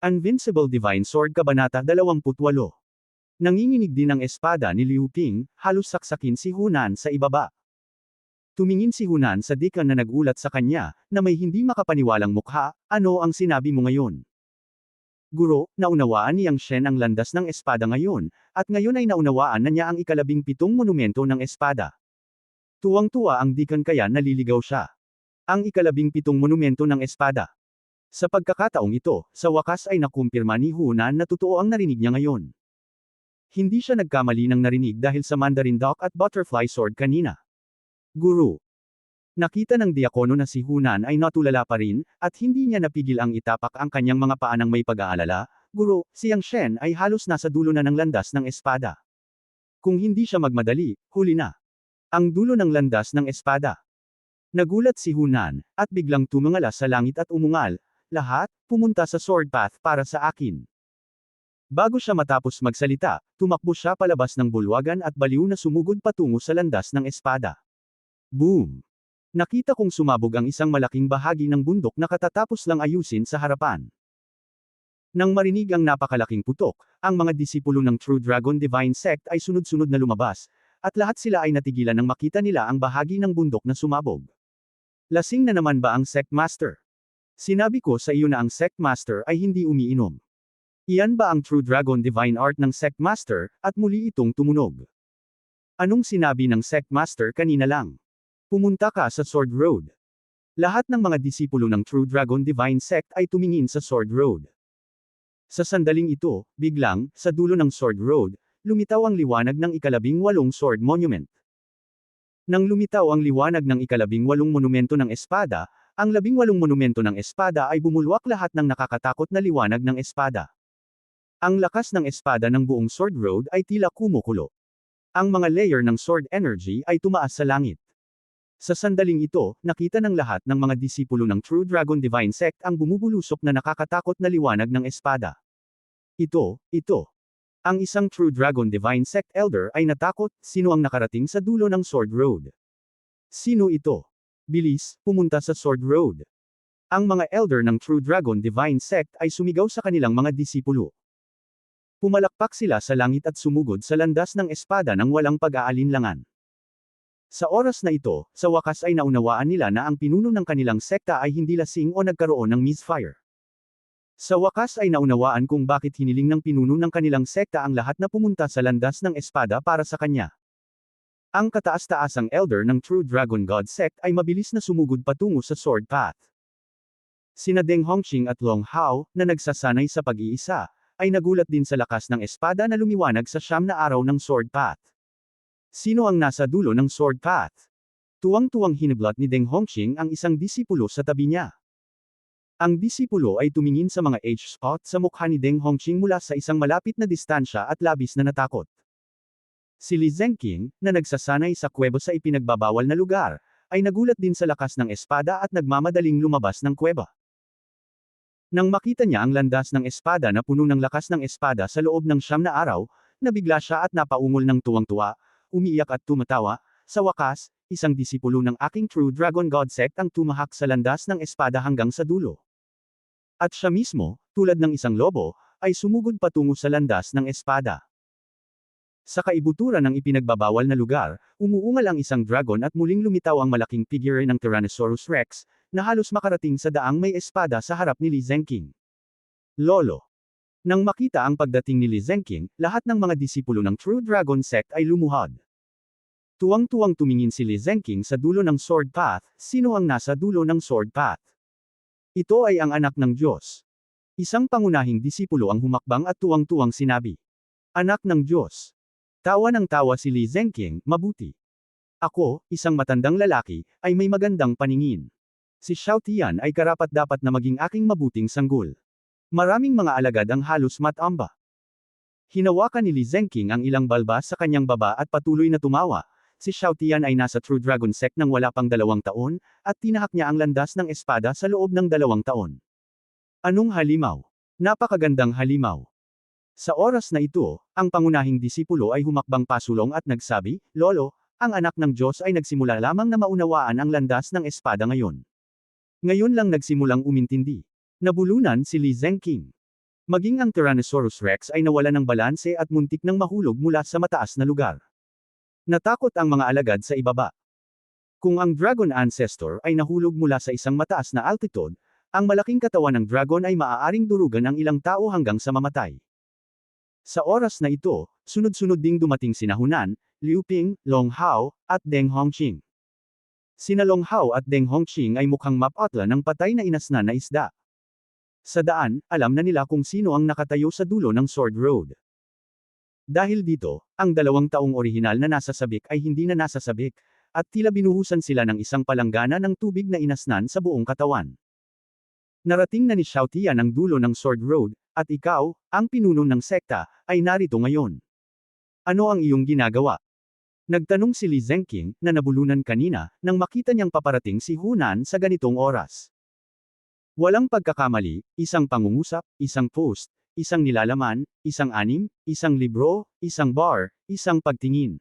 Invincible Divine Sword Kabanata 28. Nanginginig din ang espada ni Liu Ping, halos saksakin si Hunan sa ibaba. Tumingin si Hunan sa deacon na nagulat sa kanya, na may hindi makapaniwalang mukha. Ano ang sinabi mo ngayon? Guro, naunawaan ni Yang Shen ang landas ng espada ngayon, at ngayon ay naunawaan na niya ang ika-17 monumento ng espada. Tuwang-tuwa ang deacon kaya naliligaw siya. Ang ika-17 monumento ng espada. Sa pagkakataong ito, sa wakas ay nakumpirma ni Hunan na totoo ang narinig niya ngayon. Hindi siya nagkamali ng narinig dahil sa Mandarin Duck at Butterfly Sword kanina. Guru. Nakita ng diakono na si Hunan ay natulala pa rin, at hindi niya napigil ang itapak ang kanyang mga paa ng may pag-aalala. Guru, si Yang Shen ay halos nasa dulo na ng landas ng espada. Kung hindi siya magmadali, huli na. Ang dulo ng landas ng espada. Nagulat si Hunan, at biglang tumingala sa langit at umungal. Lahat, pumunta sa sword path para sa akin. Bago siya matapos magsalita, tumakbo siya palabas ng bulwagan at baliw na sumugod patungo sa landas ng espada. Boom! Nakita kong sumabog ang isang malaking bahagi ng bundok na katatapos lang ayusin sa harapan. Nang marinig ang napakalaking putok, ang mga disipulo ng True Dragon Divine Sect ay sunod-sunod na lumabas, at lahat sila ay natigilan nang makita nila ang bahagi ng bundok na sumabog. Lasing na naman ba ang Sect Master? Sinabi ko sa iyo na ang Sect Master ay hindi umiinom. Iyan ba ang True Dragon Divine Art ng Sect Master, at muli itong tumunog? Anong sinabi ng Sect Master kanina lang? Pumunta ka sa Sword Road. Lahat ng mga disipulo ng True Dragon Divine Sect ay tumingin sa Sword Road. Sa sandaling ito, biglang, sa dulo ng Sword Road, lumitaw ang liwanag ng ika-18 Sword Monument. Nang lumitaw ang liwanag ng ika-18 monumento ng espada, ang 18 monumento ng espada ay bumulwak lahat ng nakakatakot na liwanag ng espada. Ang lakas ng espada ng buong Sword Road ay tila kumukulo. Ang mga layer ng sword energy ay tumaas sa langit. Sa sandaling ito, nakita ng lahat ng mga disipulo ng True Dragon Divine Sect ang bumubulusok na nakakatakot na liwanag ng espada. Ito. Ang isang True Dragon Divine Sect Elder ay natakot. Sino ang nakarating sa dulo ng Sword Road? Sino ito? Bilis, pumunta sa Sword Road. Ang mga elder ng True Dragon Divine Sect ay sumigaw sa kanilang mga disipulo. Pumalakpak sila sa langit at sumugod sa landas ng espada nang walang pag-aalinlangan. Sa oras na ito, sa wakas ay naunawaan nila na ang pinuno ng kanilang sekta ay hindi lasing o nagkaroon ng misfire. Sa wakas ay naunawaan kung bakit hiniling ng pinuno ng kanilang sekta ang lahat na pumunta sa landas ng espada para sa kanya. Ang kataas-taasang elder ng True Dragon God Sect ay mabilis na sumugod patungo sa Sword Path. Sina Deng Hongqing at Long Hao, na nagsasanay sa pag-iisa, ay nagulat din sa lakas ng espada na lumiwanag sa 9 na araw ng Sword Path. Sino ang nasa dulo ng Sword Path? Tuwang-tuwang hiniblot ni Deng Hongqing ang isang disipulo sa tabi niya. Ang disipulo ay tumingin sa mga age spot sa mukha ni Deng Hongqing mula sa isang malapit na distansya at labis na natakot. Si Li Zengqing, na nagsasanay sa kuweba sa ipinagbabawal na lugar, ay nagulat din sa lakas ng espada at nagmamadaling lumabas ng kuweba. Nang makita niya ang landas ng espada na puno ng lakas ng espada sa loob ng 9 na araw, nabigla siya at napaungol ng tuwang-tuwa, umiiyak at tumatawa. Sa wakas, isang disipulo ng aking True Dragon God Sect ang tumahak sa landas ng espada hanggang sa dulo. At siya mismo, tulad ng isang lobo, ay sumugod patungo sa landas ng espada. Sa kaibuturan ng ipinagbabawal na lugar, umuungal ang isang dragon at muling lumitaw ang malaking figure ng Tyrannosaurus Rex, na halos makarating sa daang may espada sa harap ni Li Zengqing. Lolo. Nang makita ang pagdating ni Li Zengqing, lahat ng mga disipulo ng True Dragon Sect ay lumuhod. Tuwang-tuwang tumingin si Li Zengqing sa dulo ng Sword Path. Sino ang nasa dulo ng Sword Path? Ito ay ang anak ng Diyos. Isang pangunahing disipulo ang humakbang at tuwang-tuwang sinabi. Anak ng Diyos. Tawa ng tawa si Li Zengqing, mabuti. Ako, isang matandang lalaki, ay may magandang paningin. Si Xiao Tian ay karapat-dapat na maging aking mabuting sanggol. Maraming mga alagad ang halos matamba. Hinawakan ni Li Zengqing ang ilang balbas sa kanyang baba at patuloy na tumawa. Si Xiao Tian ay nasa True Dragon Sect ng wala pang 2 taon, at tinahak niya ang landas ng espada sa loob ng 2 taon. Anong halimaw? Napakagandang halimaw. Sa oras na ito, ang pangunahing disipulo ay humakbang pasulong at nagsabi, Lolo, ang anak ng Diyos ay nagsimula lamang na maunawaan ang landas ng espada ngayon. Ngayon lang nagsimulang umintindi. Nabulunan si Li Zengqing. Maging ang Tyrannosaurus Rex ay nawala ng balanse at muntik nang mahulog mula sa mataas na lugar. Natakot ang mga alagad sa ibaba. Kung ang Dragon Ancestor ay nahulog mula sa isang mataas na altitude, ang malaking katawan ng dragon ay maaaring durugan ang ilang tao hanggang sa mamatay. Sa oras na ito, sunod-sunod ding dumating sina Hunan, Liu Ping, Long Hao, at Deng Hongqing. Sina Long Hao at Deng Hongqing ay mukhang mapatla ng patay na inasnan na isda. Sa daan, alam na nila kung sino ang nakatayo sa dulo ng Sword Road. Dahil dito, ang 2 taong orihinal na nasasabik ay hindi na nasasabik, at tila binuhusan sila ng isang palanggana ng tubig na inasnan sa buong katawan. Narating na ni Xiao Tian ang dulo ng Sword Road, at ikaw, ang pinuno ng sekta, ay narito ngayon. Ano ang iyong ginagawa? Nagtanong si Li Zengqing, na nabulunan kanina, nang makita niyang paparating si Hunan sa ganitong oras. Walang pagkakamali, isang pangungusap, isang post, isang nilalaman, isang anim, isang libro, isang bar, isang pagtingin.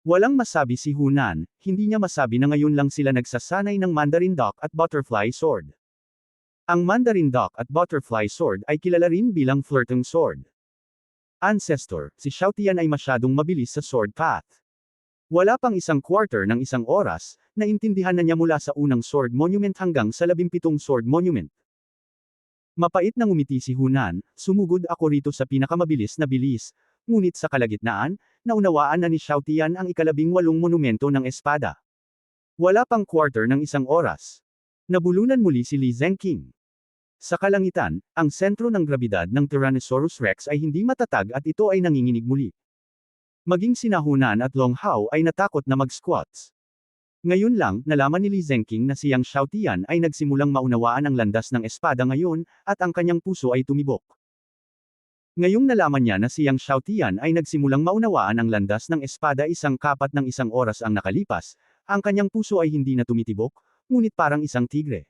Walang masabi si Hunan, hindi niya masabi na ngayon lang sila nagsasanay ng Mandarin Duck at Butterfly Sword. Ang Mandarin Duck at Butterfly Sword ay kilala rin bilang Flirting Sword. Ancestor, si Xiao Tian ay masyadong mabilis sa sword path. Wala pang 1/4 ng isang oras, naintindihan na niya mula sa unang sword monument hanggang sa 17 sword monument. Mapait nang umiti si Hunan, sumugod ako rito sa pinakamabilis na bilis, ngunit sa kalagitnaan, naunawaan na ni Xiao Tian ang 18 monumento ng espada. Wala pang 1/4 ng isang oras. Nabulunan muli si Li Zengqing. Sa kalangitan, ang sentro ng grabidad ng Tyrannosaurus Rex ay hindi matatag at ito ay nanginginig muli. Maging sina Hunan at Long Hao ay natakot na mag-squats. Ngayon lang, nalaman ni Li Zengqing na siyang Xiao Tian ay nagsimulang maunawaan ang landas ng espada ngayon, at ang kanyang puso ay tumibok. Ngayong nalaman niya na siyang Xiao Tian ay nagsimulang maunawaan ang landas ng espada 1/4 ng isang oras ang nakalipas, ang kanyang puso ay hindi na tumitibok, ngunit parang isang tigre.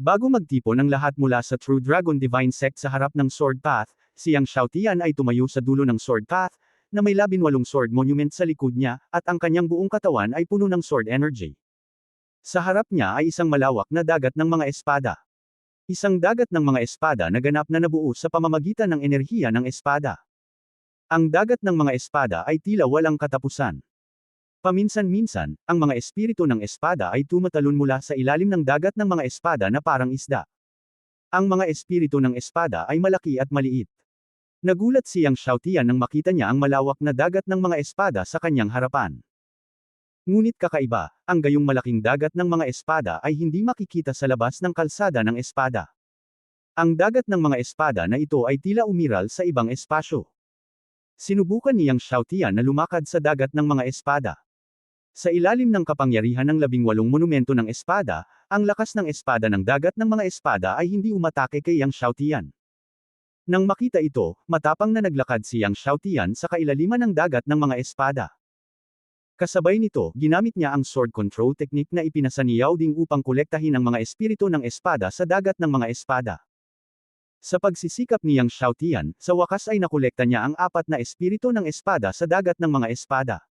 Bago magtipon ang lahat mula sa True Dragon Divine Sect sa harap ng Sword Path, siyang Xiao Tian ay tumayo sa dulo ng Sword Path, na may 18 sword monument sa likod niya, at ang kanyang buong katawan ay puno ng sword energy. Sa harap niya ay isang malawak na dagat ng mga espada. Isang dagat ng mga espada na ganap na nabuo sa pamamagitan ng enerhiya ng espada. Ang dagat ng mga espada ay tila walang katapusan. Paminsan-minsan, ang mga espiritu ng espada ay tumatalon mula sa ilalim ng dagat ng mga espada na parang isda. Ang mga espiritu ng espada ay malaki at maliit. Nagulat siyang Xiao Tian nang makita niya ang malawak na dagat ng mga espada sa kanyang harapan. Ngunit kakaiba, ang gayong malaking dagat ng mga espada ay hindi makikita sa labas ng kalsada ng espada. Ang dagat ng mga espada na ito ay tila umiral sa ibang espasyo. Sinubukan niyang Xiao Tian na lumakad sa dagat ng mga espada. Sa ilalim ng kapangyarihan ng 18 monumento ng espada, ang lakas ng espada ng dagat ng mga espada ay hindi umatake kay Yang Xiao Tian. Nang makita ito, matapang na naglakad si Yang Xiao Tian sa kailaliman ng dagat ng mga espada. Kasabay nito, ginamit niya ang sword control technique na ipinasa ni Yao Ding upang kolektahin ang mga espiritu ng espada sa dagat ng mga espada. Sa pagsisikap ni Yang Xiao Tian, sa wakas ay nakolekta niya ang 4 na espiritu ng espada sa dagat ng mga espada.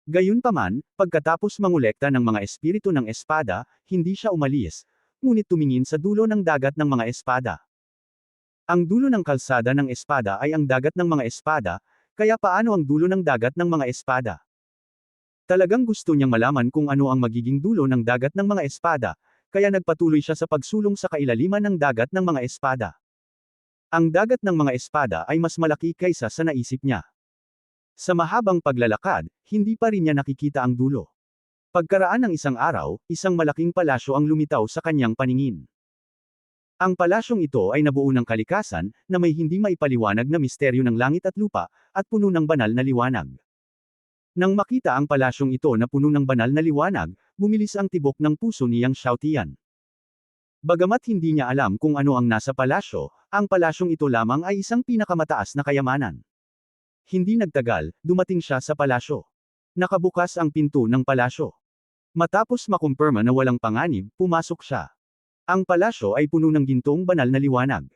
Gayunpaman, pagkatapos mangolekta ng mga espiritu ng espada, hindi siya umalis, ngunit tumingin sa dulo ng dagat ng mga espada. Ang dulo ng kalsada ng espada ay ang dagat ng mga espada, kaya paano ang dulo ng dagat ng mga espada? Talagang gusto niyang malaman kung ano ang magiging dulo ng dagat ng mga espada, kaya nagpatuloy siya sa pagsulong sa kailaliman ng dagat ng mga espada. Ang dagat ng mga espada ay mas malaki kaysa sa naisip niya. Sa mahabang paglalakad, hindi pa rin niya nakikita ang dulo. Pagkaraan ng isang araw, isang malaking palasyo ang lumitaw sa kanyang paningin. Ang palasyong ito ay nabuo ng kalikasan, na may hindi maipaliwanag na misteryo ng langit at lupa, at puno ng banal na liwanag. Nang makita ang palasyong ito na puno ng banal na liwanag, bumilis ang tibok ng puso ni Yang Xiao Tian. Bagamat hindi niya alam kung ano ang nasa palasyo, ang palasyong ito lamang ay isang pinakamataas na kayamanan. Hindi nagtagal, dumating siya sa palasyo. Nakabukas ang pinto ng palasyo. Matapos makumpirma na walang panganib, pumasok siya. Ang palasyo ay puno ng gintong banal na liwanag.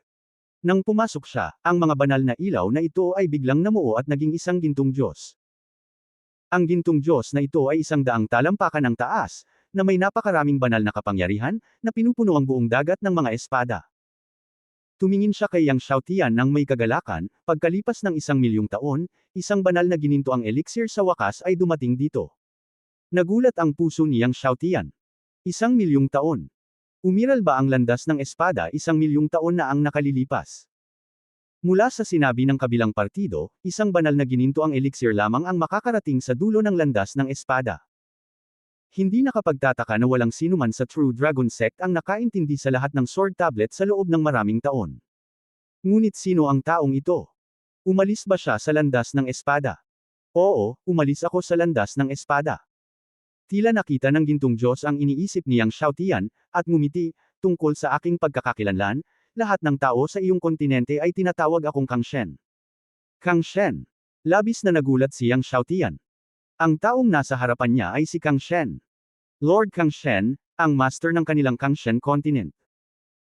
Nang pumasok siya, ang mga banal na ilaw na ito ay biglang namuo at naging isang gintong Diyos. Ang gintong Diyos na ito ay 100 talampakan ang taas, na may napakaraming banal na kapangyarihan, na pinupuno ang buong dagat ng mga espada. Tumingin siya kay Yang Xiaotian ng may kagalakan, pagkalipas ng 1,000,000 taon, isang banal na gininto ang elixir sa wakas ay dumating dito. Nagulat ang puso ni Yang Xiaotian. 1,000,000 taon. Umiral ba ang landas ng espada 1,000,000 taon na ang nakalilipas? Mula sa sinabi ng kabilang partido, isang banal na gininto ang elixir lamang ang makakarating sa dulo ng landas ng espada. Hindi nakapagtataka na walang sinuman sa True Dragon Sect ang nakaintindi sa lahat ng sword tablet sa loob ng maraming taon. Ngunit sino ang taong ito? Umalis ba siya sa landas ng espada? Oo, umalis ako sa landas ng espada. Tila nakita ng gintong Diyos ang iniisip ni Yang Xiaotian, at ngumiti, tungkol sa aking pagkakakilanlan, lahat ng tao sa iyong kontinente ay tinatawag akong Kang Shen. Kang Shen. Labis na nagulat si Yang Xiaotian. Ang taong nasa harapan niya ay si Kang Shen. Lord Kang Shen, ang master ng kanilang Kang Shen continent.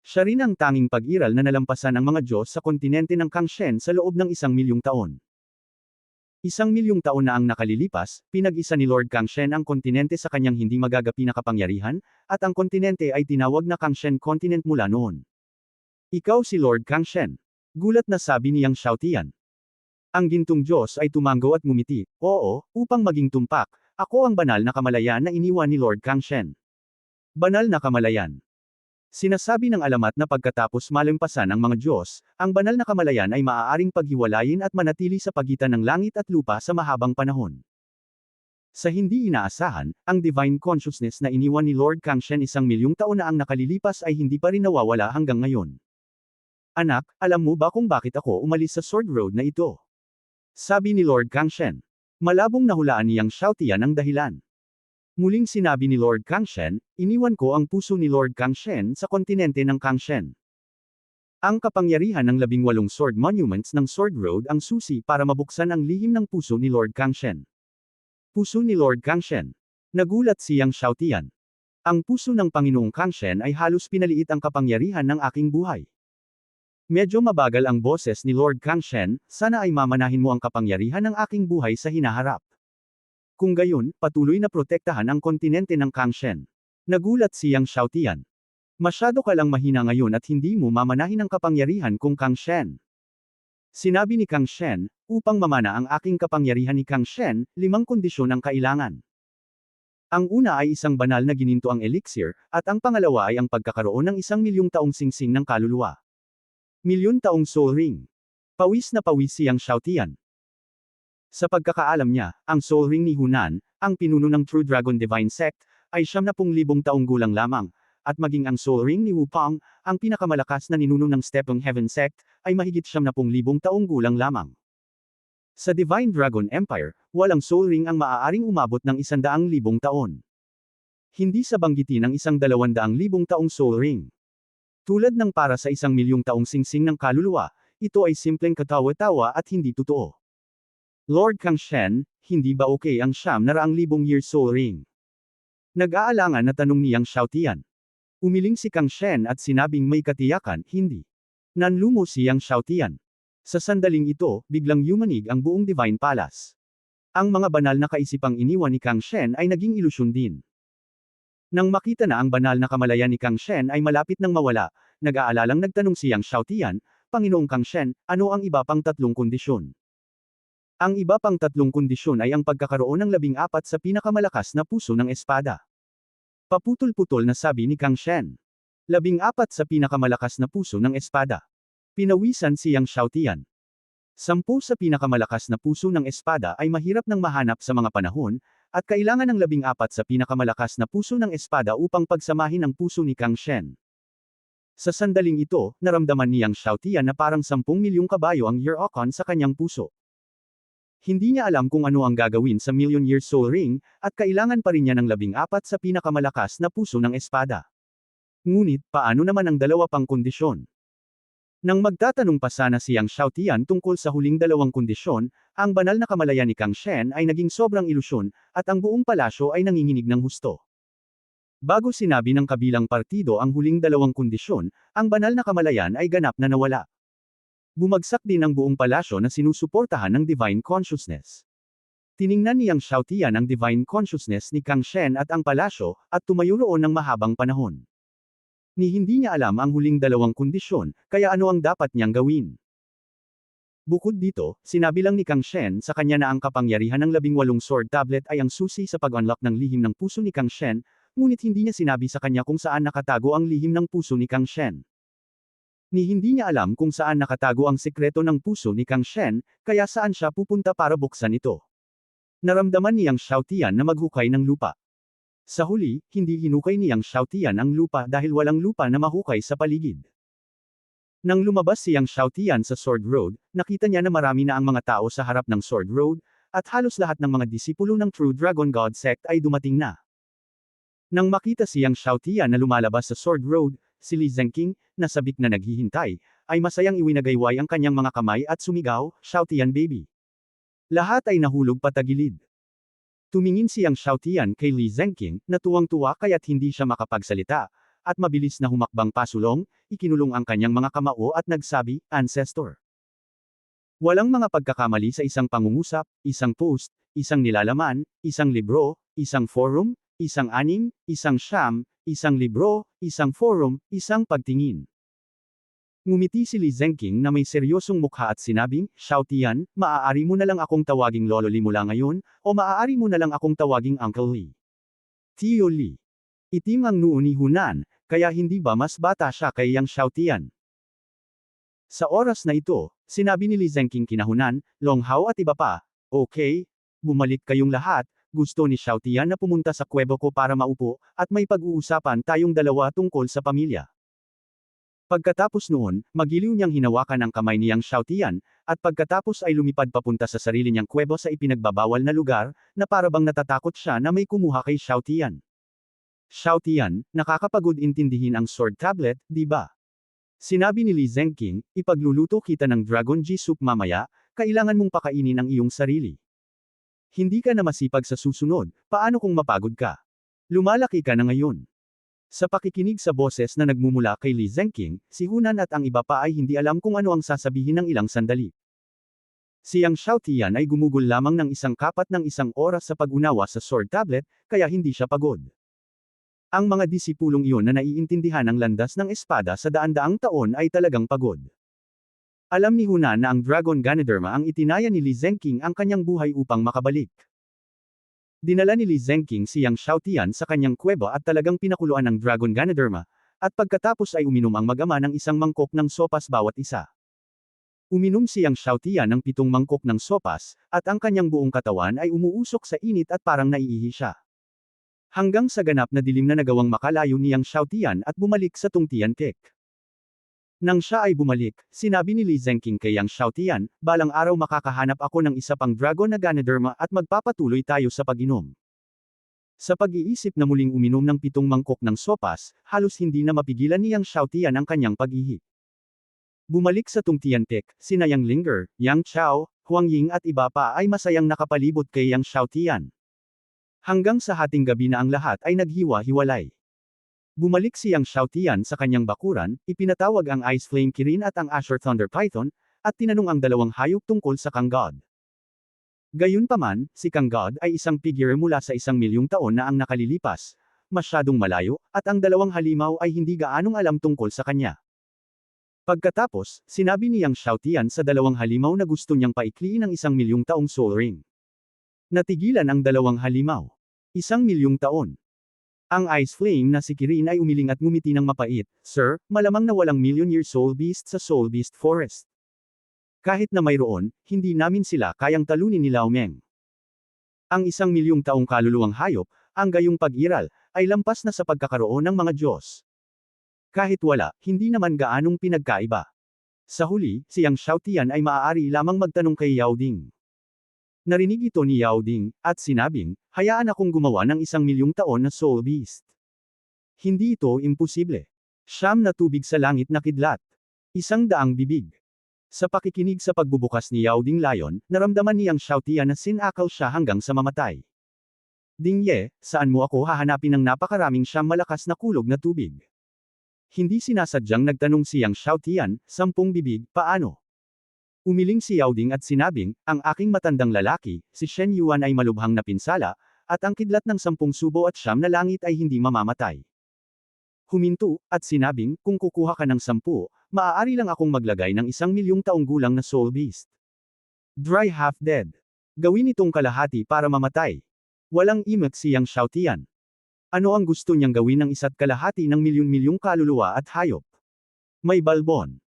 Siya rin ang tanging pag-iral na nalampasan ang mga Diyos sa kontinente ng Kang Shen sa loob ng 1,000,000 taon. 1,000,000 taon na ang nakalilipas, pinag-isa ni Lord Kang Shen ang kontinente sa kanyang hindi magagapi na kapangyarihan, at ang kontinente ay tinawag na Kang Shen continent mula noon. Ikaw si Lord Kang Shen. Gulat na sabi ni Yang Xiaotian. Ang gintong Diyos ay tumango at ngumiti, oo, upang maging tumpak, ako ang banal na kamalayan na iniwan ni Lord Kang Shen. Banal na kamalayan. Sinasabi ng alamat na pagkatapos malampasan ng mga Diyos, ang banal na kamalayan ay maaaring paghiwalayin at manatili sa pagitan ng langit at lupa sa mahabang panahon. Sa hindi inaasahan, ang divine consciousness na iniwan ni Lord Kang Shen 1,000,000 taon na ang nakalilipas ay hindi pa rin nawawala hanggang ngayon. Anak, alam mo ba kung bakit ako umalis sa Sword Road na ito? Sabi ni Lord Kang Shen. Malabong nahulaan ni Yang Xiaotian ang dahilan. Muling sinabi ni Lord Kang Shen, iniwan ko ang puso ni Lord Kang Shen sa kontinente ng Kang Shen. Ang kapangyarihan ng 18 sword monuments ng Sword Road ang susi para mabuksan ang lihim ng puso ni Lord Kang Shen. Puso ni Lord Kang Shen. Nagulat si Yang Xiaotian. Ang puso ng Panginoong Kang Shen ay halos pinaliit ang kapangyarihan ng aking buhay. Medyo mabagal ang boses ni Lord Kang Shen, sana ay mamanahin mo ang kapangyarihan ng aking buhay sa hinaharap. Kung gayon, patuloy na protektahan ang kontinente ng Kang Shen. Nagulat si Yang Xiaotian. Masyado ka lang mahina ngayon at hindi mo mamanahin ang kapangyarihan kung Kang Shen. Sinabi ni Kang Shen, upang mamana ang aking kapangyarihan ni Kang Shen, 5 kondisyon ang kailangan. Ang una ay isang banal na gininto ang elixir, at ang pangalawa ay ang pagkakaroon ng 1,000,000 taong singsing ng kaluluwa. 1,000,000 taong soul ring. Pawis na pawis si Yang Xiaotian. Sa pagkakaalam niya, ang soul ring ni Hunan, ang pinuno ng True Dragon Divine Sect, ay 70,000 taong gulang lamang, at maging ang soul ring ni Wu Pang, ang pinakamalakas na ninuno ng Stepeng Heaven Sect, ay mahigit 70,000 taong gulang lamang. Sa Divine Dragon Empire, walang soul ring ang maaaring umabot ng 100,000 taon. Hindi sa banggitin ang 200,000 taong soul ring. Tulad ng para sa 1,000,000 taong singsing ng kaluluwa, ito ay simpleng katawa-tawa at hindi totoo. Lord Kang Shen, hindi ba okay ang 900,000 year soul ring? Nag-aalangan na tanong ni Yang Xiaotian. Umiling si Kang Shen at sinabing may katiyakan, hindi. Nanlumo si Yang Xiaotian. Sa sandaling ito, biglang yumanig ang buong Divine Palace. Ang mga banal na kaisipang iniwan ni Kang Shen ay naging ilusyon din. Nang makita na ang banal na kamalayan ni Kang Shen ay malapit nang mawala, nag-aalalang nagtanong si Yang Xiaotian, Panginoong Kang Shen, ano ang iba pang 3 kondisyon? Ang iba pang 3 kondisyon ay ang pagkakaroon ng 14 sa pinakamalakas na puso ng espada. Paputol-putol na sabi ni Kang Shen. 14 sa pinakamalakas na puso ng espada. Pinawisan si Yang Xiaotian. 10 sa pinakamalakas na puso ng espada ay mahirap nang mahanap sa mga panahon, at kailangan ng 14 sa pinakamalakas na puso ng espada upang pagsamahin ang puso ni Kang Shen. Sa sandaling ito, naramdaman ni Yang Xiaotian na parang 10,000,000 kabayo ang Year-Okon sa kanyang puso. Hindi niya alam kung ano ang gagawin sa Million-Year Soul Ring, at kailangan pa rin niya ng 14 sa pinakamalakas na puso ng espada. Ngunit, paano naman ang 2 pang kondisyon? Nang magtatanong pa sana si Yang Xiaotian tungkol sa huling 2 kondisyon, ang banal na kamalayan ni Kang Shen ay naging sobrang ilusyon, at ang buong palasyo ay nanginginig ng husto. Bago sinabi ng kabilang partido ang huling 2 kondisyon, ang banal na kamalayan ay ganap na nawala. Bumagsak din ang buong palasyo na sinusuportahan ng Divine Consciousness. Tiningnan ni Yang Xiaotian ang Divine Consciousness ni Kang Shen at ang palasyo, at tumayo roon ng mahabang panahon. Ni hindi niya alam ang huling dalawang kondisyon, kaya ano ang dapat niyang gawin. Bukod dito, sinabi lang ni Kang Shen sa kanya na ang kapangyarihan ng 18 sword tablet ay ang susi sa pag-unlock ng lihim ng puso ni Kang Shen, ngunit hindi niya sinabi sa kanya kung saan nakatago ang lihim ng puso ni Kang Shen. Ni hindi niya alam kung saan nakatago ang sekreto ng puso ni Kang Shen, kaya saan siya pupunta para buksan ito. Naramdaman ni Yang Xiaotian na maghukay ng lupa. Sa huli, hindi hinukay ni Yang Xiaotian ang lupa dahil walang lupa na mahukay sa paligid. Nang lumabas si Yang Xiaotian sa Sword Road, nakita niya na marami na ang mga tao sa harap ng Sword Road, at halos lahat ng mga disipulo ng True Dragon God Sect ay dumating na. Nang makita si Yang Xiaotian na lumalabas sa Sword Road, si Li Zengqing, na sabik na naghihintay, ay masayang iwinagayway ang kanyang mga kamay at sumigaw, "Xiaotian baby!" Lahat ay nahulog patagilid. Tumingin si Yang Xiaotian kay Li Zengqing, na tuwang-tuwa kaya't hindi siya makapagsalita, at mabilis na humakbang pasulong, ikinulong ang kanyang mga kamao at nagsabi, "Ancestor." Walang mga pagkakamali sa isang pangungusap, isang post, isang nilalaman, isang libro, isang forum, isang anim, isang siyam, isang libro, isang forum, isang pagtingin. Ngumiti si Li Zengqing na may seryosong mukha at sinabing, "Xiaotian, maaari mo na lang akong tawaging Lolo Li mula ngayon, o maaari mo na lang akong tawaging Uncle Li." Tio Li. Itim ang noo ni Hunan, kaya hindi ba mas bata siya kay Yang Xiaotian? Sa oras na ito, sinabi ni Li Zengqing kina Hunan, Long Hao at iba pa, "Okay, bumalik kayong lahat, gusto ni Xiaotian na pumunta sa kuwebo ko para maupo, at may pag-uusapan tayong dalawa tungkol sa pamilya." Pagkatapos noon, magiliw niyang hinawakan ang kamay ni Yang Xiaotian, at pagkatapos ay lumipad papunta sa sarili niyang kuwebo sa ipinagbabawal na lugar, na parabang natatakot siya na may kumuha kay Xiaotian. "Xiaotian, nakakapagod intindihin ang sword tablet, di ba?" Sinabi ni Li Zengqing, "Ipagluluto kita ng Dragon G soup mamaya, kailangan mong pakainin ang iyong sarili. Hindi ka na masipag sa susunod, paano kung mapagod ka? Lumalaki ka na ngayon." Sa pakikinig sa boses na nagmumula kay Li Zengqing, si Hunan at ang iba pa ay hindi alam kung ano ang sasabihin ng ilang sandali. Si Yang Xiaotian ay gumugol lamang ng isang kapat ng isang oras sa pag-unawa sa sword tablet, kaya hindi siya pagod. Ang mga disipulong iyon na naiintindihan ang landas ng espada sa daan-daang taon ay talagang pagod. Alam ni Hunan na ang Dragon Ganoderma ang itinaya ni Li Zengqing ang kanyang buhay upang makabalik. Dinala ni Li Zengqing si Yang Xiaotian sa kanyang kuweba at talagang pinakuluan ng Dragon Ganoderma, at pagkatapos ay uminom ang mag-ama ng isang mangkok ng sopas bawat isa. Uminom si Yang Xiaotian ng 7 mangkok ng sopas, at ang kanyang buong katawan ay umuusok sa init at parang naiihi siya. Hanggang sa ganap na dilim na nagawang makalayo ni Yang Xiaotian at bumalik sa tungtian cake. Nang siya ay bumalik, sinabi ni Li Zengqing kay Yang Xiaotian, "Balang araw makakahanap ako ng isa pang Dragon na Ganoderma at magpapatuloy tayo sa pag-inom." Sa pag-iisip na muling uminom ng 7 mangkok ng sopas, halos hindi na mapigilan ni Yang Xiaotian ang kanyang pag-ihi. Bumalik sa tungtian cake, sina Yang Linger, Yang Chao, Huang Ying at iba pa ay masayang nakapalibot kay Yang Xiaotian. Hanggang sa hating gabi na ang lahat ay naghiwa-hiwalay. Bumalik si Yang Xiaotian sa kanyang bakuran, ipinatawag ang Ice Flame Kirin at ang Azure Thunder Python, at tinanong ang dalawang hayop tungkol sa Kang God. Gayunpaman, si Kang God ay isang figure mula sa 1,000,000 taon na ang nakalilipas, masyadong malayo, at ang dalawang halimaw ay hindi gaanong alam tungkol sa kanya. Pagkatapos, sinabi ni Yang Xiaotian sa dalawang halimaw na gusto niyang paikliin ang 1,000,000 taong Soul Ring. Natigilan ang dalawang halimaw. 1,000,000 taon. Ang Ice Flame na si Kirin ay umiling at ngumiti ng mapait, "Sir, malamang na walang million-year Soul Beast sa Soul Beast Forest. Kahit na mayroon, hindi namin sila kayang talunin ni Lao Meng. Ang 1,000,000 taong kaluluwang hayop, ang gayong pag-iral, ay lampas na sa pagkakaroon ng mga Diyos. Kahit wala, hindi naman gaanong pinagkaiba." Sa huli, si Yang Xiaotian ay maaari lamang magtanong kay Yao Ding. Narinig ito ni Yao Ding, at sinabing, "Hayaan akong gumawa ng 1,000,000 taon na Soul Beast. Hindi ito imposible. 9 na tubig sa langit na kidlat. 100 bibig." Sa pakikinig sa pagbubukas ni Yao Ding Lion, naramdaman ni Yang Xiaotian na sinakal siya hanggang sa mamatay. "Ding Ye, saan mo ako hahanapin ng napakaraming 9 malakas na kulog na tubig?" Hindi sinasadyang nagtanong si Yang Xiaotian, 10 bibig, paano? Umiling si Yao Ding at sinabing, "Ang aking matandang lalaki, si Shen Yuan ay malubhang napinsala, at ang kidlat ng 10 subo at 9 na langit ay hindi mamamatay." Huminto, at sinabing, kung kukuha ka ng 10, maaari lang akong maglagay ng 1,000,000 taong gulang na soul beast. Dry half-dead. Gawin itong kalahati para mamatay. Walang imik siyang Xiaotian. Ano ang gusto niyang gawin ng isa't kalahati ng milyon-milyong kaluluwa at hayop? May balbon.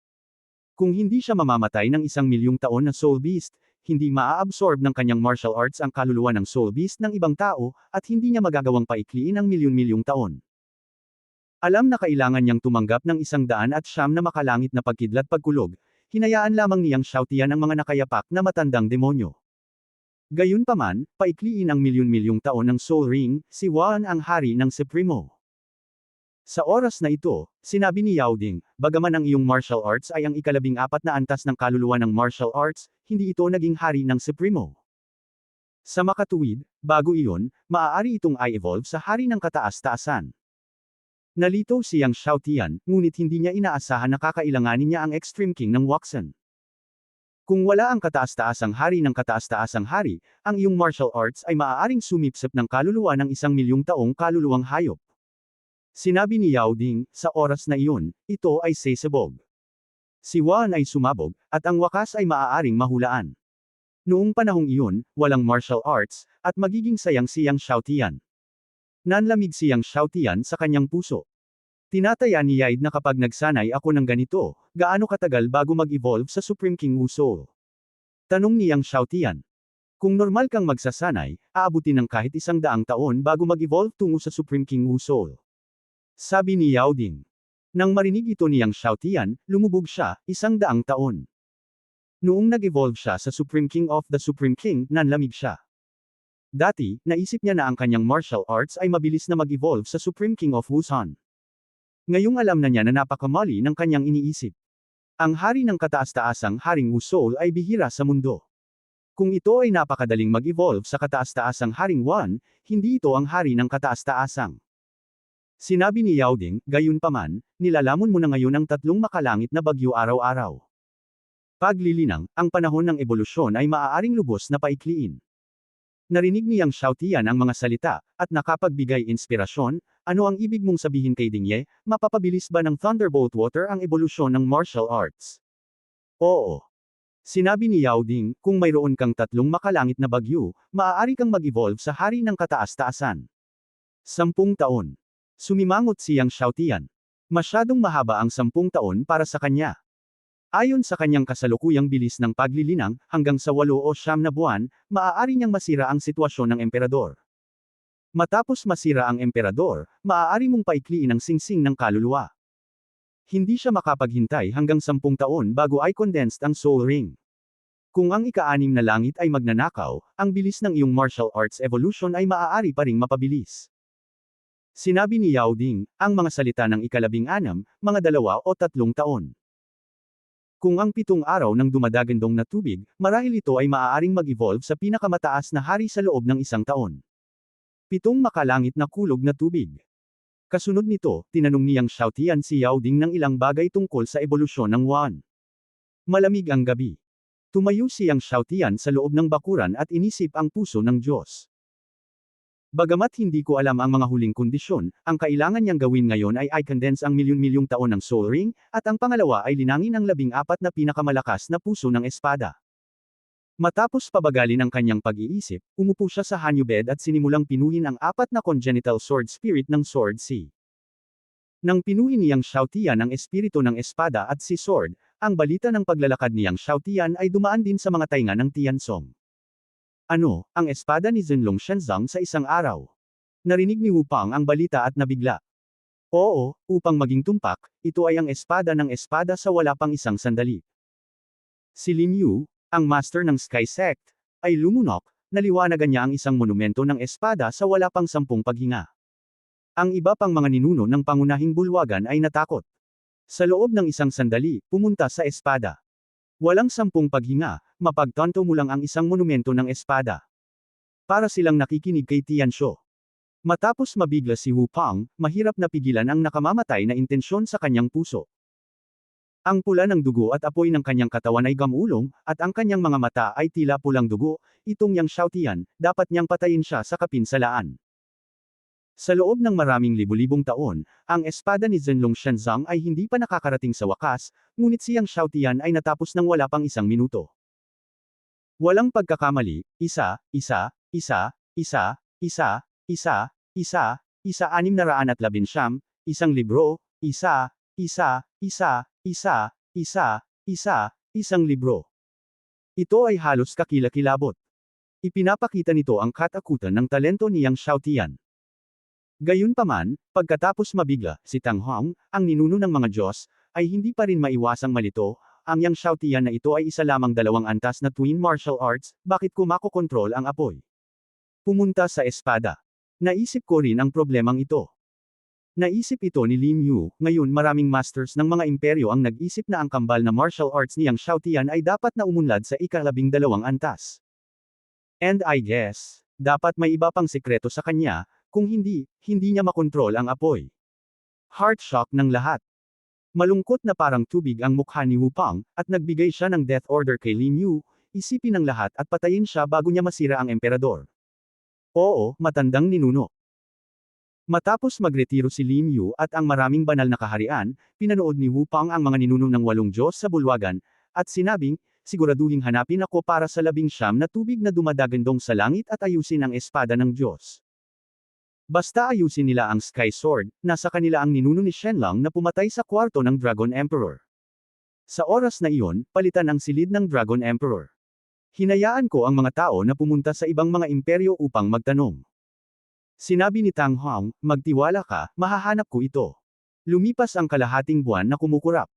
Kung hindi siya mamamatay ng 1,000,000 taon na soul beast, hindi maa-absorb ng kanyang martial arts ang kaluluwa ng soul beast ng ibang tao, at hindi niya magagawang paikliin ang milyon-milyong taon. Alam na kailangan niyang tumanggap ng 109 na makalangit na pagkidlat pagkulog, hinayaan lamang niyang Xiaotian ang mga nakayapak na matandang demonyo. Gayunpaman, paikliin ang milyon-milyong taon ng Soul Ring, si Wan ang hari ng Supremo. Sa oras na ito, sinabi ni Yao Ding, bagaman ang iyong martial arts ay ang 14 na antas ng kaluluwa ng martial arts, hindi ito naging hari ng Supremo. Sa makatuwid, bago iyon, maaari itong i-evolve sa hari ng kataas-taasan. Nalito siyang Xiaotian, ngunit hindi niya inaasahan na kakailanganin niya ang Extreme King ng Waxen. Kung wala ang kataas-taasang hari ng kataas-taasang hari, ang iyong martial arts ay maaaring sumipsip ng kaluluwa ng 1,000,000 taong kaluluwang hayop. Sinabi ni Yao Ding, sa oras na iyon, ito ay sesabog. Si Wan ay sumabog, at ang wakas ay maaaring mahulaan. Noong panahong iyon, walang martial arts, at magiging sayang siyang Xiaotian. Nanlamig siyang Xiaotian sa kanyang puso. Tinataya ni Yaid na kapag nagsanay ako ng ganito, gaano katagal bago mag-evolve sa Supreme King Wu Soul? Tanong niyang Xiaotian. Kung normal kang magsasanay, aabutin ng kahit 100 taon bago mag-evolve tungo sa Supreme King Wu Soul. Sabi ni Yao Ding. Nang marinig ito niyang Xiaotian, lumubog siya, 100 taon. Noong nag-evolve siya sa Supreme King of the Supreme King, nanlamig siya. Dati, naisip niya na ang kanyang martial arts ay mabilis na mag-evolve sa Supreme King of Wusan. Ngayong alam na niya na napakamali ng kanyang iniisip. Ang hari ng kataas-taasang haring Wu Soul ay bihira sa mundo. Kung ito ay napakadaling mag-evolve sa kataas-taasang haring Wan, hindi ito ang hari ng kataas-taasang. Sinabi ni Yao Ding, gayunpaman, nilalamon mo na ngayon ang 3 makalangit na bagyo araw-araw. Paglilinang, ang panahon ng ebolusyon ay maaaring lubos na paikliin. Narinig niyang Xiaotian ang mga salita, at nakapagbigay inspirasyon. Ano ang ibig mong sabihin kay Dingye, mapapabilis ba ng Thunderbolt Water ang ebolusyon ng martial arts? Oo. Sinabi ni Yao Ding, kung mayroon kang 3 makalangit na bagyo, maaari kang mag-evolve sa hari ng kataas-taasan. 10 taon. Sumimangot siyang Xiaotian. Masyadong mahaba ang 10 taon para sa kanya. Ayon sa kanyang kasalukuyang bilis ng paglilinang, hanggang sa 8 o 9 na buwan, maaari niyang masira ang sitwasyon ng emperador. Matapos masira ang emperador, maaari mong paikliin ang singsing ng kaluluwa. Hindi siya makapaghintay hanggang 10 taon bago ay condensed ang Soul Ring. Kung ang ika-6 na langit ay magnanakaw, ang bilis ng iyong martial arts evolution ay maaari pa ring mapabilis. Sinabi ni Yao Ding, ang mga salita ng ika-16, mga 2 o 3 taon. Kung ang 7 araw ng dumadagandong na tubig, marahil ito ay maaaring mag-evolve sa pinakamataas na hari sa loob ng 1 taon. 7 makalangit na kulog na tubig. Kasunod nito, tinanong niyang Xiaotian si Yao Ding ng ilang bagay tungkol sa ebolusyon ng Wan. Malamig ang gabi. Tumayo siyang Xiaotian sa loob ng bakuran at inisip ang puso ng Diyos. Bagamat hindi ko alam ang mga huling kondisyon, ang kailangan niyang gawin ngayon ay i-condense ang milyon-milyong taon ng Soul Ring, at ang pangalawa ay linangin ang 14 na pinakamalakas na puso ng espada. Matapos pabagalin ang kanyang pag-iisip, umupo siya sa hanyubed at sinimulang pinuhin ang 4 na congenital sword spirit ng Sword Sea. Nang pinuhin niyang Xiaotian ang espiritu ng espada at si Sword, ang balita ng paglalakad niyang Xiaotian ay dumaan din sa mga tainga ng Tiansong. Ano, ang espada ni Zhenlong Shenzong sa isang araw? Narinig ni Wu Pang ang balita at nabigla. Oo, upang maging tumpak, ito ay ang espada ng espada sa wala pang isang sandali. Si Lin Yu, ang master ng Sky Sect, ay lumunok, naliwanagan niya ang isang monumento ng espada sa wala pang 10 paghinga. Ang iba pang mga ninuno ng pangunahing bulwagan ay natakot. Sa loob ng isang sandali, pumunta sa espada. Walang 10 paghinga, mapagtanto mo lang ang isang monumento ng espada. Para silang nakikinig kay Tianshu. Matapos mabigla si Wu Pang, mahirap na pigilan ang nakamamatay na intensyon sa kanyang puso. Ang pula ng dugo at apoy ng kanyang katawan ay gamulong, at ang kanyang mga mata ay tila pulang dugo. Itong Yang Xiaotian, dapat niyang patayin siya sa kapinsalaan. Sa loob ng maraming libu-libong taon, ang espada ni Zhenlong Shenzong ay hindi pa nakakarating sa wakas, ngunit siyang Xiaotian ay natapos ng wala pang 1 minuto. Walang pagkakamali, isa, isa, isa, isa, isa, isa, isa, isa 619, isang libro, isa, isa, isa, isa, isa, isa, isang libro. Ito ay halos kakilakilabot. Ipinapakita nito ang katakutan ng talento niyang Xiaotian. Gayunpaman, pagkatapos mabigla, si Tang Hong, ang ninuno ng mga Diyos, ay hindi pa rin maiwasang malito, ang Yang Xiaotian na ito ay isa lamang 2 antas na twin martial arts, bakit ko makokontrol ang apoy? Pumunta sa espada. Naisip ko rin ang problemang ito. Naisip ito ni Lim Yu, ngayon maraming masters ng mga imperyo ang nag-isip na ang kambal na martial arts ni Yang Xiaotian ay dapat na umunlad sa ika-12 antas. And I guess, dapat may iba pang sekreto sa kanya, kung hindi, hindi niya makontrol ang apoy. Heart shock ng lahat. Malungkot na parang tubig ang mukha ni Wu Pang, at nagbigay siya ng death order kay Lim Yu, isipin ng lahat at patayin siya bago niya masira ang emperador. Oo, matandang ninuno. Matapos magretiro si Lim Yu at ang maraming banal na kaharian, pinanood ni Wu Pang ang mga ninuno ng 8 Diyos sa bulwagan, at sinabing, siguraduhing hanapin ako para sa 19 na tubig na dumadagandong sa langit at ayusin ang espada ng Diyos. Basta ayusin nila ang Sky Sword, nasa kanila ang ninuno ni Shenlong na pumatay sa kwarto ng Dragon Emperor. Sa oras na iyon, palitan ang silid ng Dragon Emperor. Hinayaan ko ang mga tao na pumunta sa ibang mga imperyo upang magtanong. Sinabi ni Tang Hong, magtiwala ka, mahahanap ko ito. Lumipas ang kalahating buwan na kumukurap.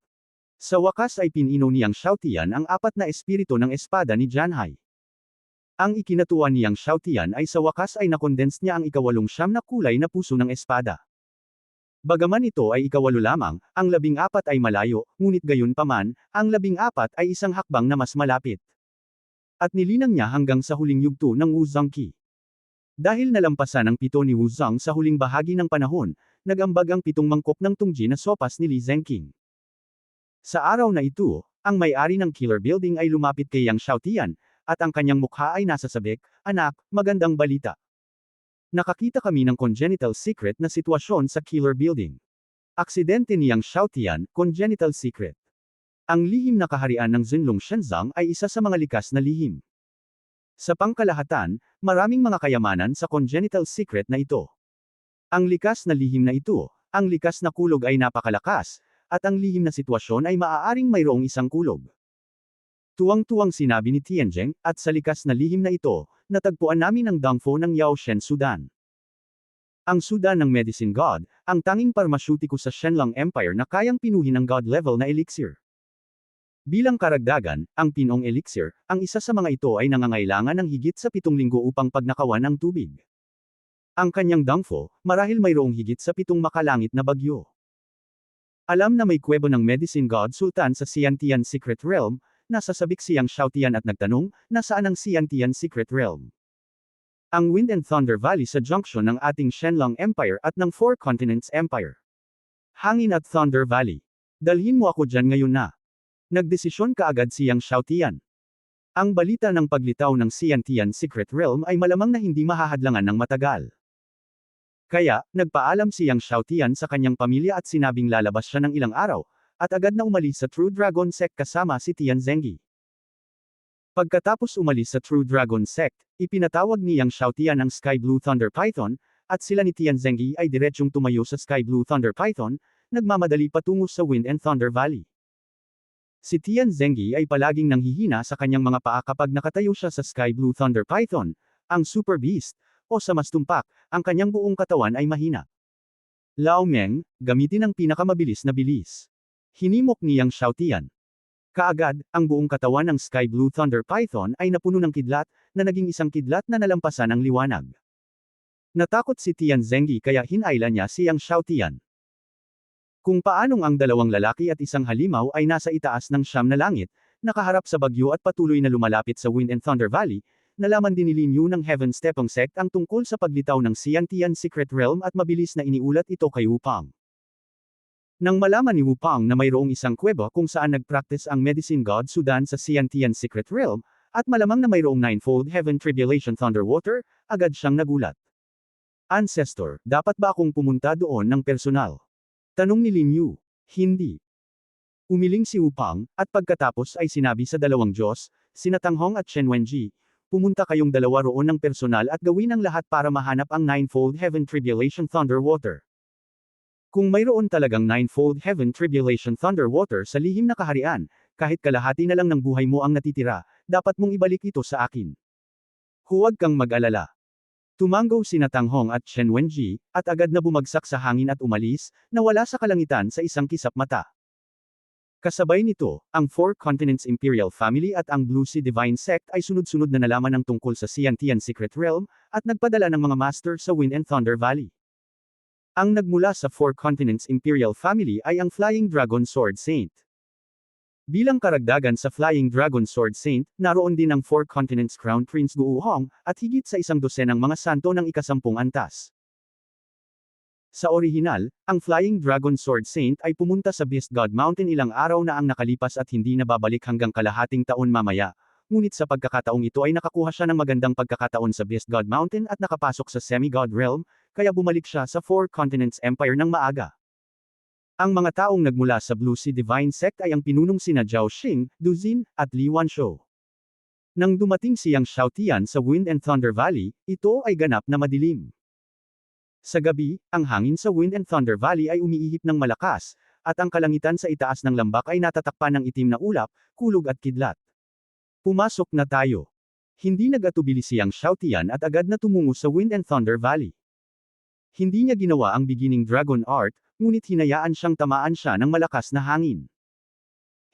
Sa wakas ay pinino niyang Xiaotian ang 4 na espiritu ng espada ni Janhai. Ang ikinatuwa niyang Xiaotian ay sa wakas ay nakondense niya ang ika-8 na kulay na puso ng espada. Bagaman ito ay ika-8 lamang, ang 14 ay malayo, ngunit gayon paman, ang 14 ay isang hakbang na mas malapit. At nilinang niya hanggang sa huling yugto ng Wu Zongqi. Dahil nalampasan ang 7 ni Wu Zong sa huling bahagi ng panahon, nagambag ang 7 mangkok ng tungji na sopas ni Li Zengqing. Sa araw na ito, ang may-ari ng Killer Building ay lumapit kay Yang Xiaotian, at ang kanyang mukha ay nasa sabik, anak, magandang balita. Nakakita kami ng congenital secret na sitwasyon sa Killer Building. Aksidente ni Yang Xiaotian, congenital secret. Ang lihim na kaharian ng Zhenlong Shenzong ay isa sa mga likas na lihim. Sa pangkalahatan, maraming mga kayamanan sa congenital secret na ito. Ang likas na lihim na ito, ang likas na kulog ay napakalakas, at ang lihim na sitwasyon ay maaaring mayroong isang kulog. Tuwang-tuwang sinabi ni Tianzheng, at sa likas na lihim na ito, natagpuan namin ang Dongfo ng Yao Shen Sudan. Ang Sudan ng Medicine God, ang tanging parmasyutiko sa Shenlong Empire na kayang pinuhin ng God level na elixir. Bilang karagdagan, ang Pinong Elixir, ang isa sa mga ito ay nangangailangan ng higit sa 7 linggo upang pagnakawan ang tubig. Ang kanyang Dongfo, marahil mayroong higit sa 7 makalangit na bagyo. Alam na may kuwebo ng Medicine God Sultan sa Xiantian Secret Realm, nasasabik si Yang Xiaotian at nagtanong, nasaan ang Xiantian Secret Realm? Ang Wind and Thunder Valley sa junction ng ating Shenlong Empire at ng Four Continents Empire. Hangin at Thunder Valley. Dalhin mo ako dyan ngayon na. Nagdesisyon kaagad si Yang Xiaotian. Ang balita ng paglitaw ng Xiantian Secret Realm ay malamang na hindi mahahadlangan ng matagal. Kaya, nagpaalam si Yang Xiaotian sa kanyang pamilya at sinabing lalabas siya ng ilang araw, at agad na umalis sa True Dragon Sect kasama si Tian Zengyi. Pagkatapos umalis sa True Dragon Sect, ipinatawag ni Yang Xiaotian ang Sky Blue Thunder Python, at sila ni Tian Zengyi ay diretsyong tumayo sa Sky Blue Thunder Python, nagmamadali patungo sa Wind and Thunder Valley. Si Tian Zengyi ay palaging nanghihina sa kanyang mga paa kapag nakatayo siya sa Sky Blue Thunder Python, ang Super Beast, o sa mas tumpak, ang kanyang buong katawan ay mahina. Lao Meng, gamitin ang pinakamabilis na bilis. Hinimok ni Yang Xiaotian. Kaagad, ang buong katawan ng Sky Blue Thunder Python ay napuno ng kidlat, na naging isang kidlat na nalampasan ang liwanag. Natakot si Tian Zengyi kaya hinayla niya si Yang Xiaotian. Kung paanong ang 2 lalaki at isang halimaw ay nasa itaas ng 9 na langit, nakaharap sa bagyo at patuloy na lumalapit sa Wind and Thunder Valley, nalaman din ni Lin Yu ng Heaven Stepong Sect ang tungkol sa paglitaw ng Xiantian Secret Realm at mabilis na iniulat ito kay Wu Pang. Nang malaman ni Wu Pang na mayroong isang kuweba kung saan nagpractice ang Medicine God Sudan sa Xiantian Secret Realm, at malamang na mayroong 9-fold Heaven Tribulation Thunderwater, agad siyang nagulat. Ancestor, dapat ba akong pumunta doon ng personal? Tanong ni Lin Yu. Hindi. Umiling si Upang, at pagkatapos ay sinabi sa dalawang Diyos, sina Tanghong at Shen Wenji, pumunta kayong dalawa roon ng personal at gawin ang lahat para mahanap ang Ninefold Heaven Tribulation Thunder Water. Kung mayroon talagang Ninefold Heaven Tribulation Thunder Water sa lihim na kaharian, kahit kalahati na lang ng buhay mo ang natitira, dapat mong ibalik ito sa akin. Huwag kang mag-alala. Tumango sina Tanghong at Shen Wenji, at agad na bumagsak sa hangin at umalis, nawala sa kalangitan sa isang kisap mata. Kasabay nito, ang Four Continents Imperial Family at ang Blue Sea Divine Sect ay sunod-sunod na nalaman ng tungkol sa Xiantian Secret Realm, at nagpadala ng mga master sa Wind and Thunder Valley. Ang nagmula sa Four Continents Imperial Family ay ang Flying Dragon Sword Saint. Bilang karagdagan sa Flying Dragon Sword Saint, naroon din ang Four Continents Crown Prince Guohong, at higit sa 100 mga santo ng ika-10 antas. Sa orihinal, ang Flying Dragon Sword Saint ay pumunta sa Beast God Mountain ilang araw na ang nakalipas at hindi na babalik hanggang kalahating taon mamaya, ngunit sa pagkakataong ito ay nakakuha siya ng magandang pagkakataon sa Beast God Mountain at nakapasok sa Semi-God Realm, kaya bumalik siya sa Four Continents Empire ng maaga. Ang mga taong nagmula sa Blue Sea Divine Sect ay ang pinunong sina Zhao Xing, Du Xin, at Li Wanshou. Nang dumating si Yang Xiaotian sa Wind and Thunder Valley, ito ay ganap na madilim. Sa gabi, ang hangin sa Wind and Thunder Valley ay umiihip ng malakas, at ang kalangitan sa itaas ng lambak ay natatakpan ng itim na ulap, kulog at kidlat. Pumasok na tayo. Hindi nag-atubili si Yang Xiaotian at agad na tumungo sa Wind and Thunder Valley. Hindi niya ginawa ang beginning dragon art, ngunit hinayaan siyang tamaan siya ng malakas na hangin.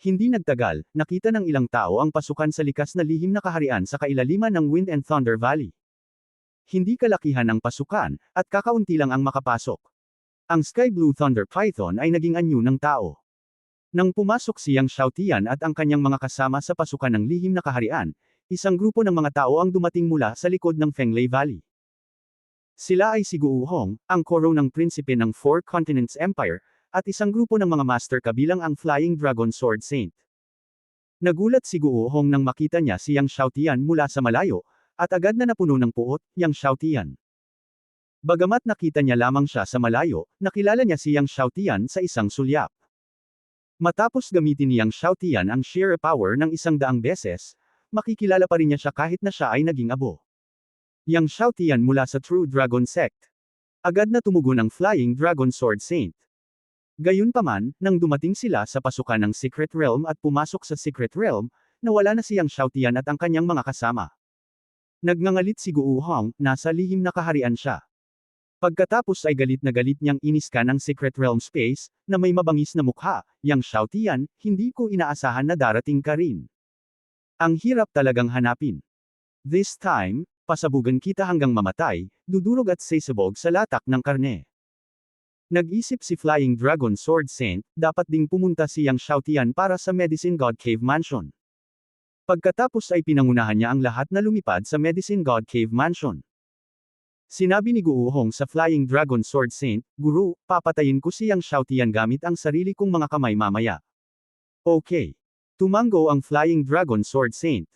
Hindi nagtagal, nakita ng ilang tao ang pasukan sa likas na lihim na kaharian sa kailaliman ng Wind and Thunder Valley. Hindi kalakihan ang pasukan, at kakaunti lang ang makapasok. Ang Sky Blue Thunder Python ay naging anyo ng tao. Nang pumasok si Yang Xiaotian at ang kanyang mga kasama sa pasukan ng lihim na kaharian, isang grupo ng mga tao ang dumating mula sa likod ng Fenglei Valley. Sila ay si Guohong, ang koro ng prinsipe ng Four Continents Empire, at isang grupo ng mga master kabilang ang Flying Dragon Sword Saint. Nagulat si Guohong nang makita niya si Yang Xiaotian mula sa malayo, at agad na napuno ng puot, Yang Xiaotian. Bagamat nakita niya lamang siya sa malayo, nakilala niya si Yang Xiaotian sa isang sulyap. Matapos gamitin ni Yang Xiaotian ang sheer power ng 100 beses, makikilala pa rin niya siya kahit na siya ay naging abo. Yang Xiaotian mula sa True Dragon Sect. Agad na tumugon ang Flying Dragon Sword Saint. Gayunpaman, nang dumating sila sa pasukan ng Secret Realm at pumasok sa Secret Realm, nawala na si Yang Xiaotian at ang kanyang mga kasama. Nagngangalit si Guohong, nasa lihim na kaharian siya. Pagkatapos ay galit na galit niyang iniskan ang Secret Realm Space, na may mabangis na mukha, Yang Xiaotian, hindi ko inaasahan na darating ka rin. Ang hirap talagang hanapin. This time, pasabugan kita hanggang mamatay, dudurog at sesabog sa latak ng karne. Nag-isip si Flying Dragon Sword Saint, dapat ding pumunta si Yang Xiaotian para sa Medicine God Cave Mansion. Pagkatapos ay pinangunahan niya ang lahat na lumipad sa Medicine God Cave Mansion. Sinabi ni Guohong sa Flying Dragon Sword Saint, Guru, papatayin ko si Yang Xiaotian gamit ang sarili kong mga kamay mamaya. Okay. Tumango ang Flying Dragon Sword Saint.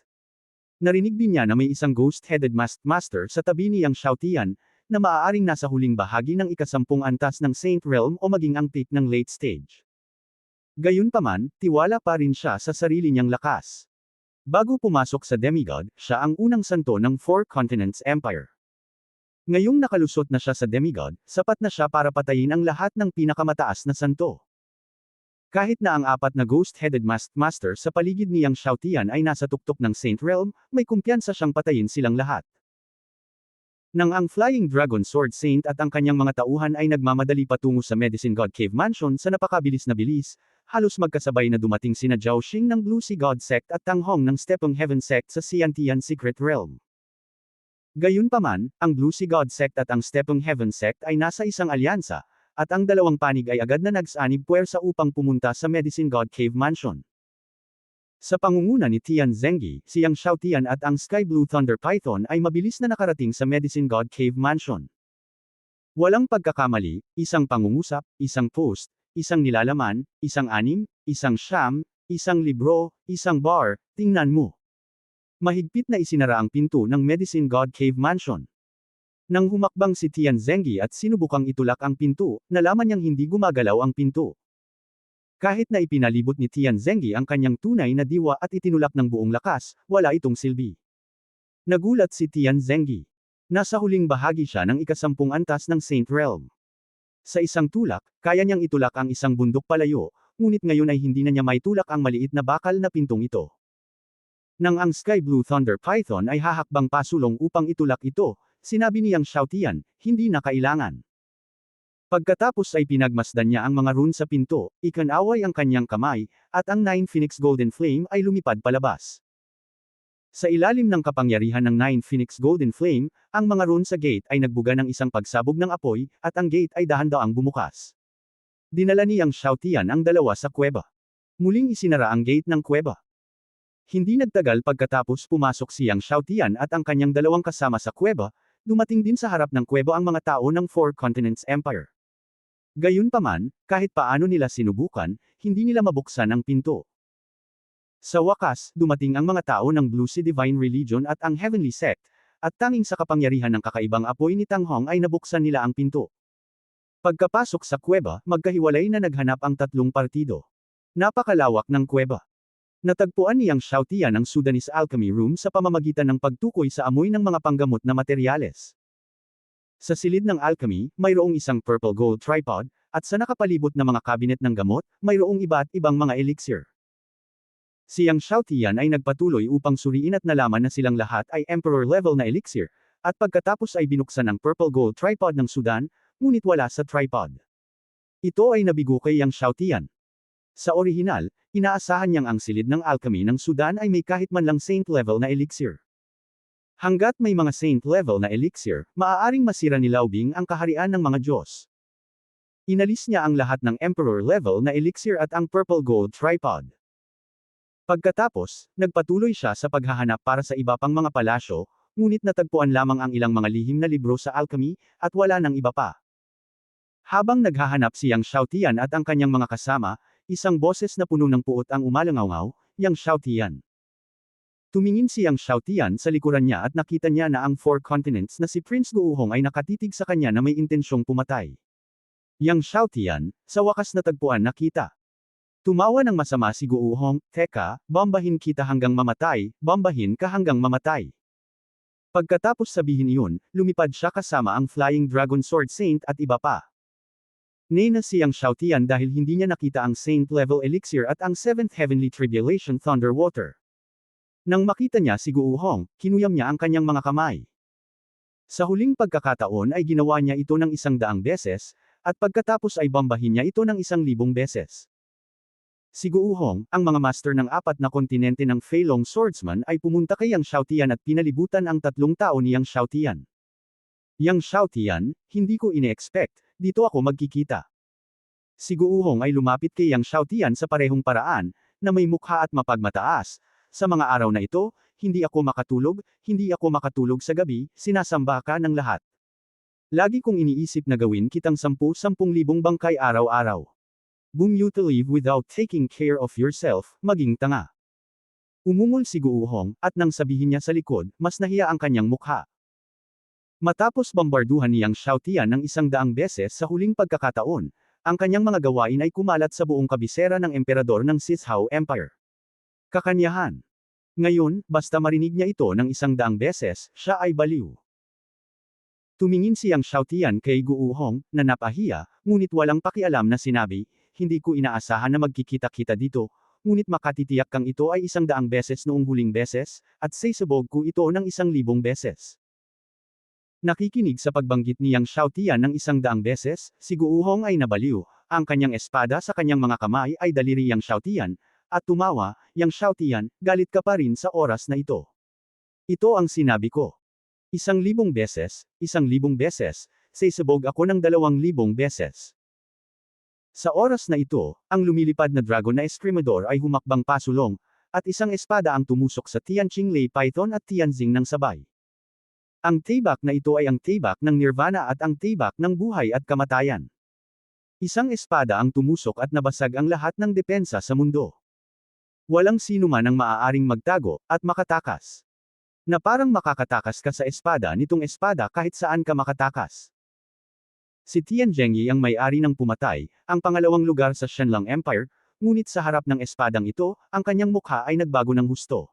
Narinig din niya na may isang ghost-headed master sa tabi ni Yang Xiaotian, na maaaring nasa huling bahagi ng ika-10 antas ng Saint Realm o maging ang peak ng late stage. Gayunpaman, tiwala pa rin siya sa sarili niyang lakas. Bago pumasok sa demigod, siya ang unang santo ng Four Continents Empire. Ngayong nakalusot na siya sa demigod, sapat na siya para patayin ang lahat ng pinakamataas na santo. Kahit na ang 4 na ghost-headed master sa paligid ni Yang Xiaotian ay nasa tuktok ng Saint Realm, may kumpiyansa siyang patayin silang lahat. Nang ang Flying Dragon Sword Saint at ang kanyang mga tauhan ay nagmamadali patungo sa Medicine God Cave Mansion sa napakabilis na bilis, halos magkasabay na dumating sina Zhao Xing ng Blue Sea God Sect at Tanghong ng Stepeng Heaven Sect sa Xiantian Secret Realm. Gayunpaman, ang Blue Sea God Sect at ang Stepeng Heaven Sect ay nasa isang alyansa, at ang dalawang panig ay agad na nagsanib puwersa upang pumunta sa Medicine God Cave Mansion. Sa pangunguna ni Tian Zengyi, si Yang Xiaotian at ang Sky Blue Thunder Python ay mabilis na nakarating sa Medicine God Cave Mansion. Walang pagkakamali, isang pangungusap, isang post, isang nilalaman, isang anim, isang siyam, isang libro, isang bar, tingnan mo. Mahigpit na isinara ang pinto ng Medicine God Cave Mansion. Nang humakbang si Tian Zenggi at sinubukang itulak ang pinto, nalaman niyang hindi gumagalaw ang pinto. Kahit na ipinalibot ni Tian Zenggi ang kanyang tunay na diwa at itinulak ng buong lakas, wala itong silbi. Nagulat si Tian Zenggi. Nasa huling bahagi siya ng ikasampung antas ng Saint Realm. Sa isang tulak, kaya niyang itulak ang isang bundok palayo, ngunit ngayon ay hindi na niya maitulak ang maliit na bakal na pintong ito. Nang ang Sky Blue Thunder Python ay hahakbang pasulong upang itulak ito, sinabi niyang Xiaotian, hindi na kailangan. Pagkatapos ay pinagmasdan niya ang mga rune sa pinto, ikanaway ang kanyang kamay, at ang Nine Phoenix Golden Flame ay lumipad palabas. Sa ilalim ng kapangyarihan ng Nine Phoenix Golden Flame, ang mga rune sa gate ay nagbuga ng isang pagsabog ng apoy, at ang gate ay dahan-daang bumukas. Dinala niyang Xiaotian ang dalawa sa kuweba. Muling isinara ang gate ng kuweba. Hindi nagtagal pagkatapos pumasok siyang Xiaotian at ang kanyang dalawang kasama sa kuweba, dumating din sa harap ng kuweba ang mga tao ng Four Continents Empire. Gayunpaman, kahit paano nila sinubukan, hindi nila mabuksan ang pinto. Sa wakas, dumating ang mga tao ng Blue Sea Divine Religion at ang Heavenly Sect, at tanging sa kapangyarihan ng kakaibang apoy ni Tang Hong ay nabuksan nila ang pinto. Pagkapasok sa kuweba, magkahiwalay na naghanap ang tatlong partido. Napakalawak ng kuweba. Natagpuan niyang Xiaotian ang Sudanese Alchemy Room sa pamamagitan ng pagtukoy sa amoy ng mga panggamot na materyales. Sa silid ng alchemy, mayroong isang purple gold tripod, at sa nakapalibot na mga kabinet ng gamot, mayroong iba't ibang mga elixir. Siyang Xiaotian ay nagpatuloy upang suriin at nalaman na silang lahat ay emperor level na elixir, at pagkatapos ay binuksan ang purple gold tripod ng Sudan, ngunit wala sa tripod. Ito ay nabigo kay Yang Xiaotian. Sa orihinal, inaasahan niyang ang silid ng alchemy ng Sudan ay may kahit man lang saint level na elixir. Hanggat may mga saint level na elixir, maaaring masira ni Lao Bing ang kaharian ng mga Diyos. Inalis niya ang lahat ng emperor level na elixir at ang purple gold tripod. Pagkatapos, nagpatuloy siya sa paghahanap para sa iba pang mga palasyo, ngunit natagpuan lamang ang ilang mga lihim na libro sa alchemy, at wala nang iba pa. Habang naghahanap siyang Xiaotian at ang kanyang mga kasama, isang boses na puno ng puot ang umalangaw, Yang Xiaotian. Tumingin siyang Xiaotian sa likuran niya at nakita niya na ang Four Continents na si Prince Guohong ay nakatitig sa kanya na may intensyong pumatay. Yang Xiaotian, sa wakas natagpuan na kita. Tumawa ng masama si Guohong, teka, bombahin kita hanggang mamatay, bombahin ka hanggang mamatay. Pagkatapos sabihin iyon, lumipad siya kasama ang Flying Dragon Sword Saint at iba pa. Nena siyang Xiaotian dahil hindi niya nakita ang Saint level elixir at ang 7th Heavenly Tribulation Thunder Water. Nang makita niya si Guohong, kinuyam niya ang kanyang mga kamay. Sa huling pagkakataon ay ginawa niya ito ng 100 beses, at pagkatapos ay bombahin niya ito ng 1,000 beses. Si Guohong, ang mga master ng 4 na kontinente ng Fei Long Swordsman ay pumunta kay Yang Xiaotian at pinalibutan ang 3 tao ni Yang Xiaotian. Yang Xiaotian, hindi ko ine-expect, dito ako magkikita. Si Guohong ay lumapit kay Yang Xiaotian sa parehong paraan, na may mukha at mapagmataas. Sa mga araw na ito, hindi ako makatulog sa gabi, sinasamba ka ng lahat. Lagi kong iniisip na gawin kitang 10,000 bangkay araw-araw. Boom you to live without taking care of yourself, maging tanga. Umungol si Guohong, at nang sabihin niya sa likod, mas nahiya ang kanyang mukha. Matapos bombarduhan ni Yang Xiaotian ng 100 beses sa huling pagkakataon, ang kanyang mga gawain ay kumalat sa buong kabisera ng emperador ng Sishao Empire. Kakanyahan. Ngayon, basta marinig niya ito ng 100 beses, siya ay baliw. Tumingin si Yang Xiaotian kay Guohong, na napahiya, ngunit walang pakialam na sinabi, hindi ko inaasahan na magkikita-kita dito, ngunit makatitiyak kang ito ay 100 beses noong huling beses, at sasabog ko ito ng 1,000 beses. Nakikinig sa pagbanggit ni Yang Xiaotian ng 100 beses, si Guohong ay nabaliw, ang kanyang espada sa kanyang mga kamay ay daliri Yang Xiaotian, at tumawa, Yang Xiaotian, galit ka pa rin sa oras na ito. Ito ang sinabi ko. 1,000 beses, 1,000 beses, sasabog ako ng 2,000 beses. Sa oras na ito, ang lumilipad na dragon na Escrimador ay humakbang pasulong, at isang espada ang tumusok sa Tianqing Lei Python at Tianjing ng sabay. Ang tibak na ito ay ang tibak ng Nirvana at ang tibak ng buhay at kamatayan. Isang espada ang tumusok at nabasag ang lahat ng depensa sa mundo. Walang sino man ang maaaring magtago, at makatakas. Na parang makakatakas ka sa espada nitong espada kahit saan ka makatakas. Si Tian Zhengyi ang may-ari ng pumatay, ang pangalawang lugar sa Shenlang Empire, ngunit sa harap ng espadang ito, ang kanyang mukha ay nagbago ng husto.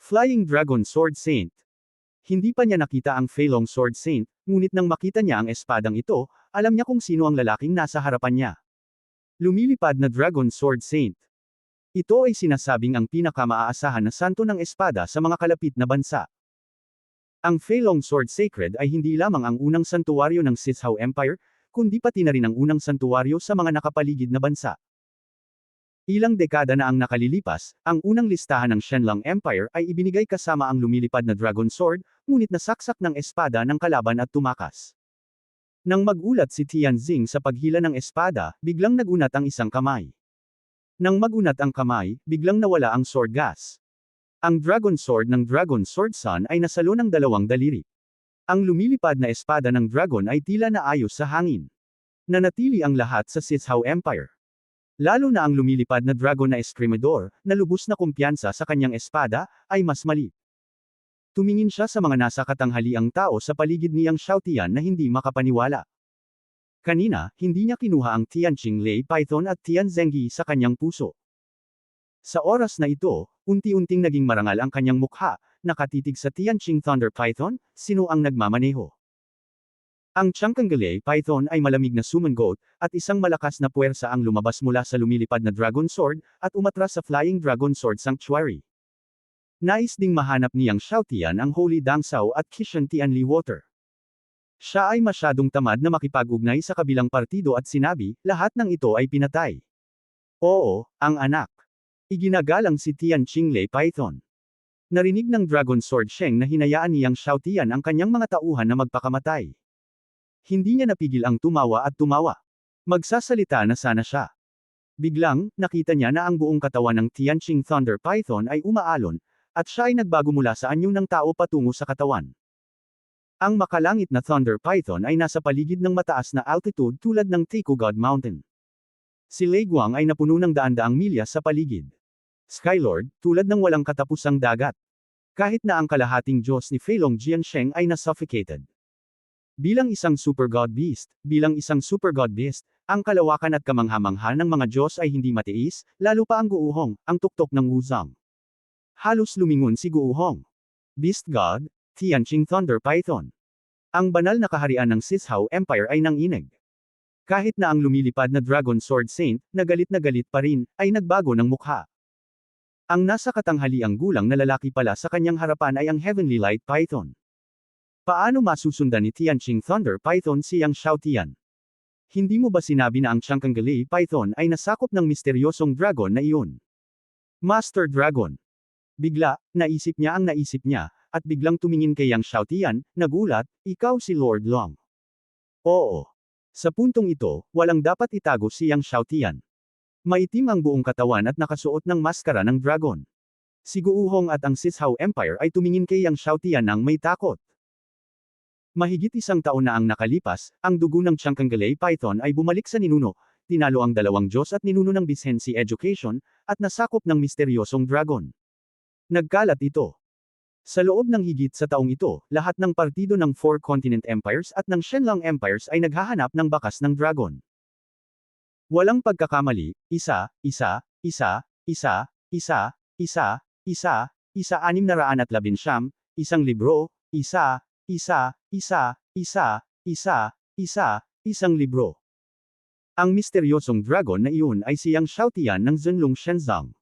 Flying Dragon Sword Saint. Hindi pa niya nakita ang Feilong Sword Saint, ngunit nang makita niya ang espadang ito, alam niya kung sino ang lalaking nasa harapan niya. Lumilipad na Dragon Sword Saint. Ito ay sinasabing ang pinakamaaasahan na santo ng espada sa mga kalapit na bansa. Ang Feilong Sword Sacred ay hindi lamang ang unang santuwaryo ng Sisao Empire, kundi pati na rin ang unang santuwaryo sa mga nakapaligid na bansa. Ilang dekada na ang nakalilipas, ang unang listahan ng Shenlang Empire ay ibinigay kasama ang lumilipad na Dragon Sword, ngunit nasaksak ng espada ng kalaban at tumakas. Nang magulat si Tianjing sa paghila ng espada, biglang nagunat ang isang kamay. Nang magunat ang kamay, biglang nawala ang sword gas. Ang Dragon Sword ng Dragon Sword Sun ay nasalo ng dalawang daliri. Ang lumilipad na espada ng dragon ay tila naayos sa hangin. Nanatili ang lahat sa Sisao Empire. Lalo na ang lumilipad na dragon na Escrimador, na lubos na kumpiyansa sa kanyang espada, ay mas mali. Tumingin siya sa mga nasa katanghaliang tao sa paligid niyang Xiaotian na hindi makapaniwala. Kanina, hindi niya kinuha ang Tianqing Lei Python at Tian Zhengyi sa kanyang puso. Sa oras na ito, unti-unting naging marangal ang kanyang mukha, nakatitig sa Tianqing Thunder Python, sino ang nagmamaneho. Ang Changkanggalay Python ay malamig na summon goat, at isang malakas na puwersa ang lumabas mula sa lumilipad na Dragon Sword, at umatras sa Flying Dragon Sword Sanctuary. Nais ding mahanap niyang Xiaotian ang Holy Dangsao at Qishan Tianli Water. Siya ay masyadong tamad na makipag-ugnay sa kabilang partido at sinabi, lahat ng ito ay pinatay. Oo, ang anak. Iginagalang si Tianqing Lei Python. Narinig ng Dragon Sword Sheng na hinayaan niyang Xiaotian ang kanyang mga tauhan na magpakamatay. Hindi niya napigil ang tumawa at tumawa. Magsasalita na sana siya. Biglang, nakita niya na ang buong katawan ng Tianqing Thunder Python ay umaalon, at siya ay nagbago mula sa anyo ng tao patungo sa katawan. Ang makalangit na Thunder Python ay nasa paligid ng mataas na altitude tulad ng Tiku God Mountain. Si Lei Guang ay napuno ng daan-daang milya sa paligid. Skylord, tulad ng walang katapusang dagat. Kahit na ang kalahating Diyos ni Feilong Jiansheng ay nasuffocated. Bilang isang Super God Beast, ang kalawakan at kamangha-mangha ng mga Diyos ay hindi matiis, lalo pa ang Guuhong, ang tuktok ng Wuzang. Halos lumingon si Guuhong. Beast God, Tianqing Thunder Python. Ang banal na kaharian ng Sisao Empire ay nanginig. Kahit na ang lumilipad na Dragon Sword Saint, na galit pa rin, ay nagbago ng mukha. Ang nasa katanghaliang gulang na lalaki pala sa kanyang harapan ay ang Heavenly Light Python. Paano masusundan ni Tianqing Thunder Python siyang Xiaotian? Hindi mo ba sinabi na ang Changkanggalay Python ay nasakop ng misteryosong dragon na iyon? Master Dragon. Bigla, naisip niya, at biglang tumingin kay Yang Xiaotian, nagulat, ikaw si Lord Long. Oo. Sa puntong ito, walang dapat itago si Yang Xiaotian. Maitim ang buong katawan at nakasuot ng maskara ng dragon. Si Guuhong at ang Sisao Empire ay tumingin kay Yang Xiaotian nang may takot. Mahigit isang taon na ang nakalipas, ang dugo ng Changkanggalay Python ay bumalik sa ninuno, tinalo ang dalawang Diyos at ninuno ng Bishensi Education, at nasakop ng misteryosong dragon. Nagkalat ito. Sa loob ng higit sa taong ito, lahat ng partido ng Four Continent Empires at ng Shenlang Empires ay naghahanap ng bakas ng dragon. Walang pagkakamali, 619, isang libro, isang libro. Ang misteryosong dragon na iyon ay siyang Xiaotian ng Zhenlong Shenzang.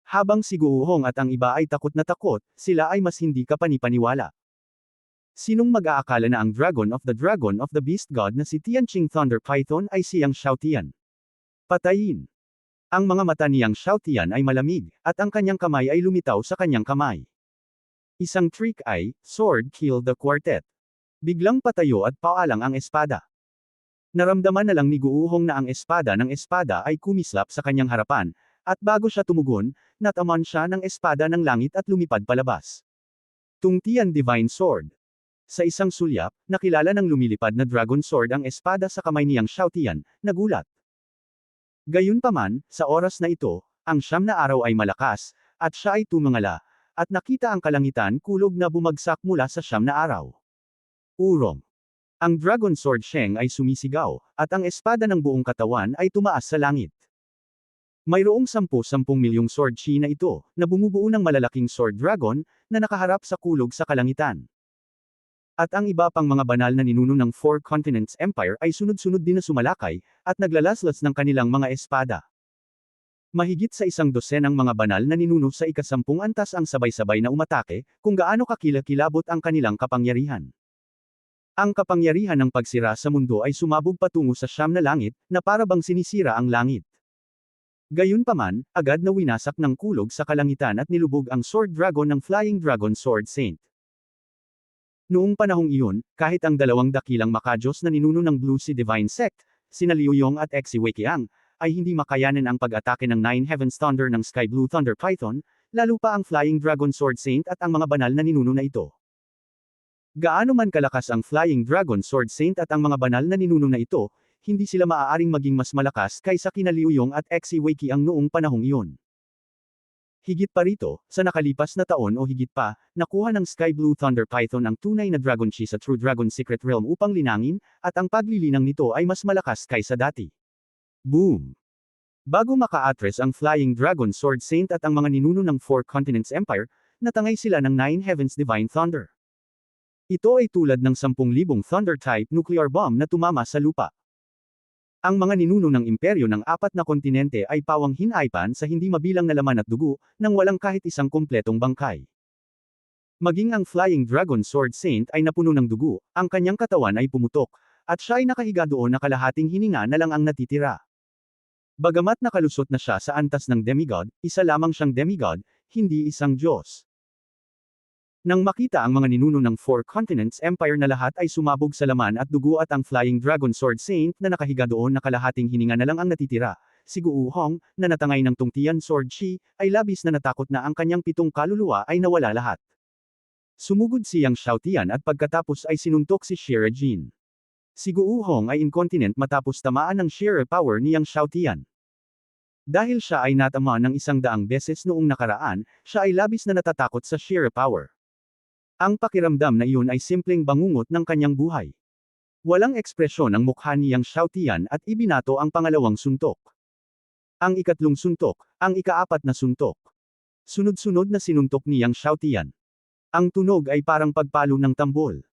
Habang si Guuhong at ang iba ay takot na takot, sila ay mas hindi kapanipaniwala. Sinong mag-aakala na ang Dragon of the Beast God na si Tianqing Thunder Python ay siyang Xiaotian? Patayin. Ang mga mata niyang Xiaotian ay malamig, at ang kanyang kamay ay lumitaw sa kanyang kamay. Isang trick ay, Sword Kill the Quartet. Biglang patayo at paalang ang espada. Naramdaman na lang ni Guuhong na ang espada ng espada ay kumislap sa kanyang harapan, at bago siya tumugon, nataman siya ng espada ng langit at lumipad palabas. Tungtian Divine Sword. Sa isang sulyap, nakilala ng lumilipad na Dragon Sword ang espada sa kamay niyang Xiaotian, nagulat. Gayunpaman, sa oras na ito, ang 9 na araw ay malakas, at siya ay tumangala, at nakita ang kalangitan kulog na bumagsak mula sa 9 na araw. Urong. Ang Dragon Sword Sheng ay sumisigaw, at ang espada ng buong katawan ay tumaas sa langit. Mayroong 10 milyong sword chi na ito, na bumubuo ng malalaking sword dragon, na nakaharap sa kulog sa kalangitan. At ang iba pang mga banal na ninuno ng Four Continents Empire ay sunod-sunod din na sumalakay, at naglalaslas ng kanilang mga espada. Mahigit sa 100 mga banal na ninuno sa ika-10 antas ang sabay-sabay na umatake, kung gaano kakilakilabot ang kanilang kapangyarihan. Ang kapangyarihan ng pagsira sa mundo ay sumabog patungo sa 9 na langit, na para bang sinisira ang langit. Gayunpaman, agad na winasak ng kulog sa kalangitan at nilubog ang Sword Dragon ng Flying Dragon Sword Saint. Noong panahong iyon, kahit ang 2 dakilang makajos na ninuno ng Blue Sea Divine Sect, sina Liu Yong at Xi Weiqiang, ay hindi makayanin ang pag-atake ng Nine Heavens Thunder ng Sky Blue Thunder Python, lalo pa ang Flying Dragon Sword Saint at ang mga banal na ninuno na ito. Gaano man kalakas ang Flying Dragon Sword Saint at ang mga banal na ninuno na ito, hindi sila maaaring maging mas malakas kaysa kina Liu Yong at Xi Weiqiang noong panahong iyon. Higit pa rito, sa nakalipas na taon o higit pa, nakuha ng Sky Blue Thunder Python ang tunay na Dragon Chi sa True Dragon Secret Realm upang linangin, at ang paglilinang nito ay mas malakas kaysa dati. Boom! Bago maka-address ang Flying Dragon Sword Saint at ang mga ninuno ng Four Continents Empire, natangay sila ng Nine Heavens Divine Thunder. Ito ay tulad ng 10,000 Thunder-type nuclear bomb na tumama sa lupa. Ang mga ninuno ng imperyo ng 4 na kontinente ay pawang hinaypan sa hindi mabilang na laman at dugo, nang walang kahit isang kumpletong bangkay. Maging ang Flying Dragon Sword Saint ay napuno ng dugo, ang kanyang katawan ay pumutok, at siya ay nakahiga doon na kalahating hininga na lang ang natitira. Bagamat nakalusot na siya sa antas ng demigod, isa lamang siyang demigod, hindi isang Diyos. Nang makita ang mga ninuno ng Four Continents Empire na lahat ay sumabog sa laman at dugo at ang Flying Dragon Sword Saint na nakahiga doon na kalahating hininga na lang ang natitira, si Guo Hong, na natangay ng Tungtian Sword Chi, ay labis na natakot na ang kanyang 7 kaluluwa ay nawala lahat. Sumugod si Yang Xiaotian at pagkatapos ay sinuntok si Shira Jin. Si Guo Hong ay incontinent matapos tamaan ng sheer power ni Yang Xiaotian. Dahil siya ay natama ng 100 beses noong nakaraan, siya ay labis na natatakot sa sheer power. Ang pakiramdam na iyon ay simpleng bangungot ng kanyang buhay. Walang ekspresyon ang mukha ni Yang Xiaotian at ibinato ang pangalawang suntok. Ang ikatlong suntok, ang ika-4 na suntok. Sunod-sunod na sinuntok ni Yang Xiaotian. Ang tunog ay parang pagpalo ng tambol.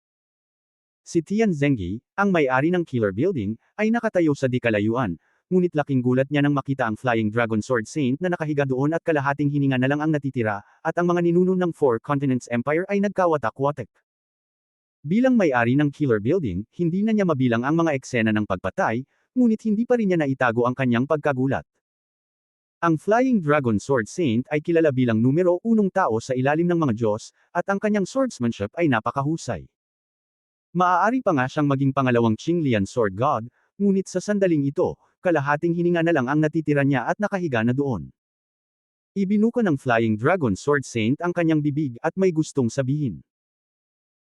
Si Tian Zengyi, ang may-ari ng Killer Building, ay nakatayo sa di kalayuan, ngunit laking gulat niya nang makita ang Flying Dragon Sword Saint na nakahiga doon at kalahating hininga na lang ang natitira, at ang mga ninuno ng Four Continents Empire ay nagkawatak-watak. Bilang may-ari ng Killer Building, hindi na niya mabilang ang mga eksena ng pagpatay, ngunit hindi pa rin niya naitago ang kanyang pagkagulat. Ang Flying Dragon Sword Saint ay kilala bilang numero 1 tao sa ilalim ng mga Diyos, at ang kanyang swordsmanship ay napakahusay. Maaari pa nga siyang maging pangalawang Qinglian Sword God, ngunit sa sandaling ito, kalahating hininga na lang ang natitira niya at nakahiga na doon. Ibinuka ng Flying Dragon Sword Saint ang kanyang bibig at may gustong sabihin.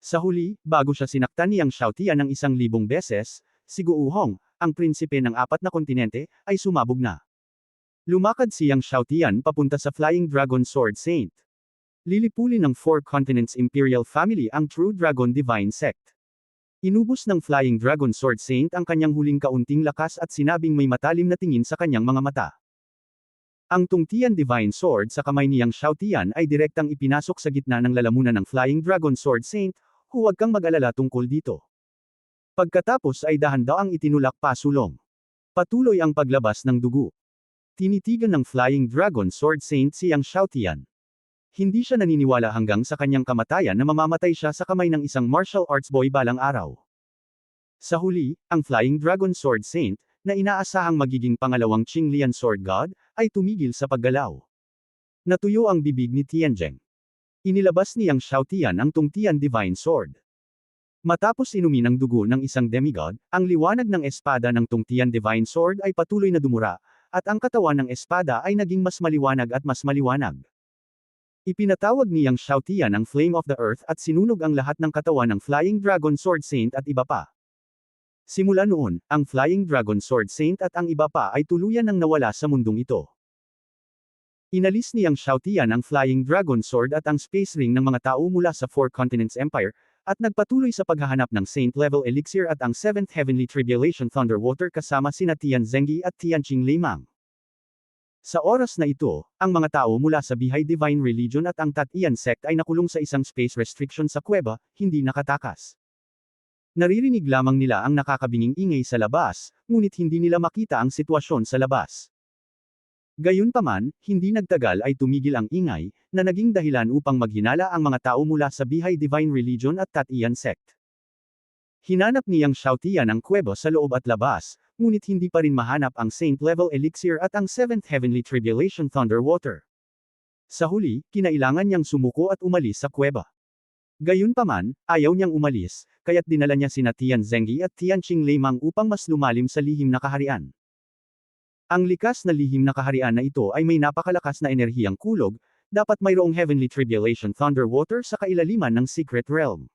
Sa huli, bago siya sinaktan ni Yang Xiaotian ng 1,000 beses, si Guo Hong, ang prinsipe ng 4 na kontinente, ay sumabog na. Lumakad si Yang Xiaotian papunta sa Flying Dragon Sword Saint. Lilipulin ng Four Continents Imperial Family ang True Dragon Divine Sect. Inubos ng Flying Dragon Sword Saint ang kanyang huling kaunting lakas at sinabing may matalim na tingin sa kanyang mga mata. Ang Tungtian Divine Sword sa kamay ni Yang Xiaotian ay direktang ipinasok sa gitna ng lalamunan ng Flying Dragon Sword Saint, huwag kang mag-alala tungkol dito. Pagkatapos ay dahan-daang itinulak pasulong. Patuloy ang paglabas ng dugo. Tinitigan ng Flying Dragon Sword Saint si Yang Xiaotian. Hindi siya naniniwala hanggang sa kanyang kamatayan na mamamatay siya sa kamay ng isang martial arts boy balang araw. Sa huli, ang Flying Dragon Sword Saint, na inaasahang magiging pangalawang Qinglian Sword God, ay tumigil sa paggalaw. Natuyo ang bibig ni Tianzheng. Inilabas ni Yang Xiaotian ang Tungtian Divine Sword. Matapos inumin ang dugo ng isang demigod, ang liwanag ng espada ng Tungtian Divine Sword ay patuloy na dumura, at ang katawan ng espada ay naging mas maliwanag at mas maliwanag. Ipinatawag ni Yang Xiaotian ang Flame of the Earth at sinunog ang lahat ng katawan ng Flying Dragon Sword Saint at iba pa. Simula noon, ang Flying Dragon Sword Saint at ang iba pa ay tuluyan nang nawala sa mundong ito. Inalis ni Yang Xiaotian ang Flying Dragon Sword at ang Space Ring ng mga tao mula sa Four Continents Empire, at nagpatuloy sa paghahanap ng Saint-level Elixir at ang Seventh Heavenly Tribulation Thunderwater kasama sina Tian Zengyi at Tianqing Limang. Sa oras na ito, ang mga tao mula sa Bihai Divine Religion at ang Tat-Ian sect ay nakulong sa isang space restriction sa kuweba, hindi nakatakas. Naririnig lamang nila ang nakakabinging ingay sa labas, ngunit hindi nila makita ang sitwasyon sa labas. Gayunpaman, hindi nagtagal ay tumigil ang ingay, na naging dahilan upang maghinala ang mga tao mula sa Bihai Divine Religion at Tat-Ian sect. Hinanap ni Yang Xiaotian ang kuweba sa loob at labas, ngunit hindi pa rin mahanap ang Saint-level Elixir at ang Seventh Heavenly Tribulation Thunderwater. Sa huli, kinailangan niyang sumuko at umalis sa kuweba. Gayunpaman, ayaw niyang umalis, kaya't dinala niya sina Tian Zengyi at Tianqing Limang upang mas lumalim sa lihim na kaharian. Ang likas na lihim na kaharian na ito ay may napakalakas na enerhiyang kulog, dapat mayroong Heavenly Tribulation Thunderwater sa kailaliman ng Secret Realm.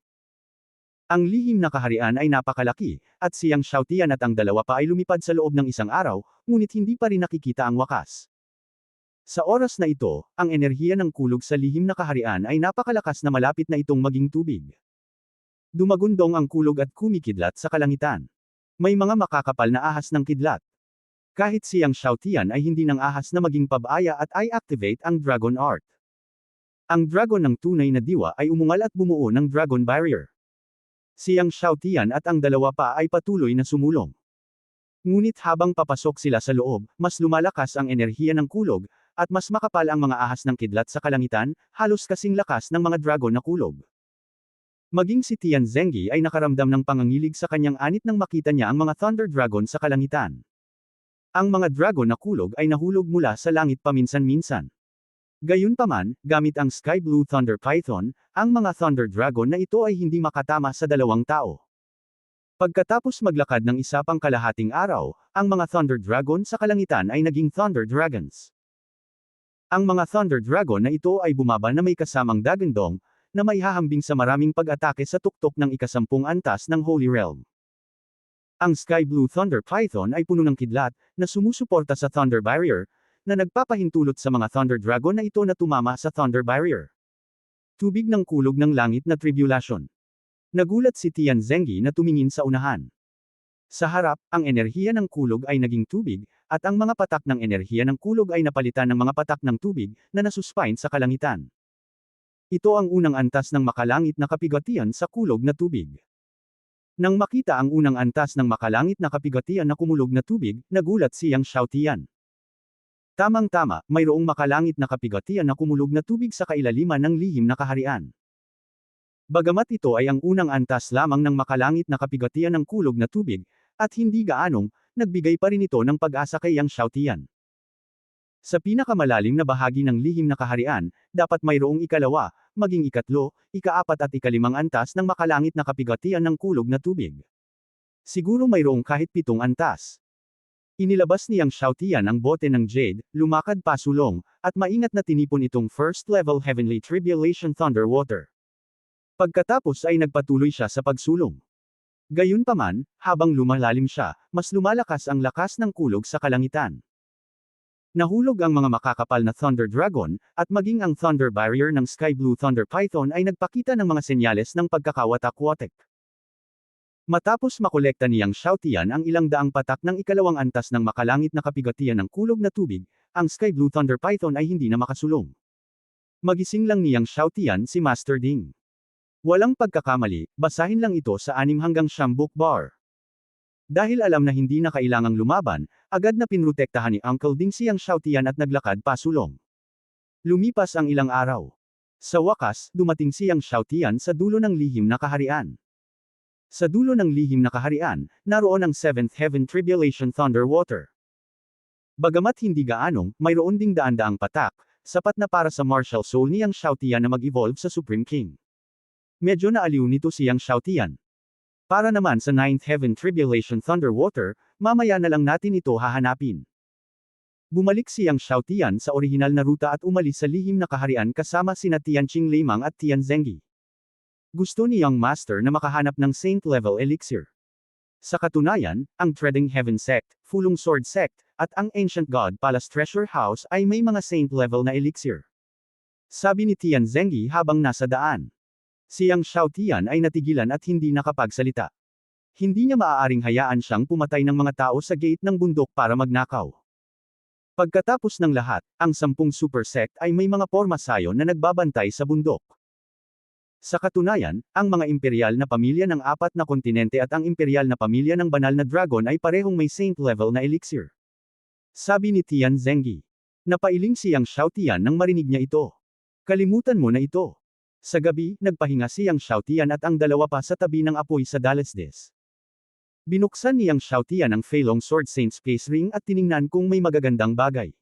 Ang lihim na kaharian ay napakalaki, at si Yang Xiaotian at ang dalawa pa ay lumipad sa loob ng isang araw, ngunit hindi pa rin nakikita ang wakas. Sa oras na ito, ang enerhiya ng kulog sa lihim na kaharian ay napakalakas na malapit na itong maging tubig. Dumagundong ang kulog at kumikidlat sa kalangitan. May mga makakapal na ahas ng kidlat. Kahit si Yang Xiaotian ay hindi ng ahas na maging pabaya at i-activate ang Dragon Art. Ang dragon ng tunay na diwa ay umungal at bumuo ng Dragon Barrier. Si Yang Xiaotian at ang dalawa pa ay patuloy na sumulong. Ngunit habang papasok sila sa loob, mas lumalakas ang enerhiya ng kulog, at mas makapal ang mga ahas ng kidlat sa kalangitan, halos kasing lakas ng mga dragon na kulog. Maging si Tian Zengyi ay nakaramdam ng pangangilig sa kanyang anit nang makita niya ang mga Thunder Dragon sa kalangitan. Ang mga dragon na kulog ay nahulog mula sa langit paminsan-minsan. Gayunpaman, gamit ang Sky Blue Thunder Python, ang mga Thunder Dragon na ito ay hindi makatama sa dalawang tao. Pagkatapos maglakad ng isa pang kalahating araw, ang mga Thunder Dragon sa kalangitan ay naging Thunder Dragons. Ang mga Thunder Dragon na ito ay bumaba na may kasamang dagandong, na maihahambing sa maraming pag-atake sa tuktok ng ikasampung antas ng Holy Realm. Ang Sky Blue Thunder Python ay puno ng kidlat, na sumusuporta sa Thunder Barrier, na nagpapahintulot sa mga Thunder Dragon na ito na tumama sa Thunder Barrier. Tubig ng kulog ng langit na tribulation. Nagulat si Tian Zengyi na tumingin sa unahan. Sa harap, ang enerhiya ng kulog ay naging tubig, at ang mga patak ng enerhiya ng kulog ay napalitan ng mga patak ng tubig, na nasuspine sa kalangitan. Ito ang unang antas ng makalangit na kapigatian sa kulog na tubig. Nang makita ang unang antas ng makalangit na kapigatian na kumulog na tubig, nagulat si Yang Xiaotian. Tamang-tama, mayroong makalangit na kapigatian na kumulog na tubig sa kailaliman ng lihim na kaharian. Bagamat ito ay ang unang antas lamang ng makalangit na kapigatian ng kulog na tubig, at hindi gaanong, nagbigay pa rin ito ng pag-asa kay Yang Xiaotian. Sa pinakamalalim na bahagi ng lihim na kaharian, dapat mayroong ikalawa, maging ikatlo, ikaapat at ikalimang antas ng makalangit na kapigatian ng kulog na tubig. Siguro mayroong kahit 7 antas. Inilabas ni Yang Xiaotian ang bote ng jade, lumakad pasulong, at maingat na tinipon itong first-level Heavenly Tribulation Thunderwater. Pagkatapos ay nagpatuloy siya sa pagsulong. Gayunpaman, habang lumalalim siya, mas lumalakas ang lakas ng kulog sa kalangitan. Nahulog ang mga makakapal na Thunder Dragon, at maging ang Thunder Barrier ng Sky Blue Thunder Python ay nagpakita ng mga senyales ng pagkakawatak-watak. Matapos makolekta ni Yang Xiaotian ang ilang daang patak ng ikalawang antas ng makalangit na kapigatian ng kulog na tubig, ang Sky Blue Thunder Python ay hindi na makasulong. Magising lang ni Yang Xiaotian si Master Ding. Walang pagkakamali, basahin lang ito sa 6 hanggang 9 bookbar. Dahil alam na hindi na kailangang lumaban, agad na pinrotektahan ni Uncle Ding si Yang Xiaotian at naglakad pasulong. Lumipas ang ilang araw. Sa wakas, dumating si Yang Xiaotian sa dulo ng lihim na kaharian. Sa dulo ng lihim na kaharian, naroon ang Seventh Heaven Tribulation Thunderwater. Bagamat hindi gaanong, mayroon ding daan-daang patak, sapat na para sa martial soul ni Yang Xiaotian na mag-evolve sa Supreme King. Medyo naaliw nito si Yang Xiaotian. Para naman sa Ninth Heaven Tribulation Thunderwater, mamaya na lang natin ito hahanapin. Bumalik si Yang Xiaotian sa orihinal na ruta at umalis sa lihim na kaharian kasama sina Tianqing Limang at Tian Zengyi. Gusto ni Young Master na makahanap ng Saint-level Elixir. Sa katunayan, ang Treading Heaven Sect, Fulong Sword Sect, at ang Ancient God Palace Treasure House ay may mga saint-level na elixir. Sabi ni Tian Zengyi habang nasa daan. Si Yang Xiaotian ay natigilan at hindi nakapagsalita. Hindi niya maaaring hayaan siyang pumatay ng mga tao sa gate ng bundok para magnakaw. Pagkatapos ng lahat, ang 10 super sect ay may mga porma sayon na nagbabantay sa bundok. Sa katunayan, ang mga imperial na pamilya ng 4 na kontinente at ang imperial na pamilya ng banal na dragon ay parehong may saint-level na elixir. Sabi ni Tian Zengyi. Napailing si Yang Xiaotian nang marinig niya ito. Kalimutan mo na ito. Sa gabi, nagpahinga si Yang Xiaotian at ang dalawa pa sa tabi ng apoy sa Dalesdes. Binuksan ni Yang Xiaotian ang Feilong Sword Saint Space Ring at tiningnan kung may magagandang bagay.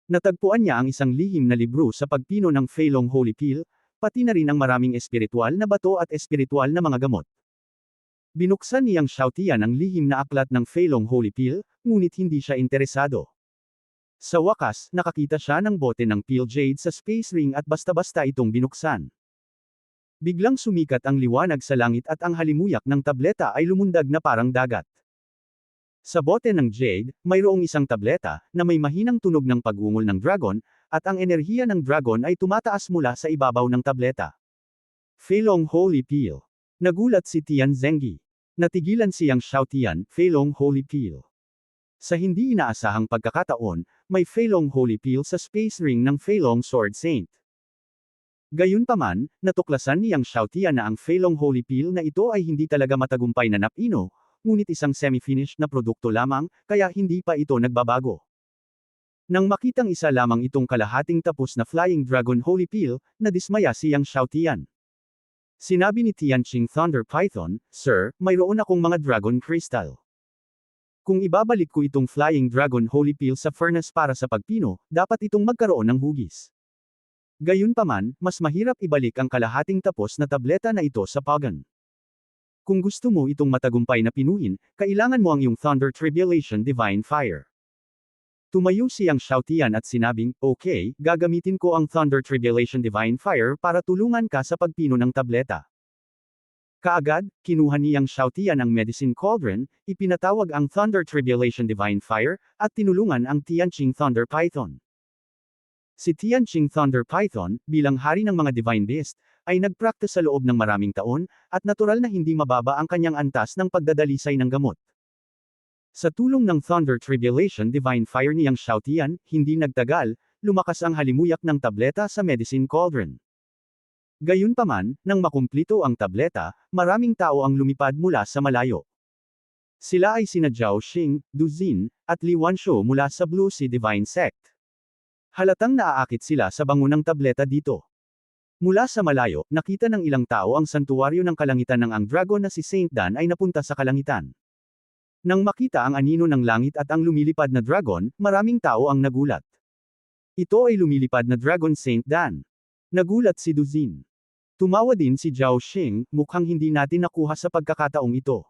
Natagpuan niya ang isang lihim na libro sa pagpino ng Feilong Holy Pill, pati na rin ang maraming espiritual na bato at espiritual na mga gamot. Binuksan ni Yang Xiaotian ang lihim na aklat ng Feilong Holy Pill, ngunit hindi siya interesado. Sa wakas, nakakita siya ng bote ng Pill Jade sa Space Ring at basta-basta itong binuksan. Biglang sumikat ang liwanag sa langit at ang halimuyak ng tableta ay lumundag na parang dagat. Sa bote ng Jade, mayroong isang tableta, na may mahinang tunog ng pag-ungol ng dragon, at ang enerhiya ng dragon ay tumataas mula sa ibabaw ng tableta. Feilong Holy Pill. Nagulat si Tian Zengyi. Natigilan si Yang Xiaotian, Feilong Holy Pill. Sa hindi inaasahang pagkakataon, may Feilong Holy Pill sa Space Ring ng Feilong Sword Saint. Gayunpaman, natuklasan ni Yang Xiaotian na ang Feilong Holy Pill na ito ay hindi talaga matagumpay na napino, ngunit isang semi-finished na produkto lamang, kaya hindi pa ito nagbabago. Nang makitang isa lamang itong kalahating tapos na Flying Dragon Holy Pill, nadismaya si Yang Xiaotian. Sinabi ni Tianqing Thunder Python, "Sir, mayroon akong mga Dragon Crystal. Kung ibabalik ko itong Flying Dragon Holy Pill sa furnace para sa pagpino, dapat itong magkaroon ng hugis. Gayunpaman, mas mahirap ibalik ang kalahating tapos na tableta na ito sa Pagan. Kung gusto mo itong matagumpay na pinuhin, kailangan mo ang iyong Thunder Tribulation Divine Fire." Tumayo si Yang Xiaotian at sinabing, "Okay, gagamitin ko ang Thunder Tribulation Divine Fire para tulungan ka sa pagpino ng tableta." Kaagad, kinuha ni Yang Xiaotian ang Medicine Cauldron, ipinatawag ang Thunder Tribulation Divine Fire, at tinulungan ang Tianqing Thunder Python. Si Tianqing Thunder Python, bilang hari ng mga Divine Beast, ay nagpractice sa loob ng maraming taon, at natural na hindi mababa ang kanyang antas ng pagdadalisay ng gamot. Sa tulong ng Thunder Tribulation Divine Fire ni Yang Xiaotian, hindi nagtagal, lumakas ang halimuyak ng tableta sa Medicine Cauldron. Gayunpaman, nang makumplito ang tableta, maraming tao ang lumipad mula sa malayo. Sila ay sina Zhao Xing, Du Xin, at Li Wanshuo mula sa Blue Sea Divine Sect. Halatang naaakit sila sa bango ng tableta dito. Mula sa malayo, nakita ng ilang tao ang santuwaryo ng kalangitan ng ang dragon na si Saint Dan ay napunta sa kalangitan. Nang makita ang anino ng langit at ang lumilipad na dragon, maraming tao ang nagulat. Ito ay lumilipad na Dragon Saint Dan. Nagulat si Du Xin. Tumawa din si Zhao Xing, mukhang hindi natin nakuha sa pagkakataong ito.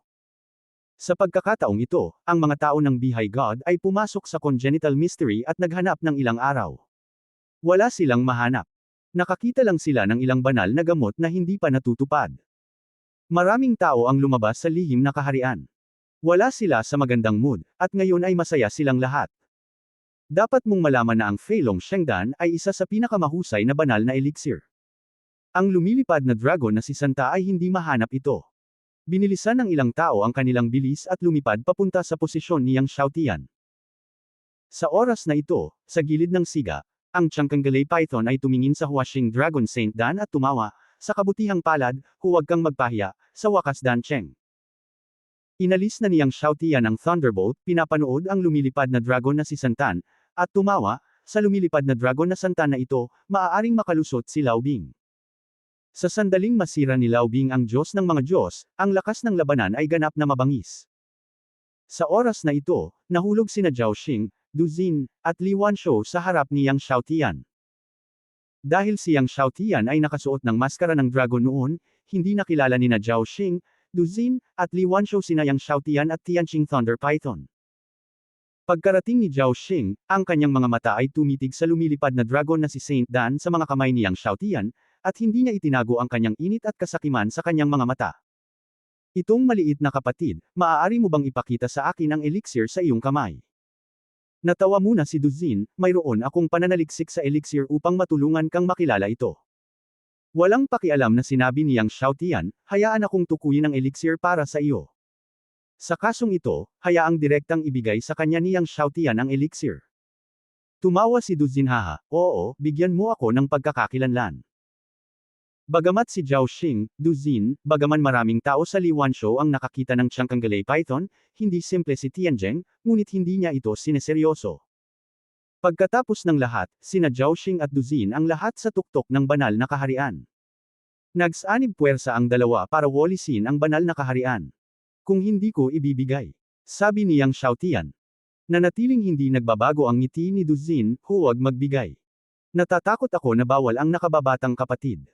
Sa pagkakataong ito, ang mga tao ng Beehive God ay pumasok sa Congenital Mystery at naghanap ng ilang araw. Wala silang mahanap. Nakakita lang sila ng ilang banal na gamot na hindi pa natutupad. Maraming tao ang lumabas sa lihim na kaharian. Wala sila sa magandang mood, at ngayon ay masaya silang lahat. Dapat mong malaman na ang Feilong Shengdan ay isa sa pinakamahusay na banal na elixir. Ang lumilipad na dragon na si Santa ay hindi mahanap ito. Binilisan ng ilang tao ang kanilang bilis at lumipad papunta sa posisyon ni Yang Xiaotian. Sa oras na ito, sa gilid ng siga, ang Changkangalay Python ay tumingin sa Huashing Dragon Saint Dan at tumawa, "Sa kabutihang palad, huwag kang magpahiya, sa wakas Dan Cheng." Inalis na ni Yang Xiaotian ang Thunderbolt, pinapanood ang lumilipad na dragon na si Santan, at tumawa, "Sa lumilipad na dragon na Santan na ito, maaaring makalusot si Lao Bing." Sa sandaling masira ni Lao Bing ang Diyos ng mga Diyos, ang lakas ng labanan ay ganap na mabangis. Sa oras na ito, nahulog sina Zhao Xing, Du Xin, at Li Wanshuo sa harap ni Yang Xiaotian. Dahil si Yang Xiaotian ay nakasuot ng maskara ng dragon noon, hindi nakilala ni na Zhao Xing, Du Xin, at Li Wanshuo sina Yang Xiaotian at Tianqing Thunder Python. Pagkarating ni Zhao Xing, ang kanyang mga mata ay tumitig sa lumilipad na dragon na si Saint Dan sa mga kamay ni Yang Xiaotian, at hindi niya itinago ang kanyang init at kasakiman sa kanyang mga mata. Itong maliit na kapatid, maaari mo bang ipakita sa akin ang elixir sa iyong kamay? Natawa muna si Duzin, mayroon akong pananaliksik sa elixir upang matulungan kang makilala ito. Walang pakialam na sinabi niyang Xiaotian, hayaan akong tukuyin ang elixir para sa iyo. Sa kasong ito, hayaang direktang ibigay sa kanya niyang Xiaotian ang elixir. Tumawa si Duzin haha, oo, bigyan mo ako ng pagkakakilanlan. Bagamat si Zhao Xing, Duzin, bagaman maraming tao sa Liwansho ang nakakita ng Changkangalay Python, hindi simple si Tianzheng, ngunit hindi niya ito sineseryoso. Pagkatapos ng lahat, sina Zhao Xing at Duzin ang lahat sa tuktok ng banal na kaharian. Nagsanib puwersa ang dalawa para walisin ang banal na kaharian. Kung hindi ko ibibigay, sabi niyang Xiaotian. Nanatiling hindi nagbabago ang ngiti ni Duzin, huwag magbigay. Natatakot ako na bawal ang nakababatang kapatid.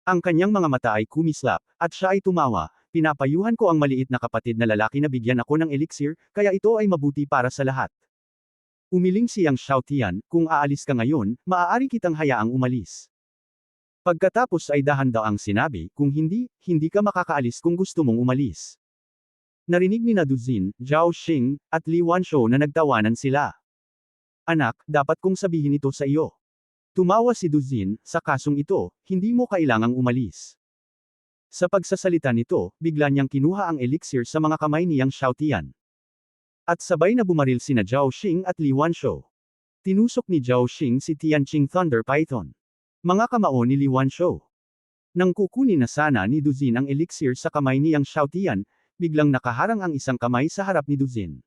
Ang kanyang mga mata ay kumislap, at siya ay tumawa, pinapayuhan ko ang maliit na kapatid na lalaki na bigyan ako ng elixir, kaya ito ay mabuti para sa lahat. Umiling siyang Xiaotian, kung aalis ka ngayon, maaari kitang hayaang umalis. Pagkatapos ay dahan-daang sinabi, kung hindi, hindi ka makakaalis kung gusto mong umalis. Narinig ni Duzin, Zhao Xing, at Li Wansho na nagtawanan sila. Anak, dapat kong sabihin ito sa iyo. Tumawa si Duzin, sa kasong ito, hindi mo kailangang umalis. Sa pagsasalita nito, bigla niyang kinuha ang elixir sa mga kamay niyang Xiaotian. At sabay na bumaril sina Zhao Xing at Li Wansho. Tinusok ni Zhao Xing si Tianqing Thunder Python. Mga kamao ni Li Wansho. Nang kukunin na sana ni Duzin ang elixir sa kamay niyang Xiaotian, biglang nakaharang ang isang kamay sa harap ni Duzin.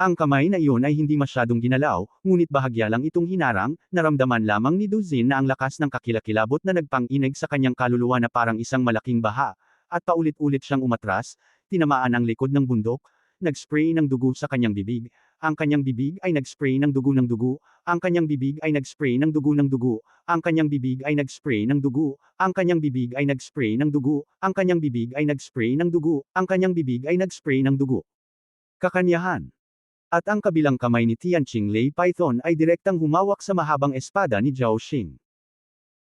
Ang kamay na iyon ay hindi masyadong ginalaw, ngunit bahagya lang itong hinarang, naramdaman lamang ni Duzin na ang lakas ng kakilakilabot na nagpang-inig sa kanyang kaluluwa na parang isang malaking baha, at paulit-ulit siyang umatras, tinamaan ang likod ng bundok, nag-spray ng dugo sa kanyang bibig, ang kanyang bibig ay nag-spray ng dugo ng dugo, ang kanyang bibig ay nag-spray ng dugo ng dugo, ang kanyang bibig ay nag-spray ng dugo, ang kanyang bibig ay nag-spray ng dugo, ang kanyang bibig ay nag-spray ng dugo, ang kanyang bibig ay nag-spray ng dugo. Kakanyahan. At ang kabilang kamay ni Tianqing Lei Python ay direktang humawak sa mahabang espada ni Zhao Xing.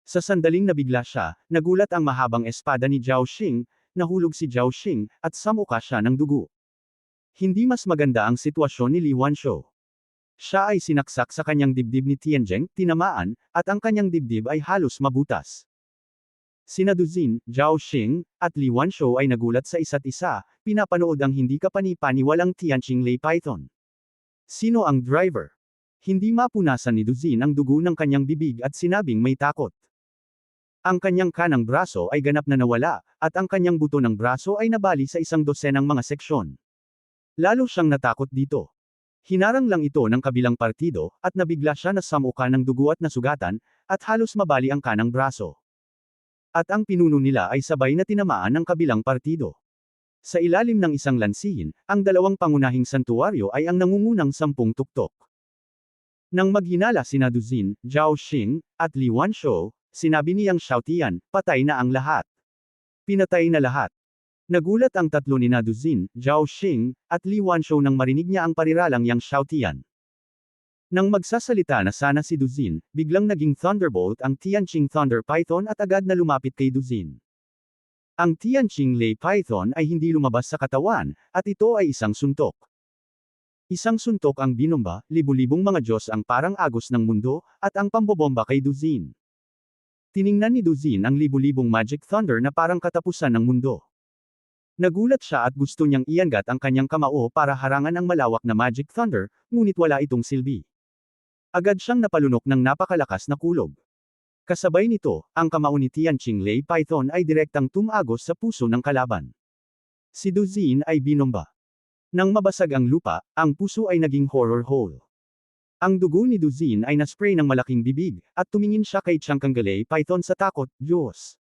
Sa sandaling nabigla siya, nagulat ang mahabang espada ni Zhao Xing, nahulog si Zhao Xing, at samuka siya ng dugo. Hindi mas maganda ang sitwasyon ni Li Wansho. Siya ay sinaksak sa kanyang dibdib ni Tianzheng, tinamaan, at ang kanyang dibdib ay halos mabutas. Sina Duzin, Zhao Xing, at Li Wansho ay nagulat sa isa't isa, pinapanood ang hindi kapani-paniwalang Tianqing Lei Python. Sino ang driver? Hindi mapunasan ni Duzin ang dugo ng kanyang bibig at sinabing may takot. Ang kanyang kanang braso ay ganap na nawala, at ang kanyang buto ng braso ay nabali sa 12 mga seksyon. Lalo siyang natakot dito. Hinarang lang ito ng kabilang partido, at nabigla siya na samuka ng dugo at nasugatan, at halos mabali ang kanang braso. At ang pinuno nila ay sabay na tinamaan ng kabilang partido. Sa ilalim ng isang lansihin, ang dalawang pangunahing santuwaryo ay ang nangungunang 10 tuktok. Nang maghinala sina Duzin, Zhao Xing, at Li Wansho, sinabi niyang Xiaotian, patay na ang lahat. Pinatay na lahat. Nagulat ang tatlo ni Duzin, Zhao Xing, at Li Wansho nang marinig niya ang pariralang yang Xiaotian. Nang magsasalita na sana si Duzin, biglang naging Thunderbolt ang Tianqing Thunder Python at agad na lumapit kay Duzin. Ang Tianqing Lei Python ay hindi lumabas sa katawan, at ito ay isang suntok. Isang suntok ang binomba, libu-libong mga Diyos ang parang agos ng mundo, at ang pambobomba kay Duzin. Tiningnan ni Duzin ang libu-libong Magic Thunder na parang katapusan ng mundo. Nagulat siya at gusto niyang iangat ang kanyang kamao para harangan ang malawak na Magic Thunder, ngunit wala itong silbi. Agad siyang napalunok ng napakalakas na kulog. Kasabay nito, ang kamao ni Tianqing Lei Python ay direktang tumagos sa puso ng kalaban. Si Duzin ay binomba. Nang mabasag ang lupa, ang puso ay naging horror hole. Ang dugo ni Duzin ay naspray ng malaking bibig, at tumingin siya kay Changkangalay Python sa takot, Diyos.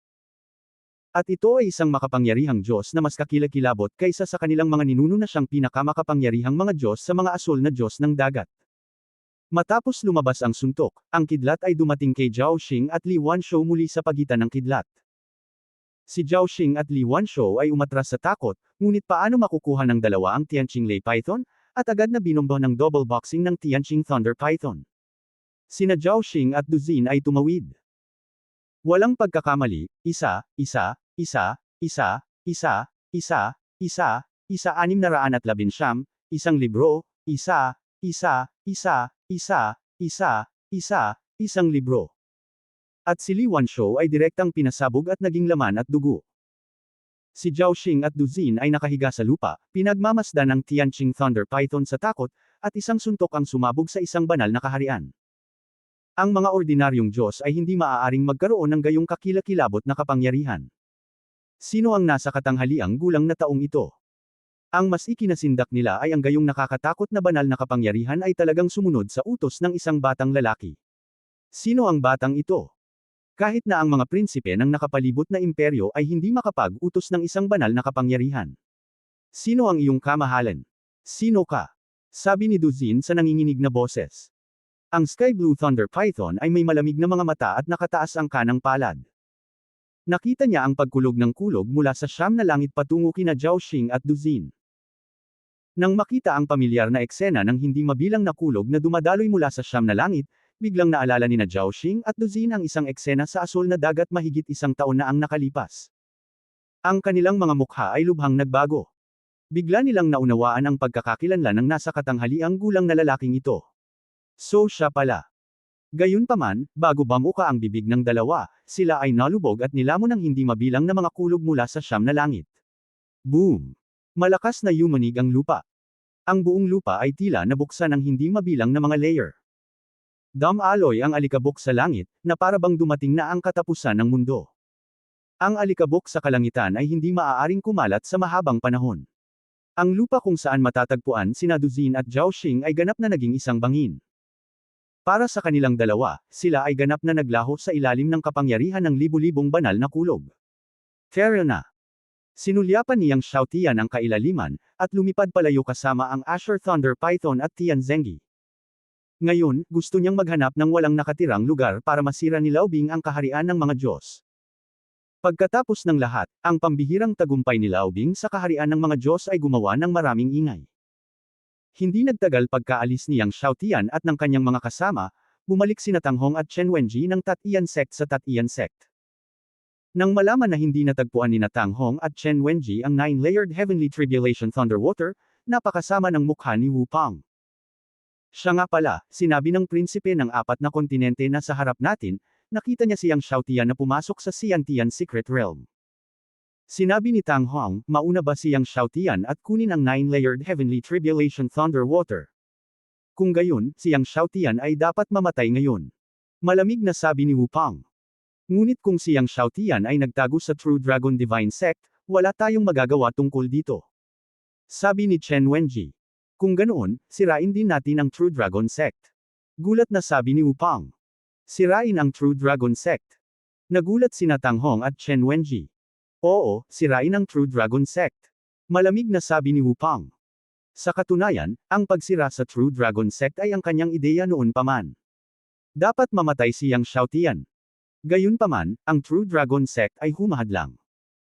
At ito ay isang makapangyarihang Diyos na mas kakilakilabot kaysa sa kanilang mga ninuno na siyang pinakamakapangyarihang mga Diyos sa mga asol na Diyos ng dagat. Matapos lumabas ang suntok, ang kidlat ay dumating kay Zhao Xing at Li Wansho muli sa pagitan ng kidlat. Si Zhao Xing at Li Wansho ay umatras sa takot, ngunit paano makukuha ng dalawa ang Tianqing Lei Python? At agad na binomba ng double boxing ng Tianqing Thunder Python. Sina Zhao Xing at Duzin ay tumawid. Walang pagkakamali, isa, isa, isa, isa, isa, isa, isa 619, isang libro, isa, isa, isa, isa, isa, isa, isang libro. At si Li Wanshou ay direktang pinasabog at naging laman at dugo. Si Zhao Xing at Du Xin ay nakahiga sa lupa, pinagmamasdan ng Tianqing Thunder Python sa takot, at isang suntok ang sumabog sa isang banal na kaharian. Ang mga ordinaryong Diyos ay hindi maaaring magkaroon ng gayong kakilakilabot na kapangyarihan. Sino ang nasa katanghaliang gulang na taong ito? Ang mas ikinasindak nila ay ang gayong nakakatakot na banal na kapangyarihan ay talagang sumunod sa utos ng isang batang lalaki. Sino ang batang ito? Kahit na ang mga prinsipe ng nakapalibot na imperyo ay hindi makapag-utos ng isang banal na kapangyarihan. Sino ang iyong kamahalan? Sino ka? Sabi ni Du Xin sa nanginginig na boses. Ang Sky Blue Thunder Python ay may malamig na mga mata at nakataas ang kanang palad. Nakita niya ang pagkulog ng kulog mula sa siyam na langit patungo kina Zhao Xing at Du Xin. Nang makita ang pamilyar na eksena ng hindi mabilang na kulog na dumadaloy mula sa siyam na langit, biglang naalala ni Zhao Xing at Du Xin ang isang eksena sa asul na dagat mahigit isang taon na ang nakalipas. Ang kanilang mga mukha ay lubhang nagbago. Bigla nilang naunawaan ang pagkakakilanlan ng nasa katanghaliang gulang na lalaking ito. So siya pala. Gayunpaman, bago bamuka ang bibig ng dalawa, sila ay nalubog at nilamon ng hindi mabilang na mga kulog mula sa siyam na langit. Boom! Malakas na yumanig ang lupa. Ang buong lupa ay tila nabuksan ng hindi mabilang na mga layer. Dumaloy ang alikabok sa langit, na parabang dumating na ang katapusan ng mundo. Ang alikabok sa kalangitan ay hindi maaaring kumalat sa mahabang panahon. Ang lupa kung saan matatagpuan sina Du Xin at Zhao Xing ay ganap na naging isang bangin. Para sa kanilang dalawa, sila ay ganap na naglaho sa ilalim ng kapangyarihan ng libu-libong banal na kulog. Kaya na. Sinulyapan niyang Xiaotian ang kailaliman, at lumipad palayo kasama ang Asher Thunder Python at Tian Zenggi. Ngayon, gusto niyang maghanap ng walang nakatirang lugar para masira ni Lao Bing ang kaharian ng mga Diyos. Pagkatapos ng lahat, ang pambihirang tagumpay ni Lao Bing sa kaharian ng mga Diyos ay gumawa ng maraming ingay. Hindi nagtagal pagkaalis niyang Xiaotian at ng kanyang mga kasama, bumalik sina Tang Hong at Chen Wenji ng Tat-Ian sect sa Tat-Ian sect. Nang malaman na hindi natagpuan ni Tang Hong at Chen Wenji ang 9-layered Heavenly Tribulation Thunderwater, napakasama ng mukha ni Wu Pang. Siya nga pala, sinabi ng prinsipe ng 4 na kontinente na sa harap natin, nakita niya siyang Xiaotian na pumasok sa Xiantian Secret Realm. Sinabi ni Tang Hong, mauna ba siyang Xiaotian at kunin ang 9-layered Heavenly Tribulation Thunderwater? Kung gayon, siyang Xiaotian ay dapat mamatay ngayon. Malamig na sabi ni Wu Pang. Ngunit kung siyang Xiaotian ay nagtago sa True Dragon Divine Sect, wala tayong magagawa tungkol dito. Sabi ni Chen Wenji. Kung ganoon, sirain din natin ang True Dragon Sect. Gulat na sabi ni Wu Pang. Sirain ang True Dragon Sect. Nagulat sina Tang Hong at Chen Wenji. Oo, sirain ang True Dragon Sect. Malamig na sabi ni Wu Pang. Sa katunayan, ang pagsira sa True Dragon Sect ay ang kanyang ideya noon pa man. Dapat mamatay siyang Xiaotian. Gayunpaman, ang True Dragon Sect ay humahadlang.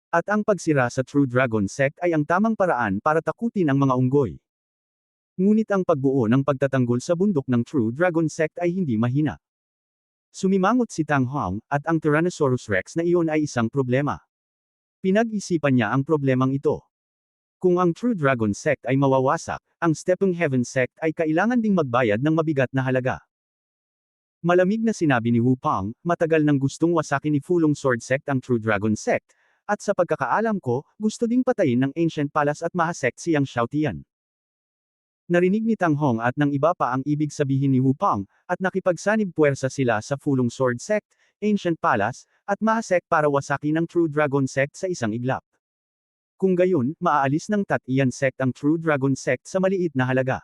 At ang pagsira sa True Dragon Sect ay ang tamang paraan para takutin ang mga unggoy. Ngunit ang pagbuo ng pagtatanggol sa bundok ng True Dragon Sect ay hindi mahina. Sumimangot si Tang Hong, at ang Tyrannosaurus Rex na iyon ay isang problema. Pinag-isipan niya ang problemang ito. Kung ang True Dragon Sect ay mawawasak, ang Stepping Heaven Sect ay kailangan ding magbayad ng mabigat na halaga. Malamig na sinabi ni Wu Pang, matagal nang gustong wasakin ni Fulong Sword Sect ang True Dragon Sect, at sa pagkakaalam ko, gusto ding patayin ng Ancient Palace at Mahasect siyang Xiaotian. Narinig ni Tang Hong at ng iba pa ang ibig sabihin ni Wu Pang, at nakipagsanib puwersa sila sa Fulong Sword Sect, Ancient Palace, at Mahasect para wasakin ang True Dragon Sect sa isang iglap. Kung gayon, maaalis ng Tat-Ian Sect ang True Dragon Sect sa maliit na halaga.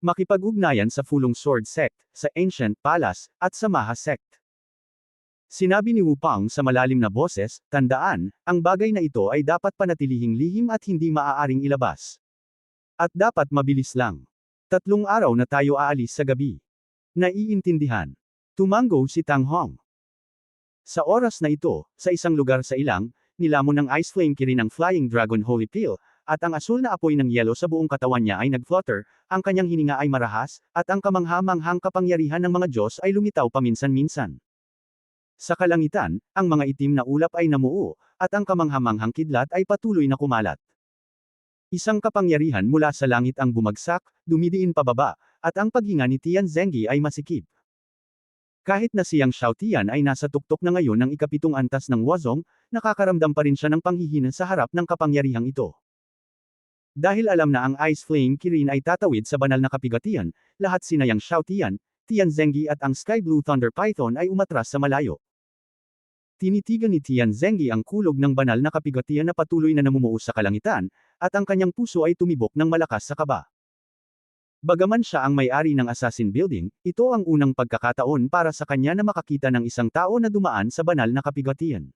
Makipag-ugnayan sa Fulong Sword Sect, sa Ancient Palace, at sa Maha Sect. Sinabi ni Wu Pang sa malalim na boses, tandaan, ang bagay na ito ay dapat panatilihing lihim at hindi maaaring ilabas. At dapat mabilis lang. 3 araw na tayo aalis sa gabi. Naiintindihan. Tumango si Tang Hong. Sa oras na ito, sa isang lugar sa ilang, nilamon ng Ice Flame Kirin ang Flying Dragon Holy Pill, at ang asul na apoy ng yelo sa buong katawan niya ay nag-flutter, ang kanyang hininga ay marahas, at ang kamangha-manghang kapangyarihan ng mga Diyos ay lumitaw paminsan-minsan. Sa kalangitan, ang mga itim na ulap ay namuo, at ang kamanghamanghang kidlat ay patuloy na kumalat. Isang kapangyarihan mula sa langit ang bumagsak, dumidiin pababa, at ang paghinga ni Tian Zengyi ay masikip. Kahit na siyang Xiaotian ay nasa tuktok na ngayon ng ikapitong antas ng Wuzong, nakakaramdam pa rin siya ng panghihina sa harap ng kapangyarihang ito. Dahil alam na ang Ice Flame Kirin ay tatawid sa banal na kapigatian, lahat sina Yang Xiaotian, Tian Zengyi at ang Sky Blue Thunder Python ay umatras sa malayo. Tinitigan ni Tian Zengyi ang kulog ng banal na kapigatian na patuloy na namumuo sa kalangitan, at ang kanyang puso ay tumibok ng malakas sa kaba. Bagaman siya ang may-ari ng Assassin Building, ito ang unang pagkakataon para sa kanya na makakita ng isang tao na dumaan sa banal na kapigatian.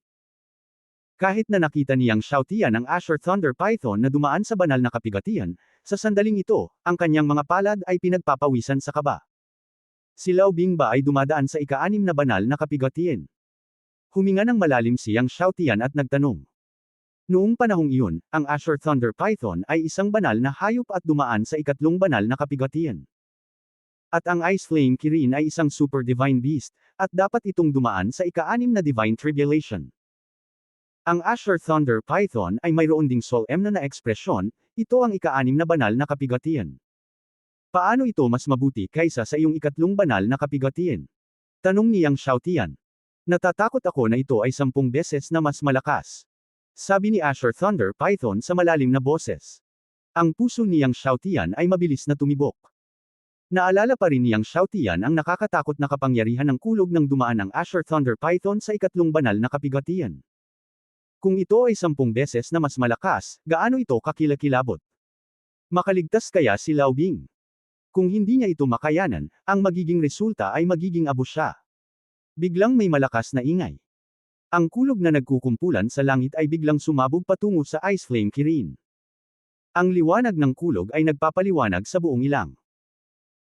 Kahit na nakita niyang Xiaotian ang Azure Thunder Python na dumaan sa banal na kapigatian, sa sandaling ito, ang kanyang mga palad ay pinagpapawisan sa kaba. Si Lao Bingba ay dumadaan sa ika-6 na banal na kapigatian. Huminga ng malalim siyang Xiaotian at nagtanong. Noong panahong iyon, ang Azure Thunder Python ay isang banal na hayop at dumaan sa ikatlong banal na kapigatian. At ang Ice Flame Kirin ay isang super divine beast, at dapat itong dumaan sa ika-6 na divine tribulation. Ang Azure Thunder Python ay mayroon ding solemn na ekspresyon, ito ang ika-6 na banal na kapigatian. Paano ito mas mabuti kaysa sa iyong ikatlong banal na kapigatian? Tanong niyang Xiaotian. Natatakot ako na ito ay 10 beses na mas malakas. Sabi ni Azure Thunder Python sa malalim na boses. Ang puso niyang Xiaotian ay mabilis na tumibok. Naalala pa rin niyang Xiaotian ang nakakatakot na kapangyarihan ng kulog ng dumaan ng Azure Thunder Python sa ikatlong banal na kapigatian. Kung ito ay 10 beses na mas malakas, gaano ito kakilakilabot? Makaligtas kaya si Lao Bing? Kung hindi niya ito makayanan, ang magiging resulta ay magiging abo siya. Biglang may malakas na ingay. Ang kulog na nagkukumpulan sa langit ay biglang sumabog patungo sa Ice Flame Kirin. Ang liwanag ng kulog ay nagpapaliwanag sa buong ilang.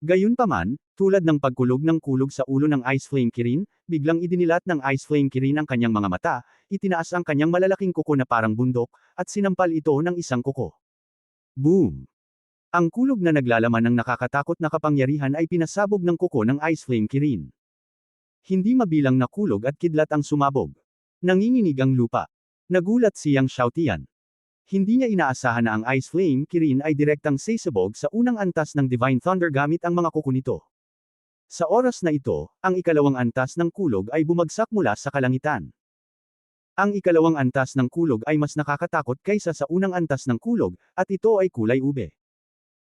Gayunpaman, tulad ng pagkulog ng kulog sa ulo ng Ice Flame Kirin, biglang idinilat ng Ice Flame Kirin ang kanyang mga mata, itinaas ang kanyang malalaking kuko na parang bundok, at sinampal ito ng isang kuko. Boom! Ang kulog na naglalaman ng nakakatakot na kapangyarihan ay pinasabog ng kuko ng Ice Flame Kirin. Hindi mabilang na kulog at kidlat ang sumabog. Nanginginig ang lupa. Nagulat siyang Xiaotian. Hindi niya inaasahan na ang Ice Flame Kirin ay direktang sasabog sa unang antas ng Divine Thunder gamit ang mga kuko nito. Sa oras na ito, ang ikalawang antas ng kulog ay bumagsak mula sa kalangitan. Ang ikalawang antas ng kulog ay mas nakakatakot kaysa sa unang antas ng kulog, at ito ay kulay ube.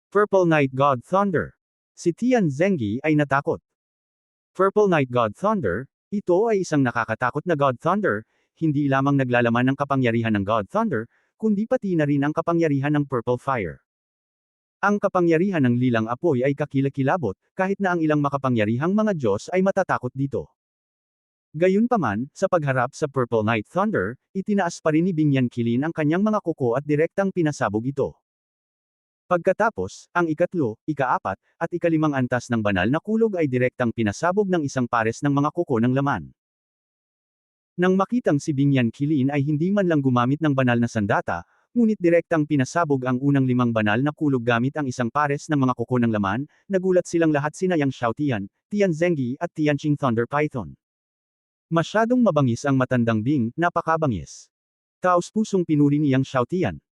Purple Night God Thunder. Si Tian Zengyi ay natakot. Purple Night God Thunder, ito ay isang nakakatakot na God Thunder, hindi lamang naglalaman ng kapangyarihan ng God Thunder, kundi pati na rin ang kapangyarihan ng Purple Fire. Ang kapangyarihan ng lilang apoy ay kakilakilabot, kahit na ang ilang makapangyarihang mga Diyos ay matatakot dito. Gayunpaman, sa pagharap sa Purple Night Thunder, itinaas pa rin ni Bingyan Qilin ang kanyang mga kuko at direktang pinasabog ito. Pagkatapos, ang ikatlo, ika-4, at ika-5 antas ng banal na kulog ay direktang pinasabog ng isang pares ng mga kuko ng laman. Nang makitang si Bingyan Qilin ay hindi man lang gumamit ng banal na sandata, ngunit direktang pinasabog ang unang 5 banal na kulog gamit ang isang pares ng mga kuko ng laman, nagulat silang lahat sina Yang Xiaotian, Tian Zengyi at Tianqing Thunder Python. Masyadong mabangis ang matandang Bing, napakabangis. Taos-pusong pinuri ni Yang Xiaotian.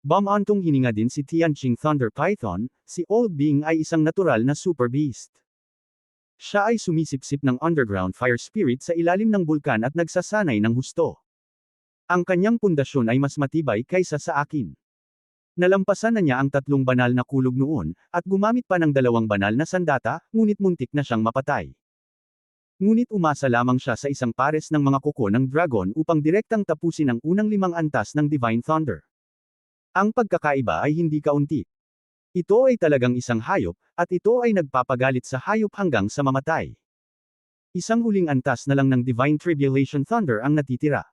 Bumantong hininga din si Tianqing Thunder Python, si Old Bing ay isang natural na super beast. Siya ay sumisipsip ng underground fire spirit sa ilalim ng bulkan at nagsasanay ng husto. Ang kanyang pundasyon ay mas matibay kaysa sa akin. Nalampasan na niya ang 3 banal na kulog noon, at gumamit pa ng 2 banal na sandata, ngunit muntik na siyang mapatay. Ngunit umasa lamang siya sa isang pares ng mga kuko ng dragon upang direktang tapusin ang unang 5 antas ng Divine Thunder. Ang pagkakaiba ay hindi kaunti. Ito ay talagang isang hayop, at ito ay nagpapagalit sa hayop hanggang sa mamatay. Isang huling antas na lang ng Divine Tribulation Thunder ang natitira.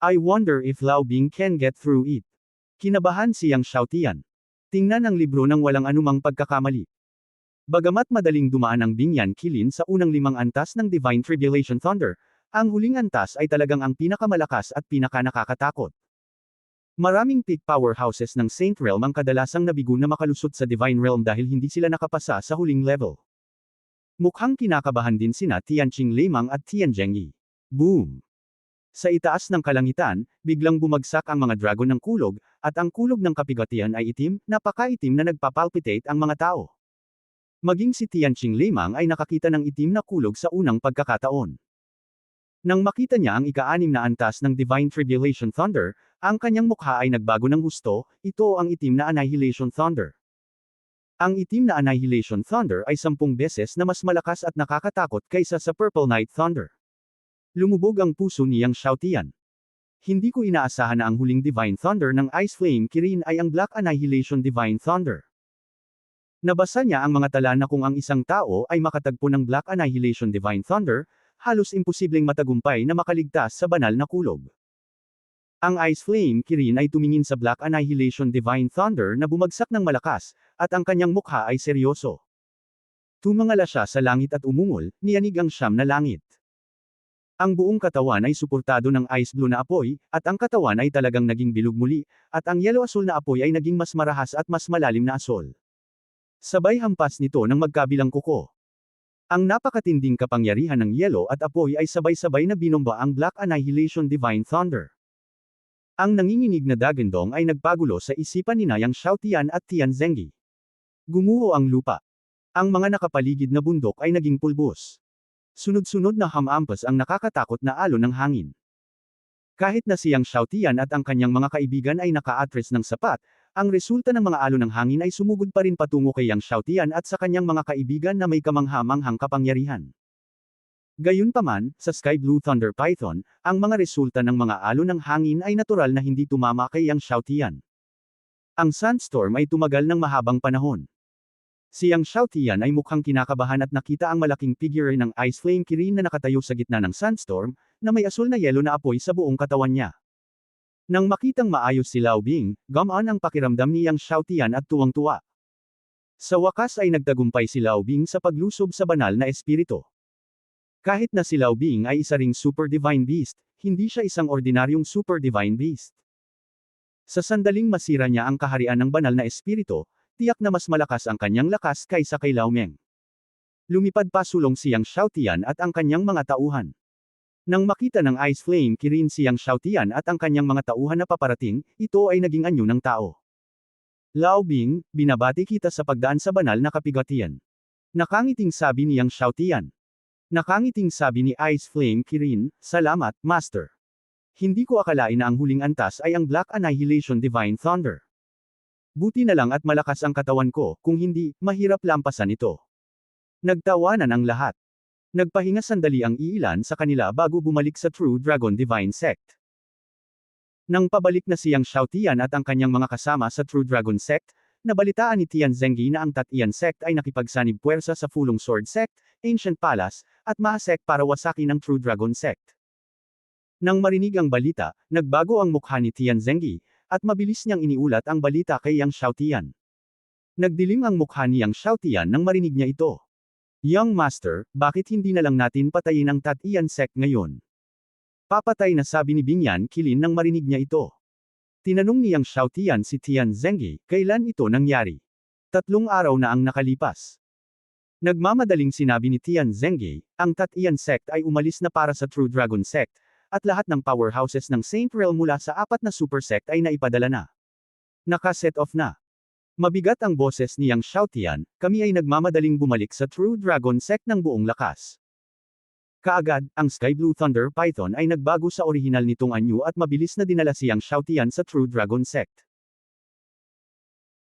I wonder if Lao Bing can get through it. Kinabahan siyang Xiaotian. Tingnan ang libro ng walang anumang pagkakamali. Bagamat madaling dumaan ang Bingyan Qilin sa unang 5 antas ng Divine Tribulation Thunder, ang huling antas ay talagang ang pinakamalakas at pinakanakakatakot. Maraming peak powerhouses ng Saint Realm ang kadalasang nabigo na makalusot sa Divine Realm dahil hindi sila nakapasa sa huling level. Mukhang kinakabahan din sina Tianqing Lemang at Tian Zengyi. Boom! Sa itaas ng kalangitan, biglang bumagsak ang mga dragon ng kulog, at ang kulog ng kapigatian ay itim, napakaitim na nagpapalpitate ang mga tao. Maging si Tianqing lamang ay nakakita ng itim na kulog sa unang pagkakataon. Nang makita niya ang ika-6 na antas ng Divine Tribulation Thunder, ang kanyang mukha ay nagbago ng husto, ito ang itim na Annihilation Thunder. Ang itim na Annihilation Thunder ay 10 beses na mas malakas at nakakatakot kaysa sa Purple Night Thunder. Lumubog ang puso ni Yang Xiaotian. Hindi ko inaasahan na ang huling Divine Thunder ng Ice Flame Kirin ay ang Black Annihilation Divine Thunder. Nabasa niya ang mga tala na kung ang isang tao ay makatagpo ng Black Annihilation Divine Thunder, halos imposibleng matagumpay na makaligtas sa banal na kulog. Ang Ice Flame Kirin ay tumingin sa Black Annihilation Divine Thunder na bumagsak ng malakas, at ang kanyang mukha ay seryoso. Tumangala siya sa langit at umungol, niyanig ang 9 na langit. Ang buong katawan ay suportado ng ice blue na apoy, at ang katawan ay talagang naging bilog muli, at ang yellow-asul na apoy ay naging mas marahas at mas malalim na asol. Sabay hampas nito ng magkabilang kuko. Ang napakatinding kapangyarihan ng yelo at apoy ay sabay-sabay na binomba ang Black Annihilation Divine Thunder. Ang nanginginig na dagandong ay nagpagulo sa isipan ni Yang Xiaotian at Tian Zengyi. Gumuho ang lupa. Ang mga nakapaligid na bundok ay naging pulbos. Sunod-sunod na hamampas ang nakakatakot na alon ng hangin. Kahit na si Yang Xiaotian at ang kanyang mga kaibigan ay naka-atres ng sapat, ang resulta ng mga alon ng hangin ay sumugod pa rin patungo kay Yang Xiaotian at sa kanyang mga kaibigan na may kamangha-manghang kapangyarihan. Gayunpaman, sa Sky Blue Thunder Python, ang mga resulta ng mga alon ng hangin ay natural na hindi tumama kay Yang Xiaotian. Ang sandstorm ay tumagal ng mahabang panahon. Si Yang Xiaotian ay mukhang kinakabahan at nakita ang malaking figure ng Ice Flame Kirin na nakatayo sa gitna ng sandstorm, na may asul na yelo na apoy sa buong katawan niya. Nang makitang maayos si Lao Bing, gumaan ang pakiramdam ni Yang Xiaotian at tuwang-tuwa. Sa wakas ay nagtagumpay si Lao Bing sa paglusob sa banal na espiritu. Kahit na si Lao Bing ay isa ring Super Divine Beast, hindi siya isang ordinaryong Super Divine Beast. Sa sandaling masira niya ang kaharian ng banal na espiritu, tiyak na mas malakas ang kanyang lakas kaysa kay Lao Meng. Lumipad pa sulong si Yang Xiaotian at ang kanyang mga tauhan. Nang makita ng Ice Flame Kirin si Yang Xiaotian at ang kanyang mga tauhan na paparating, ito ay naging anyo ng tao. Lao Bing, binabati kita sa pagdaan sa banal na kapigatian. Nakangiting sabi ni Yang Xiaotian. Nakangiting sabi ni Ice Flame Kirin, salamat, Master. Hindi ko akalain na ang huling antas ay ang Black Annihilation Divine Thunder. Buti na lang at malakas ang katawan ko, kung hindi, mahirap lampasan ito. Nagtawanan ang lahat. Nagpahinga sandali ang iilan sa kanila bago bumalik sa True Dragon Divine Sect. Nang pabalik na si Yang Xiaotian at ang kanyang mga kasama sa True Dragon Sect, nabalitaan ni Tian Zengyi na ang Tatian Sect ay nakipagsanib puwersa sa Fulong Sword Sect, Ancient Palace, at Maha Sect para wasakin ang True Dragon Sect. Nang marinig ang balita, nagbago ang mukha ni Tian Zengyi, at mabilis niyang iniulat ang balita kay Yang Xiaotian. Nagdilim ang mukha ni Yang Xiaotian nang marinig niya ito. Young Master, bakit hindi na lang natin patayin ang Tatian Sect ngayon? Papatay na sabi ni Bingyan Qilin nang marinig niya ito. Tinanong ni Yang Xiaotian si Tian Zengyi, kailan ito nangyari? 3 araw na ang nakalipas. Nagmamadaling sinabi ni Tian Zengyi, ang Tatian Sect ay umalis na para sa True Dragon Sect, at lahat ng powerhouses ng Saint Realm mula sa 4 na super sect ay naipadala na. Naka-set off na. Mabigat ang boses ni Yang Xiaotian, kami ay nagmamadaling bumalik sa True Dragon Sect ng buong lakas. Kaagad, ang Sky Blue Thunder Python ay nagbago sa orihinal nitong anyo at mabilis na dinala si Yang Xiaotian sa True Dragon Sect.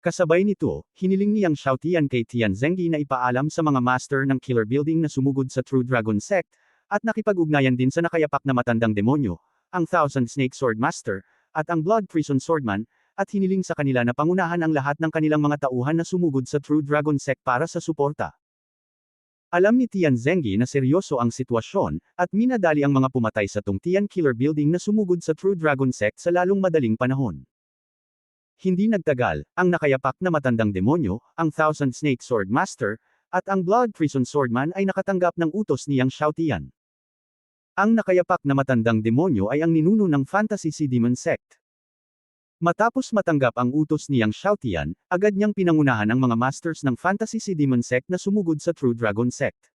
Kasabay nito, hiniling ni Yang Xiaotian kay Tian Zengyi na ipaalam sa mga master ng Killer Building na sumugod sa True Dragon Sect, at nakipag-ugnayan din sa nakayapak na matandang demonyo, ang Thousand Snake Sword Master, at ang Blood Prison Swordman, at hiniling sa kanila na pangunahan ang lahat ng kanilang mga tauhan na sumugod sa True Dragon Sect para sa suporta. Alam ni Tian Zengyi na seryoso ang sitwasyon, at minadali ang mga pumatay sa Tungtian Killer Building na sumugod sa True Dragon Sect sa lalong madaling panahon. Hindi nagtagal, ang nakayapak na matandang demonyo, ang Thousand Snake Sword Master, at ang Blood Prison Swordman ay nakatanggap ng utos ni Yang Xiaotian. Ang nakayapak na matandang demonyo ay ang ninuno ng Fantasy Sea Demon Sect. Matapos matanggap ang utos ni Yang Xiaotian, agad niyang pinangunahan ang mga masters ng Fantasy Sea Demon Sect na sumugod sa True Dragon Sect.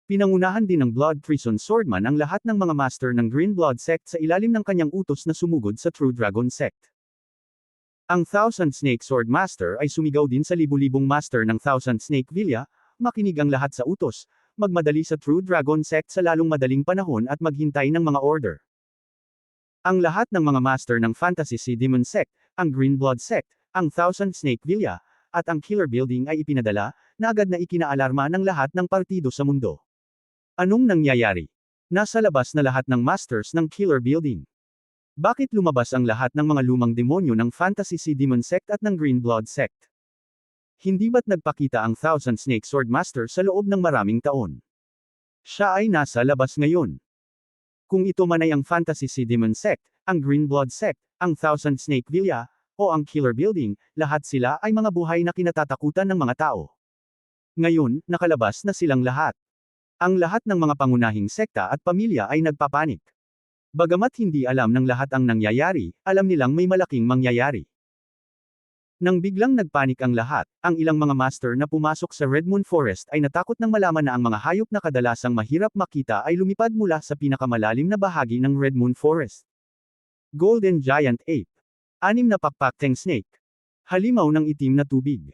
Pinangunahan din ng Blood Treason Swordman ang lahat ng mga master ng Green Blood Sect sa ilalim ng kanyang utos na sumugod sa True Dragon Sect. Ang Thousand Snake Sword Master ay sumigaw din sa libu-libong master ng Thousand Snake Villa, makinig ang lahat sa utos, magmadali sa True Dragon Sect sa lalong madaling panahon at maghintay ng mga order. Ang lahat ng mga master ng Fantasy Sea Demon Sect, ang Green Blood Sect, ang Thousand Snake Villa, at ang Killer Building ay ipinadala, na agad na ikinaalarma ng lahat ng partido sa mundo. Anong nangyayari? Nasa labas na lahat ng masters ng Killer Building. Bakit lumabas ang lahat ng mga lumang demonyo ng Fantasy Sea Demon Sect at ng Green Blood Sect? Hindi ba't nagpakita ang Thousand Snake Sword Master sa loob ng maraming taon? Siya ay nasa labas ngayon. Kung ito man ay ang Fantasy Sea Demon Sect, ang Green Blood Sect, ang Thousand Snake Villa, o ang Killer Building, lahat sila ay mga buhay na kinatatakutan ng mga tao. Ngayon, nakalabas na silang lahat. Ang lahat ng mga pangunahing sekta at pamilya ay nagpapanik. Bagamat hindi alam ng lahat ang nangyayari, alam nilang may malaking mangyayari. Nang biglang nagpanik ang lahat, ang ilang mga master na pumasok sa Red Moon Forest ay natakot nang malaman na ang mga hayop na kadalasang mahirap makita ay lumipad mula sa pinakamalalim na bahagi ng Red Moon Forest. Golden Giant Ape. 6 na pakpakteng snake. Halimaw ng itim na tubig.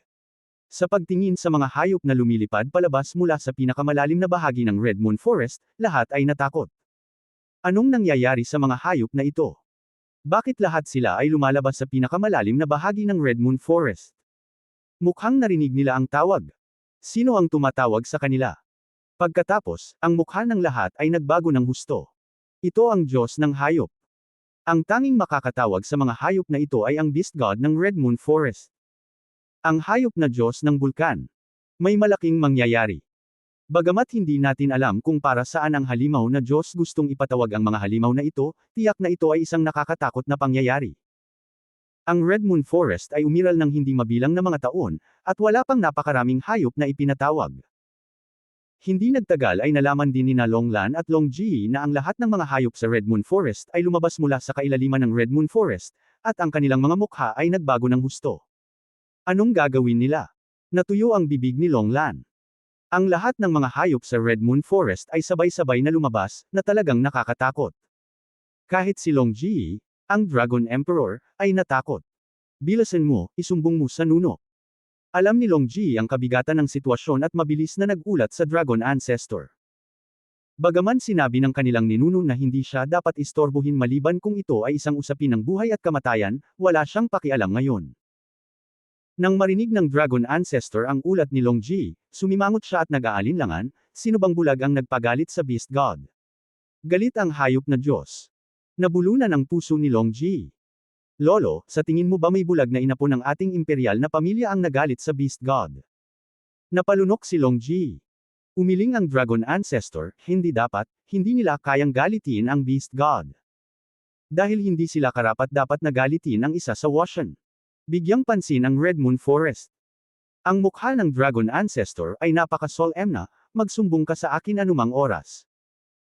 Sa pagtingin sa mga hayop na lumilipad palabas mula sa pinakamalalim na bahagi ng Red Moon Forest, lahat ay natakot. Anong nangyayari sa mga hayop na ito? Bakit lahat sila ay lumalabas sa pinakamalalim na bahagi ng Red Moon Forest? Mukhang narinig nila ang tawag. Sino ang tumatawag sa kanila? Pagkatapos, ang mukha ng lahat ay nagbago ng husto. Ito ang Diyos ng hayop. Ang tanging makakatawag sa mga hayop na ito ay ang Beast God ng Red Moon Forest. Ang hayop na Diyos ng bulkan. May malaking mangyayari. Bagamat hindi natin alam kung para saan ang halimaw na Diyos gustong ipatawag ang mga halimaw na ito, tiyak na ito ay isang nakakatakot na pangyayari. Ang Red Moon Forest ay umiral ng hindi mabilang na mga taon, at wala pang napakaraming hayop na ipinatawag. Hindi nagtagal ay nalaman din ni Longlan at Long Ji na ang lahat ng mga hayop sa Red Moon Forest ay lumabas mula sa kailaliman ng Red Moon Forest, at ang kanilang mga mukha ay nagbago ng husto. Anong gagawin nila? Natuyo ang bibig ni Longlan. Ang lahat ng mga hayop sa Red Moon Forest ay sabay-sabay na lumabas, na talagang nakakatakot. Kahit si Long Ji, ang Dragon Emperor, ay natakot. Bilasan mo, isumbong mo sa nuno. Alam ni Long Ji ang kabigatan ng sitwasyon at mabilis na nagulat sa Dragon Ancestor. Bagaman sinabi ng kanilang ninuno na hindi siya dapat istorbohin maliban kung ito ay isang usapin ng buhay at kamatayan, wala siyang pakialam ngayon. Nang marinig ng Dragon Ancestor ang ulat ni Long Ji, sumimangot siya at nag-aalinlangan, sino bang bulag ang nagpagalit sa Beast God? Galit ang hayop na Diyos. Nabulunan ang puso ni Long Ji. Lolo, sa tingin mo ba may bulag na inapo ng ating imperial na pamilya ang nagalit sa Beast God? Napalunok si Long Ji. Umiling ang Dragon Ancestor, hindi dapat, hindi nila kayang galitin ang Beast God. Dahil hindi sila karapat-dapat na galitin ang isa sa Washan. Bigyang pansin ang Red Moon Forest. Ang mukha ng Dragon Ancestor ay napaka-solemn na, magsumbong ka sa akin anumang oras.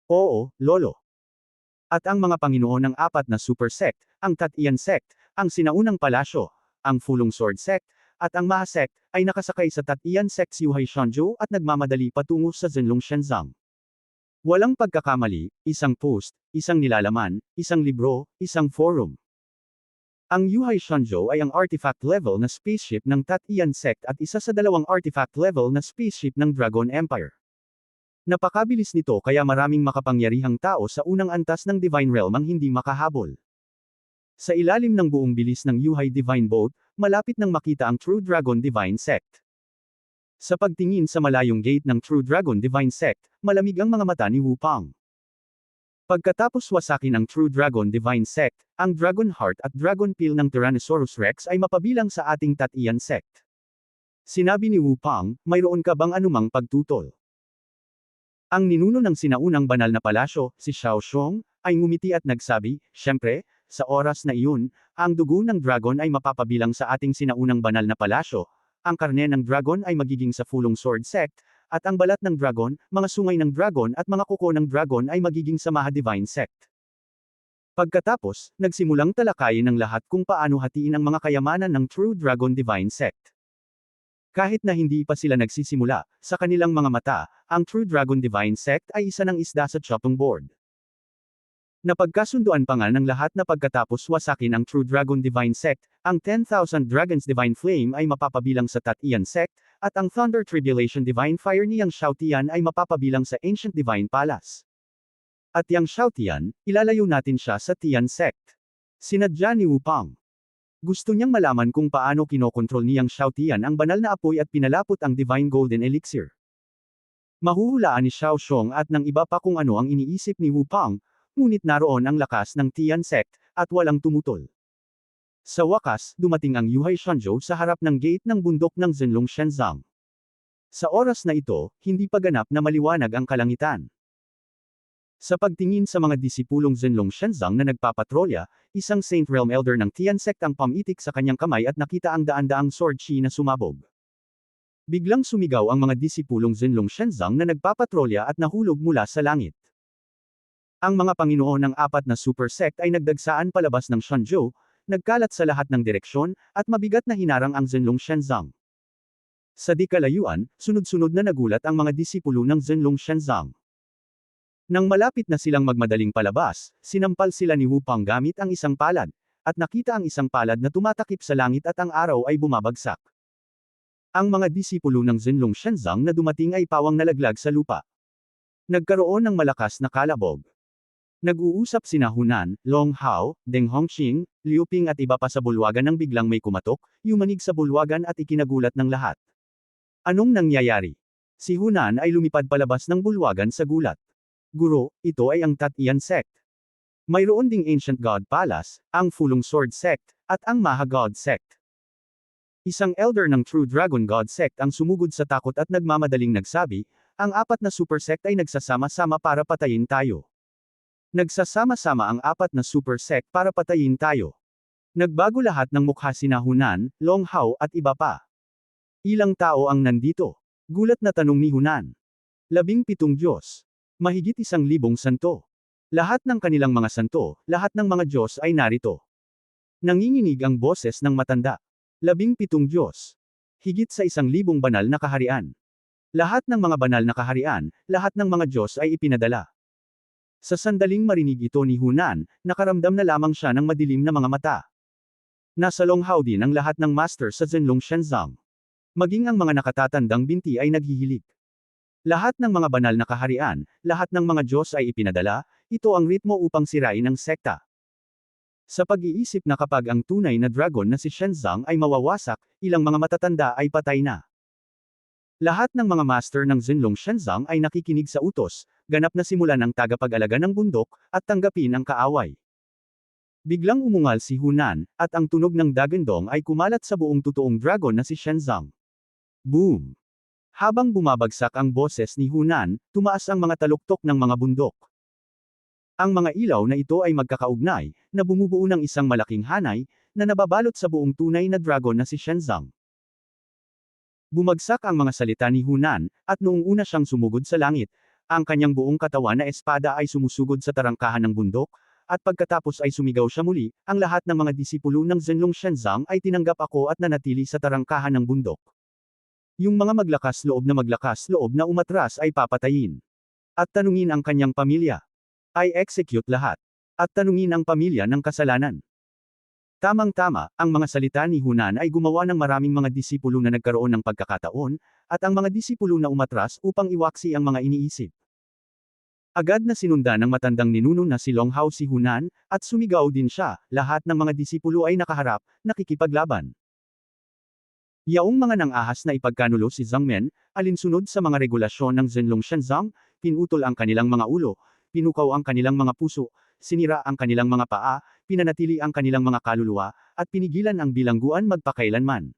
Oo, Lolo. At ang mga Panginoon ng 4 na Super Sect, ang Tatian Sect, ang Sinaunang Palasyo, ang Fulong Sword Sect, at ang Maha Sect, ay nakasakay sa Tatian Sect's Yuhai Shanzhou at nagmamadali patungo sa Zhenlong Shenzang. Walang pagkakamali, isang post, isang nilalaman, isang libro, isang forum. Ang Yuhai Shanzhou ay ang artifact level na spaceship ng Tatian Sect at isa sa 2 artifact level na spaceship ng Dragon Empire. Napakabilis nito kaya maraming makapangyarihang tao sa unang antas ng Divine Realm ang hindi makahabol. Sa ilalim ng buong bilis ng Yuhai Divine Boat, malapit nang makita ang True Dragon Divine Sect. Sa pagtingin sa malayong gate ng True Dragon Divine Sect, malamig ang mga mata ni Wu Pang. Pagkatapos wasakin ang True Dragon Divine Sect, ang Dragon Heart at Dragon Peel ng Tyrannosaurus Rex ay mapabilang sa ating Tatian Sect. Sinabi ni Wu Pang, mayroon ka bang anumang pagtutol? Ang ninuno ng sinaunang banal na palasyo, si Xiao Xiong, ay ngumiti at nagsabi, syempre, sa oras na iyon, ang dugo ng dragon ay mapapabilang sa ating sinaunang banal na palasyo, ang karne ng dragon ay magiging sa Fulong Sword Sect, at ang balat ng dragon, mga sungay ng dragon at mga kuko ng dragon ay magiging sa Maha Divine Sect. Pagkatapos, nagsimulang talakayin ng lahat kung paano hatiin ang mga kayamanan ng True Dragon Divine Sect. Kahit na hindi pa sila nagsisimula, sa kanilang mga mata, ang True Dragon Divine Sect ay isa ng isda sa chopping board. Napagkasunduan pa nga ng lahat na pagkatapos wasakin ang True Dragon Divine Sect, ang 10,000 Dragons Divine Flame ay mapapabilang sa Tatian Sect, at ang Thunder Tribulation Divine Fire ni Yang Xiaotian ay mapapabilang sa Ancient Divine Palace. At Yang Xiaotian, ilalayo natin siya sa Tian Sect. Sinadya ni Wu Pang. Gusto niyang malaman kung paano kinokontrol ni Yang Xiaotian ang banal na apoy at pinalapot ang Divine Golden Elixir. Mahuhulaan ni Xiao Xiong at ng iba pa kung ano ang iniisip ni Wu Pang, ngunit naroon ang lakas ng Tian Sect, at walang tumutol. Sa wakas, dumating ang Yuhai Shanzhou sa harap ng gate ng bundok ng Zhenlong Shenzang. Sa oras na ito, hindi pa ganap na maliwanag ang kalangitan. Sa pagtingin sa mga disipulong Zhenlong Shenzang na nagpapatrolya, isang Saint Realm Elder ng Tian Sect ang pamitik sa kanyang kamay at nakita ang daan-daang sword chi na sumabog. Biglang sumigaw ang mga disipulong Zhenlong Shenzang na nagpapatrolya at nahulog mula sa langit. Ang mga Panginoon ng apat na super sect ay nagdagsaan palabas ng Shanzhou, nagkalat sa lahat ng direksyon, at mabigat na hinarang ang Zhenlong Shenzang. Sa di kalayuan, sunod-sunod na nagulat ang mga disipulo ng Zhenlong Shenzang. Nang malapit na silang magmadaling palabas, sinampal sila ni Wu Pang gamit ang isang palad, at nakita ang isang palad na tumatakip sa langit at ang araw ay bumabagsak. Ang mga disipulo ng Zhenlong Shenzang na dumating ay pawang nalaglag sa lupa. Nagkaroon ng malakas na kalabog. Nag-uusap sina Hunan, Long Hao, Deng Hongqing, Liu Ping at iba pa sa bulwagan nang biglang may kumatok, yumanig sa bulwagan at ikinagulat ng lahat. Anong nangyayari? Si Hunan ay lumipad palabas ng bulwagan sa gulat. Guro, ito ay ang Tatian Sect. Mayroon ding Ancient God Palace, ang Fulong Sword Sect, at ang Maha God Sect. Isang elder ng True Dragon God Sect ang sumugod sa takot at nagmamadaling nagsabi, ang apat na super sect ay nagsasama-sama para patayin tayo. Nagsasama-sama ang apat na super sect para patayin tayo. Nagbago lahat ng mukha sina Hunan, Long Hao at iba pa. Ilang tao ang nandito? Gulat na tanong ni Hunan. 17 Diyos. Mahigit 1,000 santo. Lahat ng kanilang mga santo, lahat ng mga Diyos ay narito. Nanginginig ang boses ng matanda. 17 Diyos. Higit sa 1,000 banal na kaharian. Lahat ng mga banal na kaharian, lahat ng mga Diyos ay ipinadala. Sa sandaling marinig ito ni Hunan, nakaramdam na lamang siya ng madilim na mga mata. Nasa Long Hao din ang lahat ng master sa Zhenlong Shenzang. Maging ang mga nakatatandang binti ay naghihilig. Lahat ng mga banal na kaharian, lahat ng mga Diyos ay ipinadala, ito ang ritmo upang sirain ang sekta. Sa pag-iisip na kapag ang tunay na dragon na si Shenzang ay mawawasak, ilang mga matatanda ay patay na. Lahat ng mga master ng Zhenlong Shenzang ay nakikinig sa utos, ganap na simulan ang tagapag-alaga ng bundok, at tanggapin ang kaaway. Biglang umungal si Hunan, at ang tunog ng dagandong ay kumalat sa buong totoong dragon na si Shenzang. Boom! Habang bumabagsak ang boses ni Hunan, tumaas ang mga taluktok ng mga bundok. Ang mga ilaw na ito ay magkakaugnay, na bumubuo ng isang malaking hanay, na nababalot sa buong tunay na dragon na si Shenzang. Bumagsak ang mga salita ni Hunan, at noong una siyang sumugod sa langit, ang kanyang buong katawan na espada ay sumusugod sa tarangkahan ng bundok, at pagkatapos ay sumigaw siya muli, ang lahat ng mga disipulo ng Zhenlong Shenzang ay tinanggap ako at nanatili sa tarangkahan ng bundok. Yung mga maglakas loob na umatras ay papatayin. At tanungin ang kanyang pamilya. Ay execute lahat. At tanungin ang pamilya ng kasalanan. Tamang-tama, ang mga salita ni Hunan ay gumawa ng maraming mga disipulo na nagkaroon ng pagkakataon, at ang mga disipulo na umatras upang iwaksi ang mga iniisip. Agad na sinundan ng matandang ninuno na si Long Hao si Hunan, at sumigaw din siya, lahat ng mga disipulo ay nakaharap, nakikipaglaban. Yaong mga nang-ahas na ipagkanulo si Zhang Men, alinsunod sa mga regulasyon ng Zhenlong Shenzang, pinutol ang kanilang mga ulo, pinukaw ang kanilang mga puso, sinira ang kanilang mga paa, pinanatili ang kanilang mga kaluluwa, at pinigilan ang bilangguan magpakailanman.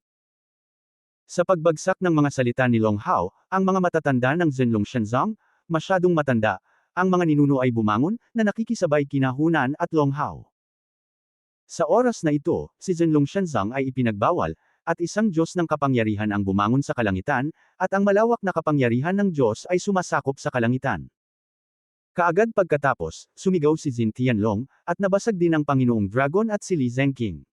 Sa pagbagsak ng mga salita ni Long Hao, ang mga matatanda ng Zhenlong Shenzang, masyadong matanda, ang mga ninuno ay bumangon, na nakikisabay kina Hunan at Long Hao. Sa oras na ito, si Zhenlong Shenzang ay ipinagbawal, at isang Diyos ng kapangyarihan ang bumangon sa kalangitan, at ang malawak na kapangyarihan ng Diyos ay sumasakop sa kalangitan. Kaagad pagkatapos, sumigaw si Jin Tianlong, at nabasag din ang Panginoong Dragon at si Li Zengqing.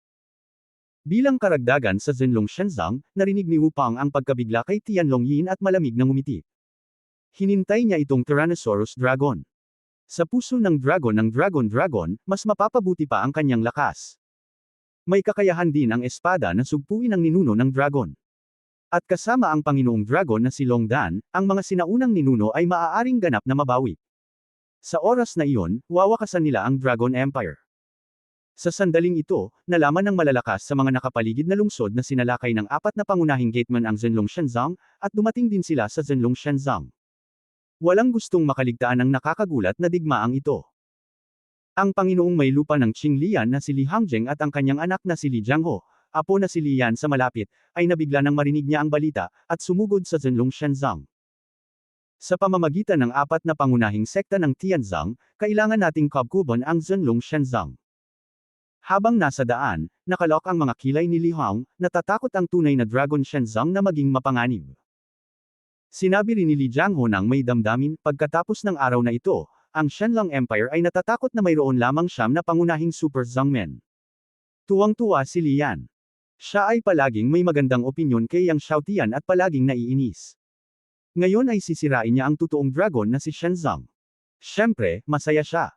Bilang karagdagan sa Zenlong Shenzang, narinig ni Wu Pang ang pagkabigla kay Tianlong Yin at malamig na ngumiti. Hinintay niya itong Tyrannosaurus Dragon. Sa puso ng Dragon, mas mapapabuti pa ang kanyang lakas. May kakayahan din ang espada na sugpuin ang ninuno ng dragon. At kasama ang Panginoong Dragon na si Long Dan, ang mga sinaunang ninuno ay maaaring ganap na mabawi. Sa oras na iyon, wawakasan nila ang Dragon Empire. Sa sandaling ito, nalaman ng malalakas sa mga nakapaligid na lungsod na sinalakay ng 4 na pangunahing gateman ang Zenlong Shenzang, at dumating din sila sa Zenlong Shenzang. Walang gustong makaligtaan ang nakakagulat na digmaang ito. Ang Panginoong may lupa ng Qinglian na si Li Hangjing at ang kanyang anak na si Li Jiangho, apo na si Li Yan sa malapit, ay nabigla nang marinig niya ang balita, at sumugod sa Zenlong Shenzang. Sa pamamagitan ng 4 na pangunahing sekta ng Tianzang, kailangan nating kabkuban ang Zenlong Shenzang. Habang nasa daan, nakalok ang mga kilay ni Li Hong, natatakot ang tunay na Dragon Shenzang na maging mapanganib. Sinabi rin ni Li Jiangho nang may damdamin, pagkatapos ng araw na ito, ang Shenlong Empire ay natatakot na mayroon lamang 9 na pangunahing Super Zhongmen. Tuwang-tuwa si Li Yan. Siya ay palaging may magandang opinyon kay Yang Xiaotian at palaging naiinis. Ngayon ay sisirain niya ang totoong dragon na si Shenzang. Siyempre, masaya siya.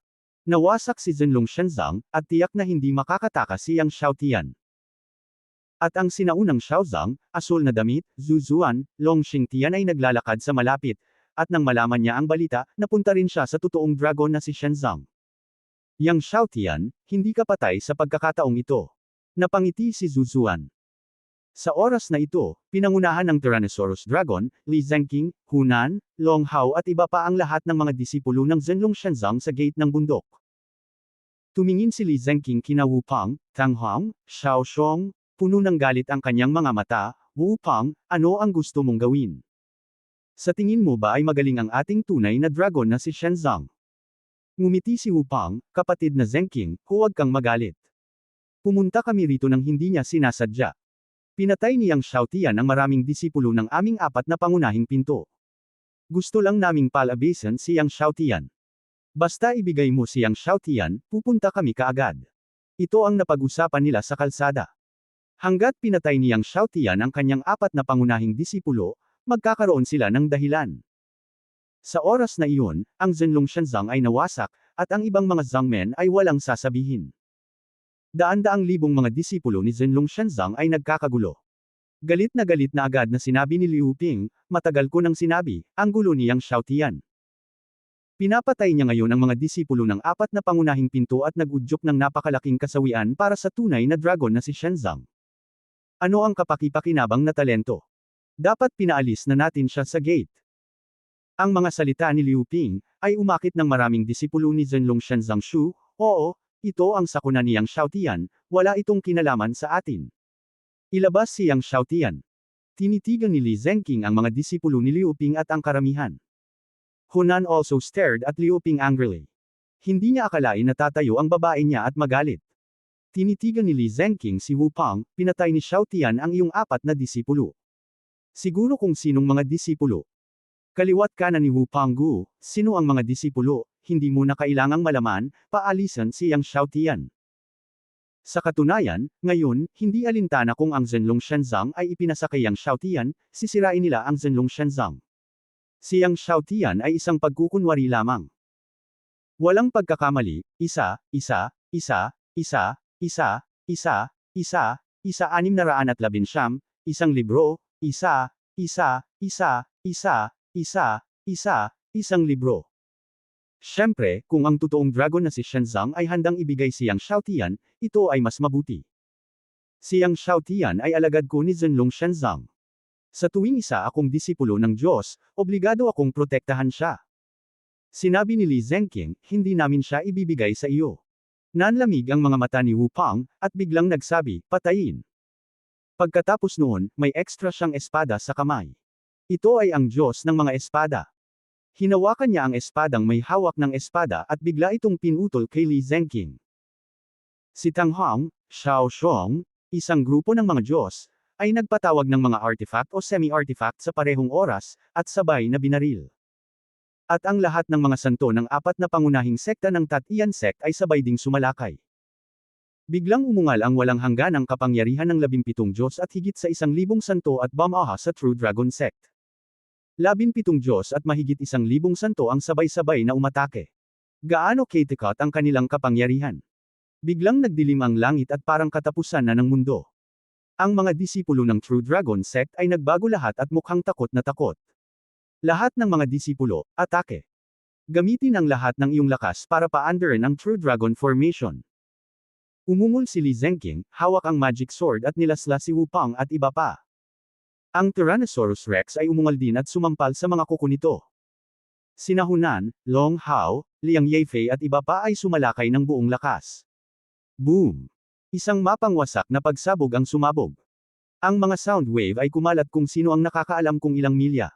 Nawasak si Zenlong Shenzang, at tiyak na hindi makakatakas si Yang Xiaotian. At ang sinaunang Xiaozang, asul na damit, Zuzuan, Long Xingtian ay naglalakad sa malapit, at nang malaman niya ang balita, napunta rin siya sa totoong dragon na si Shenzang. Yang Xiaotian, hindi ka patay sa pagkakataong ito. Napangiti si Zuzuan. Sa oras na ito, pinangunahan ng Tyrannosaurus Dragon, Li Zhenqing, Hunan, Long Hao at iba pa ang lahat ng mga disipulo ng Zenlong Shenzang sa gate ng bundok. Tumingin si Li Zhenqing kina Wu Pang, Tang Hong, Xiao Xiong, puno ng galit ang kanyang mga mata. Wu Pang, ano ang gusto mong gawin? Sa tingin mo ba ay magaling ang ating tunay na dragon na si Shenzang? Ngumiti si Wu Pang, kapatid na Zhenqing, huwag kang magalit. Pumunta kami rito nang hindi niya sinasadya. Pinatay ni Yang Xiaotian ang maraming disipulo ng aming 4 na pangunahing pinto. Gusto lang naming palabasin si Yang Xiaotian. Basta ibigay mo si Yang Xiaotian, pupunta kami kaagad. Ito ang napag-usapan nila sa kalsada. Hanggat pinatay ni Yang Xiaotian ang kanyang 4 na pangunahing disipulo, magkakaroon sila ng dahilan. Sa oras na iyon, ang Zenlong Shenzang ay nawasak, at ang ibang mga Zhongmen ay walang sasabihin. Daan-daang libong mga disipulo ni Zenlong Shenzang ay nagkakagulo. Galit na agad na sinabi ni Liu Ping, matagal ko nang sinabi, ang gulo ni Yang Xiaotian. Pinapatay niya ngayon ang mga disipulo ng 4 na pangunahing pinto at nag-udyok ng napakalaking kasawian para sa tunay na dragon na si Shenzang. Ano ang kapaki-pakinabang na talento? Dapat pinaalis na natin siya sa gate. Ang mga salita ni Liu Ping ay umakit ng maraming disipulo ni Zenlong Shenzang Shu, oo, ito ang sakuna ni Yang Xiaotian, wala itong kinalaman sa atin. Ilabas si Yang Xiaotian. Tinitigan ni Li Zhenqing ang mga disipulo ni Liu Ping at ang karamihan. Hunan also stared at Liu Ping angrily. Hindi niya akalain na tatayo ang babae niya at magalit. Tinitigan ni Li Zhenqing si Wu Pang, pinatay ni Xiaotian ang iyong 4 na disipulo. Siguro kung sinong mga disipulo. Kaliwat kanan ni Wu Panggu, sino ang mga disipulo, hindi mo na kailangang malaman, paalisan si Yang Xiaotian. Sa katunayan, ngayon, hindi alintana kung ang Zenlong Shenzang ay ipinasa kay Yang Xiaotian, sisirain nila ang Zenlong Shenzang. Si Yang Xiaotian ay isang pagkukunwari lamang. Walang pagkakamali, 619, isang libro, isang libro. Siyempre, kung ang totoong dragon na si Shenzang ay handang ibigay si Yang Xiaotian, ito ay mas mabuti. Si Yang Xiaotian ay alagad ko ni Zenlong Shenzang. Sa tuwing isa akong disipulo ng Diyos, obligado akong protektahan siya. Sinabi ni Li Zhenqing, hindi namin siya ibibigay sa iyo. Nanlamig ang mga mata ni Wu Pang, at biglang nagsabi, patayin. Pagkatapos noon, may ekstra siyang espada sa kamay. Ito ay ang Diyos ng mga espada. Hinawakan niya ang espadang may hawak ng espada at bigla itong pinutol kay Li Zhenqing. Si Tang Hong, Xiao Xiong, isang grupo ng mga Diyos, ay nagpatawag ng mga artifact o semi-artifact sa parehong oras, at sabay na binaril. At ang lahat ng mga santo ng 4 na pangunahing sekta ng Tat Ian sect ay sabay ding sumalakay. Biglang umungal ang walang hangganang kapangyarihan ng 17 Diyos at higit sa 1,000 santo at bamaha sa True Dragon Sect. 17 Diyos at mahigit 1,000 santo ang sabay-sabay na umatake. Gaano katikat ang kanilang kapangyarihan? Biglang nagdilim ang langit at parang katapusan na ng mundo. Ang mga disipulo ng True Dragon Sect ay nagbago lahat at mukhang takot na takot. Lahat ng mga disipulo, atake. Gamitin ang lahat ng iyong lakas para paandarin ang True Dragon Formation. Umungol si Li Zengqing, hawak ang magic sword at nilasla si Wu Pang at iba pa. Ang Tyrannosaurus Rex ay umungal din at sumampal sa mga kuko nito. Sina Hunan, Long Hao, Liang Yefei at iba pa ay sumalakay ng buong lakas. Boom! Isang mapangwasak na pagsabog ang sumabog. Ang mga sound wave ay kumalat kung sino ang nakakaalam kung ilang milya.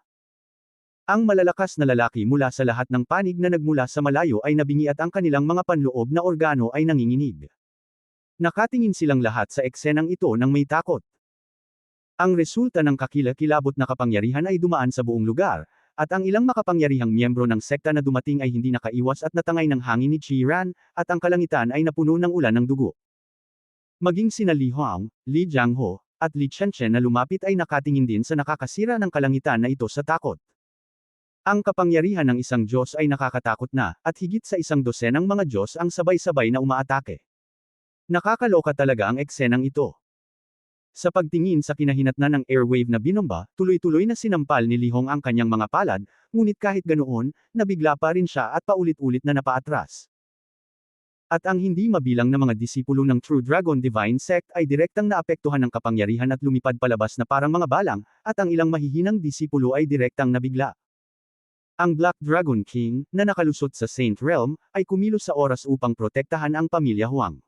Ang malalakas na lalaki mula sa lahat ng panig na nagmula sa malayo ay nabingi at ang kanilang mga panloob na organo ay nanginginig. Nakatingin silang lahat sa eksenang ito nang may takot. Ang resulta ng kakilakilabot na kapangyarihan ay dumaan sa buong lugar, at ang ilang makapangyarihang miyembro ng sekta na dumating ay hindi nakaiwas at natangay ng hangin ni Qi Ran, at ang kalangitan ay napuno ng ulan ng dugo. Maging sina Li Huang, Li Jiangho, at Li Chenchen na lumapit ay nakatingin din sa nakakasira ng kalangitan na ito sa takot. Ang kapangyarihan ng isang Diyos ay nakakatakot na, at higit sa 100 mga Diyos ang sabay-sabay na umaatake. Nakakaloka talaga ang eksenang ito. Sa pagtingin sa kinahinatnan ng airwave na binomba, tuloy-tuloy na sinampal ni Li Hong ang kanyang mga palad, ngunit kahit ganoon, nabigla pa rin siya at paulit-ulit na napaatras. At ang hindi mabilang na mga disipulo ng True Dragon Divine Sect ay direktang naapektuhan ng kapangyarihan at lumipad palabas na parang mga balang, at ang ilang mahihinang disipulo ay direktang nabigla. Ang Black Dragon King, na nakalusot sa Saint Realm, ay kumilos sa oras upang protektahan ang pamilya Huang.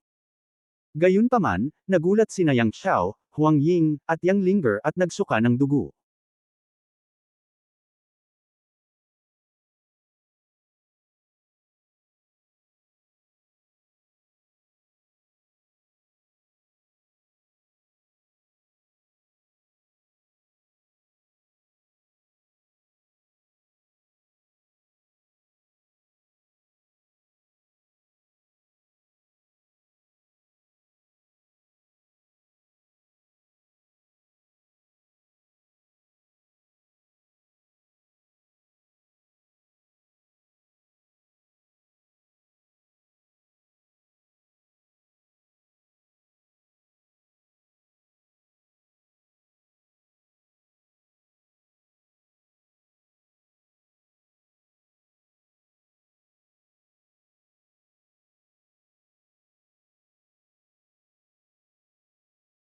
Gayunpaman, nagulat sina Yang Xiao, Huang Ying, at Yang Linger at nagsuka ng dugo.